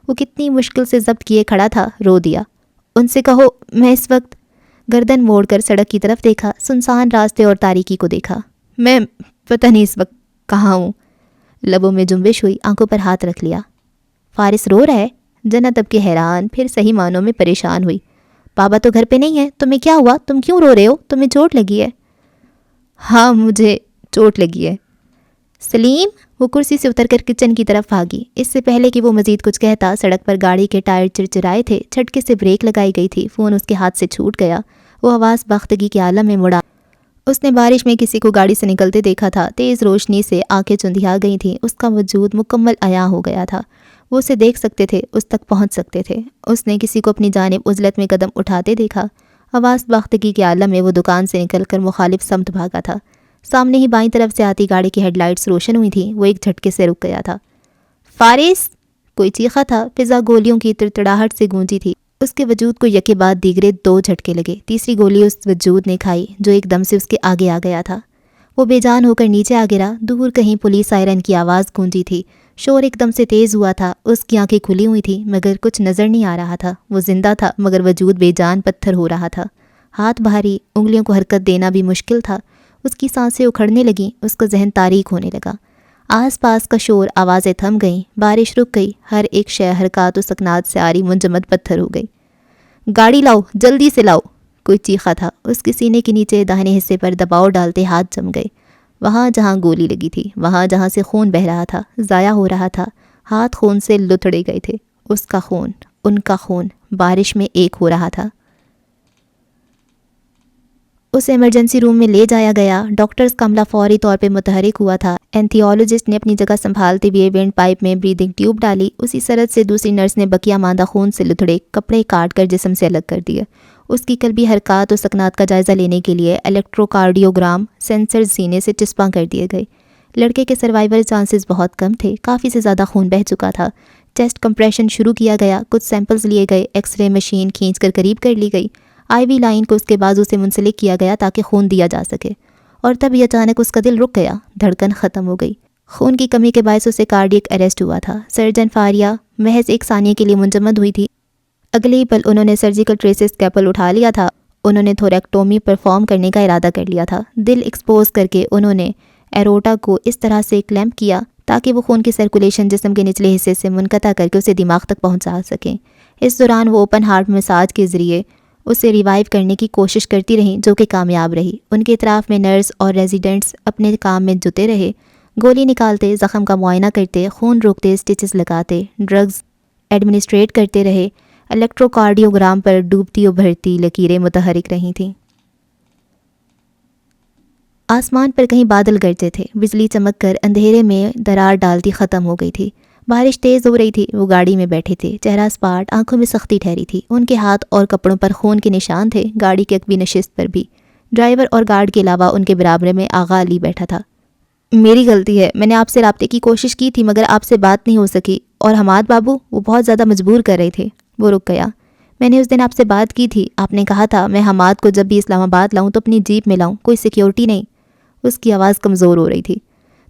وہ کتنی مشکل سے ضبط کیے کھڑا تھا، رو دیا۔ ان سے کہو میں اس وقت، گردن موڑ کر سڑک کی طرف دیکھا، سنسان راستے اور تاریکی کو دیکھا۔ میں پتہ نہیں اس وقت کہاں ہوں۔ لبوں میں جنبش ہوئی، آنکھوں پر ہاتھ رکھ لیا۔ فارس رو رہا ہے؟ جنت اب کے حیران، پھر صحیح معنوں میں پریشان ہوئی۔ بابا تو گھر پہ نہیں ہے، تمہیں کیا ہوا؟ تم کیوں رو رہے ہو؟ تمہیں چوٹ لگی ہے؟ ہاں مجھے چوٹ لگی ہے۔ سلیم؟ وہ کرسی سے اتر کر کچن کی طرف بھاگی۔ اس سے پہلے کہ وہ مزید کچھ کہتا، سڑک پر گاڑی کے ٹائر چرچرائے تھے، جھٹکے سے بریک لگائی گئی تھی، فون اس کے ہاتھ سے چھوٹ گیا۔ وہ حواس باختگی کے عالم میں مڑا۔ اس نے بارش میں کسی کو گاڑی سے نکلتے دیکھا تھا۔ تیز روشنی سے آنکھیں چندھیا گئی تھیں، اس کا وجود مکمل عیاں ہو گیا تھا۔ وہ اسے دیکھ سکتے تھے، اس تک پہنچ سکتے تھے۔ اس نے کسی کو اپنی جانب عزلت میں قدم اٹھاتے دیکھا۔ حواس باختگی کے عالم میں وہ دکان سے نکل کر مخالف سمت بھاگا تھا۔ سامنے ہی بائیں طرف سے آتی گاڑی کی ہیڈ لائٹس روشن ہوئی تھیں۔ وہ ایک جھٹکے سے رک گیا تھا۔ فارس! کوئی چیخا تھا۔ فضا گولیوں کی تڑتڑاہٹ سے گونجی تھی۔ اس کے وجود کو یکے بعد دیگرے 2 جھٹکے لگے۔ تیسری گولی اس وجود نے کھائی جو ایک دم سے اس کے آگے آ گیا تھا۔ وہ بے جان ہو کر نیچے آ گرا۔ دور کہیں پولیس سائرن کی آواز گونجی تھی۔ شور ایک دم سے تیز ہوا تھا۔ اس کی آنکھیں کھلی ہوئی تھیں مگر کچھ نظر نہیں آ رہا تھا۔ وہ زندہ تھا مگر وجود بے جان پتھر ہو رہا تھا۔ ہاتھ بھاری، انگلیوں کو حرکت دینا بھی مشکل تھا۔ اس کی سانسیں اکھڑنے لگیں، اس کا ذہن تاریک ہونے لگا۔ آس پاس کا شور، آوازیں تھم گئیں، بارش رک گئی، ہر ایک شے حرکات و سکنات سے آری منجمد پتھر ہو گئی۔ گاڑی لاؤ، جلدی سے لاؤ! کوئی چیخا تھا۔ اس کے سینے کے نیچے داہنے حصے پر دباؤ ڈالتے ہاتھ جم گئے۔ وہاں جہاں گولی لگی تھی، وہاں جہاں سے خون بہہ رہا تھا، ضائع ہو رہا تھا، ہاتھ خون سے لتڑے گئے تھے۔ اس کا خون، ان کا خون، بارش میں ایک ہو رہا تھا۔ اسے ایمرجنسی روم میں لے جایا گیا۔ ڈاکٹرز کا عملہ فوری طور پہ متحرک ہوا تھا۔ اینتھیولوجسٹ نے اپنی جگہ سنبھالتے ہوئے وینٹ پائپ میں بریدنگ ٹیوب ڈالی۔ اسی سرد سے دوسری نرس نے بقیہ ماندہ خون سے لتھڑے کپڑے کاٹ کر جسم سے الگ کر دیے۔ اس کی قلبی حرکات و سکنات کا جائزہ لینے کے لیے الیکٹروکارڈیوگرام سینسر سینے سے چسپاں کر دیے گئے۔ لڑکے کے سروائیول چانسز بہت کم تھے، کافی سے زیادہ خون بہہ چکا تھا۔ چیسٹ کمپریشن شروع کیا گیا، کچھ سیمپلز لیے گئے، ایکس رے مشین کھینچ کر قریب کر لی گئی۔ آئی وی لائن کو اس کے بازو سے منسلک کیا گیا تاکہ خون دیا جا سکے، اور تبھی اچانک اس کا دل رک گیا، دھڑکن ختم ہو گئی۔ خون کی کمی کے باعث اسے کارڈیک اریسٹ ہوا تھا۔ سرجن فاریا محض 1 ثانیے کے لیے منجمد ہوئی تھی۔ اگلے ہی پل انہوں نے سرجیکل ٹریسز اسکیپل اٹھا لیا تھا۔ انہوں نے تھوریکٹومی پرفارم کرنے کا ارادہ کر لیا تھا۔ دل ایکسپوز کر کے انہوں نے ایروٹا کو اس طرح سے کلیمپ کیا تاکہ وہ خون کی سرکولیشن جسم کے نچلے حصے سے منقطع کر کے اسے دماغ تک پہنچا سکیں۔ اس دوران وہ اوپن ہارٹ مساج کے ذریعے اسے ریوائیو کرنے کی کوشش کرتی رہیں، جو کہ کامیاب رہی۔ ان کے اطراف میں نرس اور ریزیڈنٹس اپنے کام میں جٹے رہے، گولی نکالتے، زخم کا معائنہ کرتے، خون روکتے، سٹچز لگاتے، ڈرگز ایڈمنسٹریٹ کرتے رہے۔ الیکٹروکارڈیوگرام پر ڈوبتی ابھرتی لکیریں متحرک رہی تھیں۔ آسمان پر کہیں بادل گرجے تھے، بجلی چمک کر اندھیرے میں درار ڈالتی ختم ہو گئی تھی۔ بارش تیز ہو رہی تھی۔ وہ گاڑی میں بیٹھے تھے، چہرہ اسپاٹ، آنکھوں میں سختی ٹھہری تھی۔ ان کے ہاتھ اور کپڑوں پر خون کے نشان تھے، گاڑی کی عقبی نشست پر بھی۔ ڈرائیور اور گارڈ کے علاوہ ان کے برابر میں آغا علی بیٹھا تھا۔ میری غلطی ہے، میں نے آپ سے رابطے کی کوشش کی تھی مگر آپ سے بات نہیں ہو سکی، اور حماد بابو وہ بہت زیادہ مجبور کر رہے تھے۔ وہ رک گیا۔ میں نے اس دن آپ سے بات کی تھی، آپ نے کہا تھا میں حماد کو جب بھی اسلام آباد لاؤں تو اپنی جیپ میں لاؤں، کوئی سیکیورٹی نہیں۔ اس کی آواز کمزور ہو رہی تھی،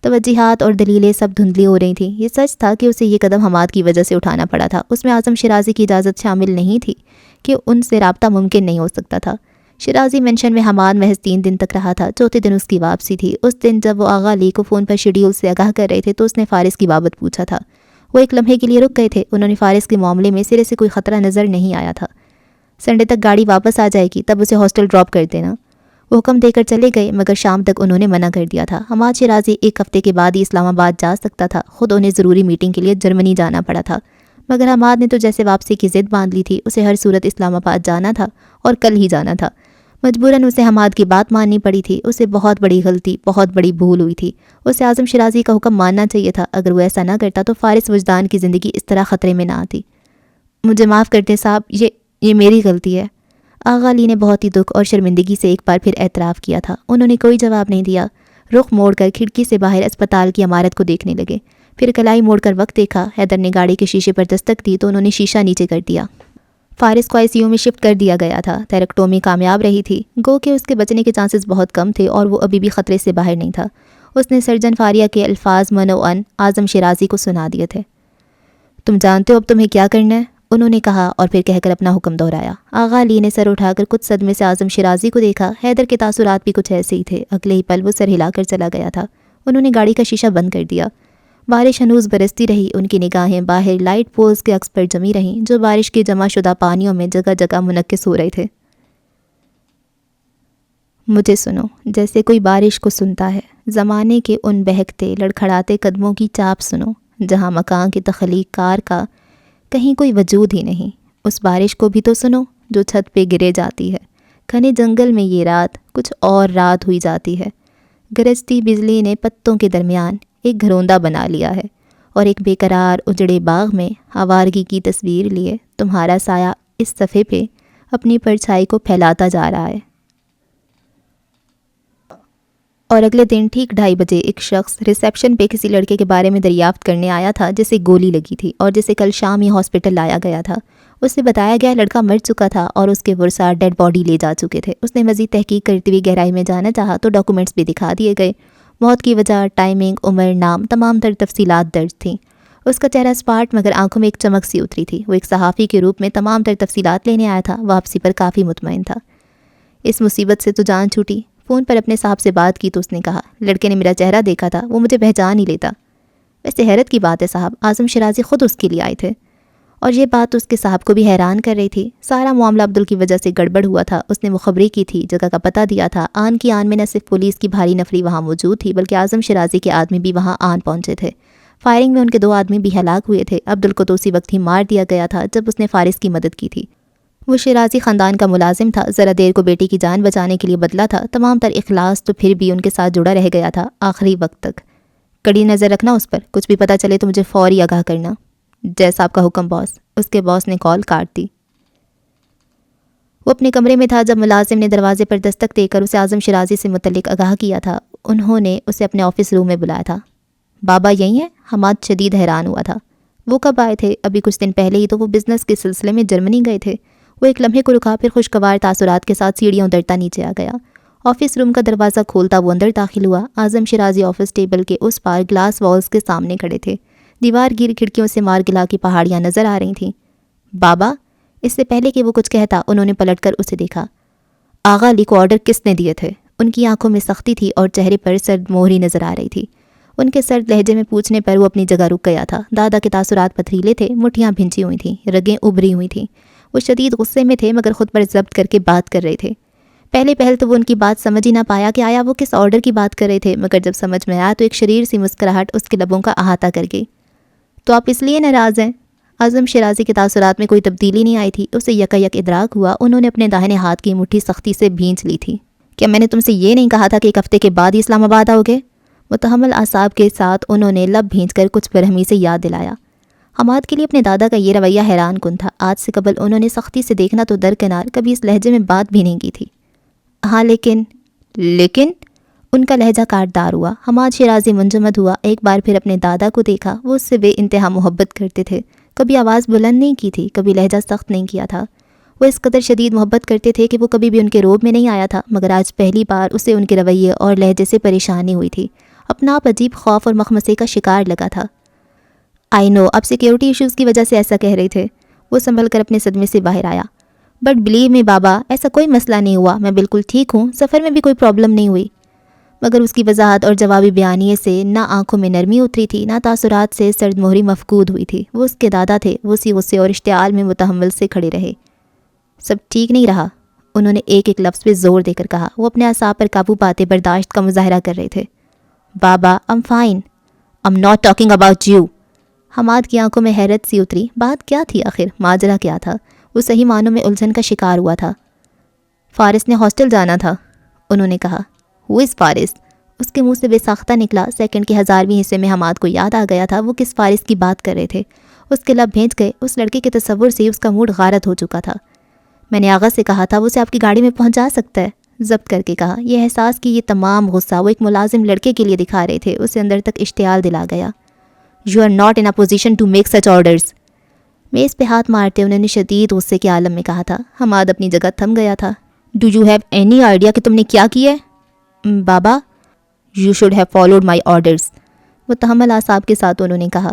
توجیہات اور دلیلیں سب دھندلی ہو رہی تھیں۔ یہ سچ تھا کہ اسے یہ قدم حماد کی وجہ سے اٹھانا پڑا تھا۔ اس میں اعظم شیرازی کی اجازت شامل نہیں تھی کہ ان سے رابطہ ممکن نہیں ہو سکتا تھا۔ شیرازی مینشن میں حماد محض 3 دن تک رہا تھا۔ چوتھے دن اس کی واپسی تھی۔ اس دن جب وہ آغا علی کو فون پر شیڈیول سے آگاہ کر رہے تھے تو اس نے فارس کی بابت پوچھا تھا۔ وہ ایک لمحے کے لیے رک گئے تھے۔ انہوں نے فارس کے معاملے میں سرے سے کوئی خطرہ نظر نہیں آیا تھا۔ سنڈے تک گاڑی واپس آ جائے گی، تب اسے ہاسٹل ڈراپ کر دینا۔ وہ حکم دے کر چلے گئے مگر شام تک انہوں نے منع کر دیا تھا۔ حماد شیرازی 1 ہفتے کے بعد ہی اسلام آباد جا سکتا تھا۔ خود انہیں ضروری میٹنگ کے لیے جرمنی جانا پڑا تھا، مگر حماد نے تو جیسے واپسی کی ضد باندھ لی تھی۔ اسے ہر صورت اسلام آباد جانا تھا اور کل ہی جانا تھا۔ مجبوراً اسے حماد کی بات ماننی پڑی تھی۔ اسے بہت بڑی غلطی، بہت بڑی بھول ہوئی تھی۔ اسے اعظم شیرازی کا حکم ماننا چاہیے تھا۔ اگر وہ ایسا نہ کرتا تو فارس وجدان کی زندگی اس طرح خطرے میں نہ آتی۔ مجھے معاف کرتے صاحب، یہ میری غلطی ہے۔ آغا علی نے بہت ہی دکھ اور شرمندگی سے ایک بار پھر اعتراف کیا تھا۔ انہوں نے کوئی جواب نہیں دیا، رخ موڑ کر کھڑکی سے باہر اسپتال کی عمارت کو دیکھنے لگے۔ پھر کلائی موڑ کر وقت دیکھا۔ حیدر نے گاڑی کے شیشے پر دستک دی تو انہوں نے شیشہ نیچے کر دیا۔ فارس کو ICU میں شفٹ کر دیا گیا تھا۔ تھیریکٹومی کامیاب رہی تھی، گو کہ اس کے بچنے کے چانسز بہت کم تھے اور وہ ابھی بھی خطرے سے باہر نہیں تھا۔ اس نے سرجن فاریہ کے الفاظ منوعاً اعظم شیرازی کو سنا دیے تھے۔ تم جانتے ہو اب تمہیں کیا کرنا ہے، انہوں نے کہا اور پھر کہہ کر اپنا حکم دہرایا۔ آغا علی نے سر اٹھا کر کچھ صدمے سے اعظم شیرازی کو دیکھا۔ حیدر کے تاثرات بھی کچھ ایسے ہی تھے۔ اگلے ہی پل وہ سر ہلا کر چلا گیا تھا۔ انہوں نے گاڑی کا شیشہ بند کر دیا۔ بارش ہنوز برستی رہی۔ ان کی نگاہیں باہر لائٹ پولز کے عکس پر جمی رہیں جو بارش کے جمع شدہ پانیوں میں جگہ جگہ منعکس ہو رہے تھے۔ مجھے سنو جیسے کوئی بارش کو سنتا ہے، زمانے کے ان بہکتے لڑکھڑاتے قدموں کی چاپ سنو جہاں مکان کے تخلیق کار کا کہیں کوئی وجود ہی نہیں۔ اس بارش کو بھی تو سنو جو چھت پہ گرے جاتی ہے، گھنے جنگل میں یہ رات کچھ اور رات ہوئی جاتی ہے۔ گرجتی بجلی نے پتوں کے درمیان ایک گھروندہ بنا لیا ہے اور ایک بے قرار اجڑے باغ میں آوارگی کی تصویر لیے تمہارا سایہ اس صفحے پہ اپنی پرچھائی کو پھیلاتا جا رہا ہے۔ اور اگلے دن ٹھیک 2:30 بجے ایک شخص ریسیپشن پہ کسی لڑکے کے بارے میں دریافت کرنے آیا تھا جسے گولی لگی تھی اور جسے کل شام ہی ہاسپٹل لایا گیا تھا۔ اس سے بتایا گیا لڑکا مر چکا تھا اور اس کے ورثاء ڈیڈ باڈی لے جا چکے تھے۔ اس نے مزید تحقیق کرتے ہوئے گہرائی میں جانا چاہا تو ڈاکومنٹس بھی دکھا دیے گئے۔ موت کی وجہ، ٹائمنگ، عمر، نام، تمام تر تفصیلات درج تھیں۔ اس کا چہرہ سپاٹ مگر آنکھوں میں ایک چمک سی اتری تھی۔ وہ ایک صحافی کے روپ میں تمام تر تفصیلات لینے آیا تھا، واپسی پر کافی مطمئن تھا۔ اس مصیبت سے تو جان چھوٹی۔ فون پر اپنے صاحب سے بات کی تو اس نے کہا، لڑکے نے میرا چہرہ دیکھا تھا، وہ مجھے پہچان ہی لیتا۔ ویسے حیرت کی بات ہے صاحب، اعظم شیرازی خود اس کے لیے آئے تھے، اور یہ بات اس کے صاحب کو بھی حیران کر رہی تھی۔ سارا معاملہ عبدل کی وجہ سے گڑبڑ ہوا تھا۔ اس نے مخبری کی تھی، جگہ کا پتہ دیا تھا۔ آن کی آن میں نہ صرف پولیس کی بھاری نفری وہاں موجود تھی بلکہ اعظم شیرازی کے آدمی بھی وہاں آن پہنچے تھے۔ فائرنگ میں ان کے 2 آدمی بھی ہلاک ہوئے تھے۔ عبدل کو تو اسی وقت ہی مار دیا گیا تھا جب اس نے فارس کی مدد کی تھی۔ وہ شیرازی خاندان کا ملازم تھا، ذرا دیر کو بیٹی کی جان بچانے کے لیے بدلا تھا۔ تمام تر اخلاص تو پھر بھی ان کے ساتھ جڑا رہ گیا تھا آخری وقت تک۔ کڑی نظر رکھنا اس پر، کچھ بھی پتہ چلے تو مجھے فوری آگاہ کرنا۔ جیسا آپ کا حکم باس۔ اس کے باس نے کال کاٹ دی۔ وہ اپنے کمرے میں تھا جب ملازم نے دروازے پر دستک دے کر اسے اعظم شیرازی سے متعلق آگاہ کیا تھا۔ انہوں نے اسے اپنے آفس روم میں بلایا تھا۔ بابا یہی ہیں؟ حماد شدید حیران ہوا تھا۔ وہ کب آئے تھے؟ ابھی کچھ دن پہلے ہی تو وہ بزنس کے سلسلے میں جرمنی گئے تھے۔ وہ ایک لمحے کو رکا، پھر خوشگوار تاثرات کے ساتھ سیڑھیاں اترتا نیچے آ گیا۔ آفس روم کا دروازہ کھولتا وہ اندر داخل ہوا۔ اعظم شیرازی آفس ٹیبل کے اس پار گلاس والز کے سامنے کھڑے تھے۔ دیوار گیر کھڑکیوں سے مارگلا کی پہاڑیاں نظر آ رہی تھیں۔ بابا، اس سے پہلے کہ وہ کچھ کہتا انہوں نے پلٹ کر اسے دیکھا۔ آغا علی کو آرڈر کس نے دیے تھے؟ ان کی آنکھوں میں سختی تھی اور چہرے پر سرد مہری نظر آ رہی تھی۔ ان کے سرد لہجے میں پوچھنے پر وہ اپنی جگہ رک گیا تھا۔ دادا کے تاثرات پتھریلے تھے، مٹھیاں بھنچی ہوئی تھیں، رگیں ابری ہوئی تھیں۔ وہ شدید غصے میں تھے مگر خود پر ضبط کر کے بات کر رہے تھے۔ پہلے پہل تو وہ ان کی بات سمجھ ہی نہ پایا کہ آیا وہ کس آرڈر کی بات کر رہے تھے، مگر جب سمجھ میں آیا تو ایک شریر سی مسکراہٹ اس کے لبوں کا احاطہ کر گئی۔ تو آپ اس لیے ناراض ہیں؟ اعظم شیرازی کے تاثرات میں کوئی تبدیلی نہیں آئی تھی۔ اسے یکا ادراک ہوا انہوں نے اپنے داہنے ہاتھ کی مٹھی سختی سے بھینچ لی تھی۔ کیا میں نے تم سے یہ نہیں کہا تھا کہ 1 ہفتے کے بعد ہی اسلام آباد آؤ گے؟ متحمل اعصاب کے ساتھ انہوں نے لب بھینچ کر کچھ برہمی سے یاد دلایا۔ حماد کے لیے اپنے دادا کا یہ رویہ حیران کن تھا۔ آج سے قبل انہوں نے سختی سے دیکھنا تو درکنار کبھی اس لہجے میں بات بھی نہیں کی تھی۔ ہاں لیکن ان کا لہجہ کاٹدار ہوا۔ حماد شیرازی منجمد ہوا۔ ایک بار پھر اپنے دادا کو دیکھا۔ وہ اس سے بے انتہا محبت کرتے تھے۔ کبھی آواز بلند نہیں کی تھی، کبھی لہجہ سخت نہیں کیا تھا۔ وہ اس قدر شدید محبت کرتے تھے کہ وہ کبھی بھی ان کے روب میں نہیں آیا تھا، مگر آج پہلی بار اسے ان کے رویے اور لہجے سے پریشانی ہوئی تھی۔ اپنا آپ عجیب خوف اور مخمصے کا شکار لگا تھا۔ آئی نو آپ سیکیورٹی ایشوز کی وجہ سے ایسا کہہ رہے تھے۔ وہ سنبھل کر اپنے صدمے سے باہر آیا۔ بٹ بلیو می بابا، ایسا کوئی مسئلہ نہیں ہوا، میں بالکل ٹھیک ہوں، سفر میں بھی کوئی پرابلم نہیں ہوئی۔ مگر اس کی وضاحت اور جوابی بیانیے سے نہ آنکھوں میں نرمی اتری تھی، نہ تاثرات سے سرد مہری مفقود ہوئی تھی۔ وہ اس کے دادا تھے۔ وہ اسی غصے اور اشتعال میں متحمل سے کھڑے رہے۔ سب ٹھیک نہیں رہا، انہوں نے ایک ایک لفظ پہ زور دے کر کہا۔ وہ اپنے اعصاب پر قابو پاتے برداشت کا مظاہرہ کر رہے تھے۔ بابا I'm fine. I'm not talking about you. Hammad کی آنکھوں میں حیرت سی اتری۔ بات کیا تھی آخر؟ ماجرا کیا تھا؟ وہ صحیح معنوں میں الجھن کا شکار ہوا تھا۔ فارس نے ہاسٹل جانا تھا، انہوں نے کہا۔ Who is فارس؟ اس کے منہ سے بے ساختہ نکلا۔ سیکنڈ کے 1000ویں حصے میں حماد کو یاد آ گیا تھا وہ کس فارس کی بات کر رہے تھے۔ اس کے لب بھینچ گئے۔ اس لڑکے کے تصور سے اس کا موڈ غارت ہو چکا تھا۔ میں نے آغا سے کہا تھا وہ اسے آپ کی گاڑی میں پہنچا سکتا ہے، ضبط کر کے کہا۔ یہ احساس کہ یہ تمام غصہ وہ ایک ملازم لڑکے کے لیے دکھا رہے تھے اسے اندر تک اشتعال دلا گیا۔ You are not in a position to make such orders. میز پہ ہاتھ مارتے انہوں نے شدید غصے کے عالم میں کہا تھا۔ حماد اپنی جگہ تھم گیا تھا۔ Do you have any idea کہ تم نے کیا کیا ہے؟ بابا You should have followed my orders. متحمل اعصاب کے ساتھ انہوں نے کہا۔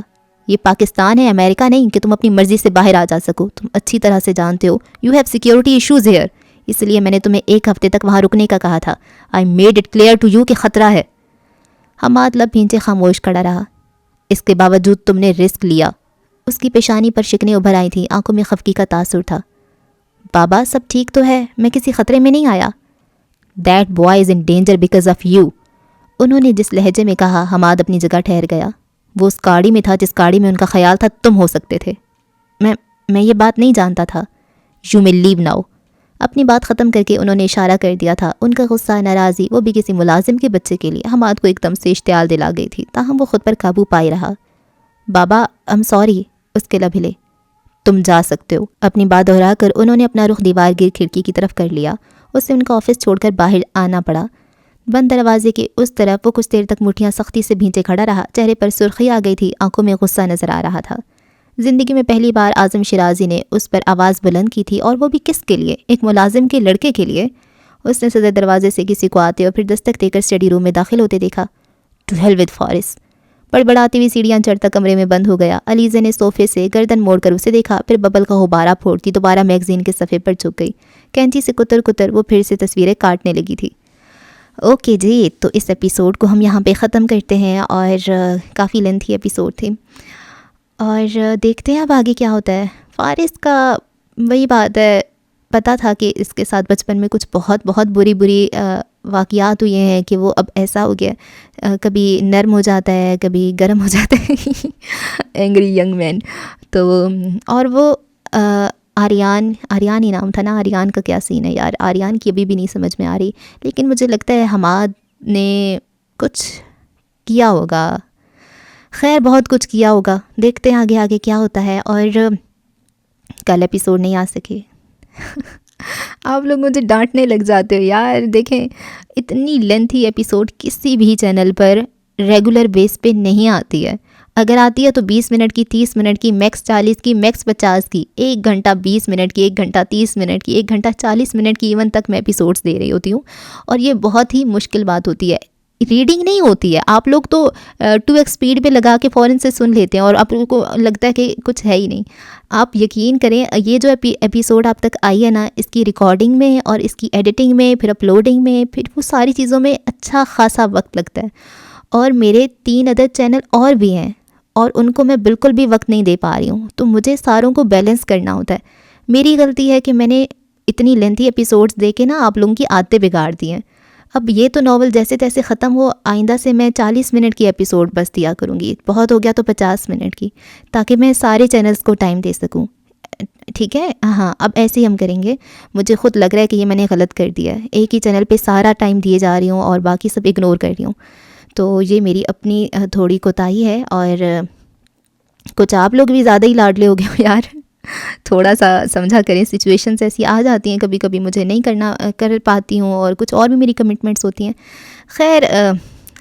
یہ پاکستان ہے، امریکہ نہیں کہ تم اپنی مرضی سے باہر آ جا سکو۔ تم اچھی طرح سے جانتے ہو You have security issues here. اس لیے میں نے تمہیں 1 ہفتے تک وہاں رکنے کا کہا تھا۔ I made it clear to you کہ خطرہ ہے۔ حماد لب بھینچے خاموش کھڑا رہا۔ اس کے باوجود تم نے رسک لیا۔ اس کی پیشانی پر شکنیں ابھر آئی تھیں، آنکھوں میں خفگی کا تاثر تھا۔ بابا سب ٹھیک تو ہے، میں کسی خطرے میں نہیں آیا۔ That boy is in danger because of you. انہوں نے جس لہجے میں کہا حماد اپنی جگہ ٹھہر گیا۔ وہ اس گاڑی میں تھا جس گاڑی میں ان کا خیال تھا تم ہو سکتے تھے۔ میں یہ بات نہیں جانتا تھا۔ You may leave now. اپنی بات ختم کر کے انہوں نے اشارہ کر دیا تھا۔ ان کا غصہ، ناراضی، وہ بھی کسی ملازم کے بچے کے لیے حماد کو ایک دم سے اشتعال دلا گئی تھی، تاہم وہ خود پر قابو پائے رہا۔ بابا I'm سوری، اس کے لب ہلے۔ تم جا سکتے ہو۔ اپنی بات دہرا کر انہوں نے اپنا رخ دیوار گیر کھڑکی کی طرف کر لیا۔ اسے ان کا آفس چھوڑ کر باہر آنا پڑا۔ بند دروازے کے اس طرف وہ کچھ دیر تک مٹھیاں سختی سے بھینچے کھڑا رہا، چہرے پر سرخی آ گئی تھی، آنکھوں میں غصہ نظر آ رہا تھا۔ زندگی میں پہلی بار اعظم شیرازی نے اس پر آواز بلند کی تھی، اور وہ بھی کس کے لیے؟ ایک ملازم کے لڑکے کے لیے۔ اس نے صدر دروازے سے کسی کو آتے اور پھر دستک دے کر اسٹڈی روم میں داخل ہوتے دیکھا۔ ٹو ہیل ود فارس۔ بڑبڑاتی ہوئی سیڑھیاں چڑھتا کمرے میں بند ہو گیا۔ علیزہ نے صوفے سے گردن موڑ کر اسے دیکھا، پھر ببل کا غبارہ پھوڑتی دوبارہ میگزین کے صفحے پر جھک گئی۔ کینچی سے کتر کتر وہ پھر سے تصویریں کاٹنے لگی تھی۔ اوکے جی، تو اس ایپیسوڈ کو ہم یہاں پہ ختم کرتے ہیں، اور کافی لینتھی ایپیسوڈ تھی، اور دیکھتے ہیں اب آگے کیا ہوتا ہے۔ فارس کا وہی بات ہے، پتہ تھا کہ اس کے ساتھ بچپن میں کچھ بہت بہت بری واقعات ہوئے ہیں کہ وہ اب ایسا ہو گیا، کبھی نرم ہو جاتا ہے، کبھی گرم ہو جاتا ہے اینگری ینگ مین۔ تو اور وہ آریان ہی نام تھا نا، آریان کا کیا سین ہے یار، آریان کی ابھی بھی نہیں سمجھ میں آ رہی، لیکن مجھے لگتا ہے حماد نے کچھ کیا ہوگا، خیر بہت کچھ کیا ہوگا۔ دیکھتے ہیں آگے آگے کیا ہوتا ہے۔ اور کل ایپیسوڈ نہیں آ سکے آپ لوگ مجھے ڈانٹنے لگ جاتے ہو یار۔ دیکھیں اتنی لینتھی ایپیسوڈ کسی بھی چینل پر ریگولر بیس پہ نہیں آتی ہے، اگر آتی ہے تو 20 منٹ کی، 30 منٹ کی، میکس 40 کی، میکس 50 کی، 1 گھنٹہ 20 منٹ کی، 1 گھنٹہ 30 منٹ کی، 1 گھنٹہ 40 منٹ کی، ایون تک میں ایپیسوڈز دے رہی ہوتی ہوں، اور یہ بہت ہی مشکل بات ہوتی ہے، ریڈنگ نہیں ہوتی ہے۔ آپ لوگ تو 2x اسپیڈ پہ لگا کے فوراً سے سن لیتے ہیں، اور آپ لوگوں کو لگتا ہے کہ کچھ ہے ہی نہیں۔ آپ یقین کریں، یہ جو ایپیسوڈ آپ تک آئی ہے نا، اس کی ریکارڈنگ میں اور اس کی ایڈیٹنگ میں، پھر اپلوڈنگ میں، پھر وہ ساری چیزوں میں اچھا خاصا وقت لگتا ہے، اور میرے 3 ادر چینل اور بھی ہیں، اور ان کو میں بالکل بھی وقت نہیں دے پا رہی ہوں، تو مجھے ساروں کو بیلنس کرنا ہوتا ہے۔ میری غلطی ہے کہ میں نے اتنی لینتھی ایپیسوڈز دے کے نا آپ لوگوں کی عادتیں بگاڑ دی ہیں۔ اب یہ تو ناول جیسے تیسے ختم ہو، آئندہ سے میں 40 منٹ کی ایپیسوڈ بس دیا کروں گی، بہت ہو گیا تو 50 منٹ کی، تاکہ میں سارے چینلز کو ٹائم دے سکوں، ٹھیک ہے؟ ہاں اب ایسے ہی ہم کریں گے۔ مجھے خود لگ رہا ہے کہ یہ میں نے غلط کر دیا ہے، ایک ہی چینل پہ سارا ٹائم دیے جا رہی ہوں اور باقی سب اگنور کر رہی ہوں، تو یہ میری اپنی تھوڑی کوتاہی ہے، اور کچھ آپ لوگ بھی زیادہ ہی لاڈلے ہو گئے ہو یار، تھوڑا سا سمجھا کریں، سچویشنز ایسی آ جاتی ہیں کبھی کبھی، مجھے نہیں کر پاتی ہوں، اور کچھ اور بھی میری کمٹمنٹس ہوتی ہیں، خیر۔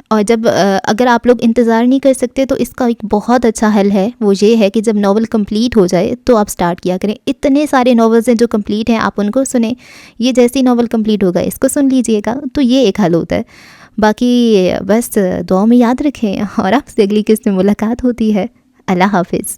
اور جب اگر آپ لوگ انتظار نہیں کر سکتے تو اس کا ایک بہت اچھا حل ہے، وہ یہ ہے کہ جب ناول کمپلیٹ ہو جائے تو آپ سٹارٹ کیا کریں۔ اتنے سارے ناولز ہیں جو کمپلیٹ ہیں، آپ ان کو سنیں، یہ جیسی ناول کمپلیٹ ہوگا اس کو سن لیجئے گا، تو یہ ایک حل ہوتا ہے۔ باقی بس دعاؤں میں یاد رکھیں، اور آپ سے اگلی قسط میں ملاقات ہوتی ہے۔ اللہ حافظ۔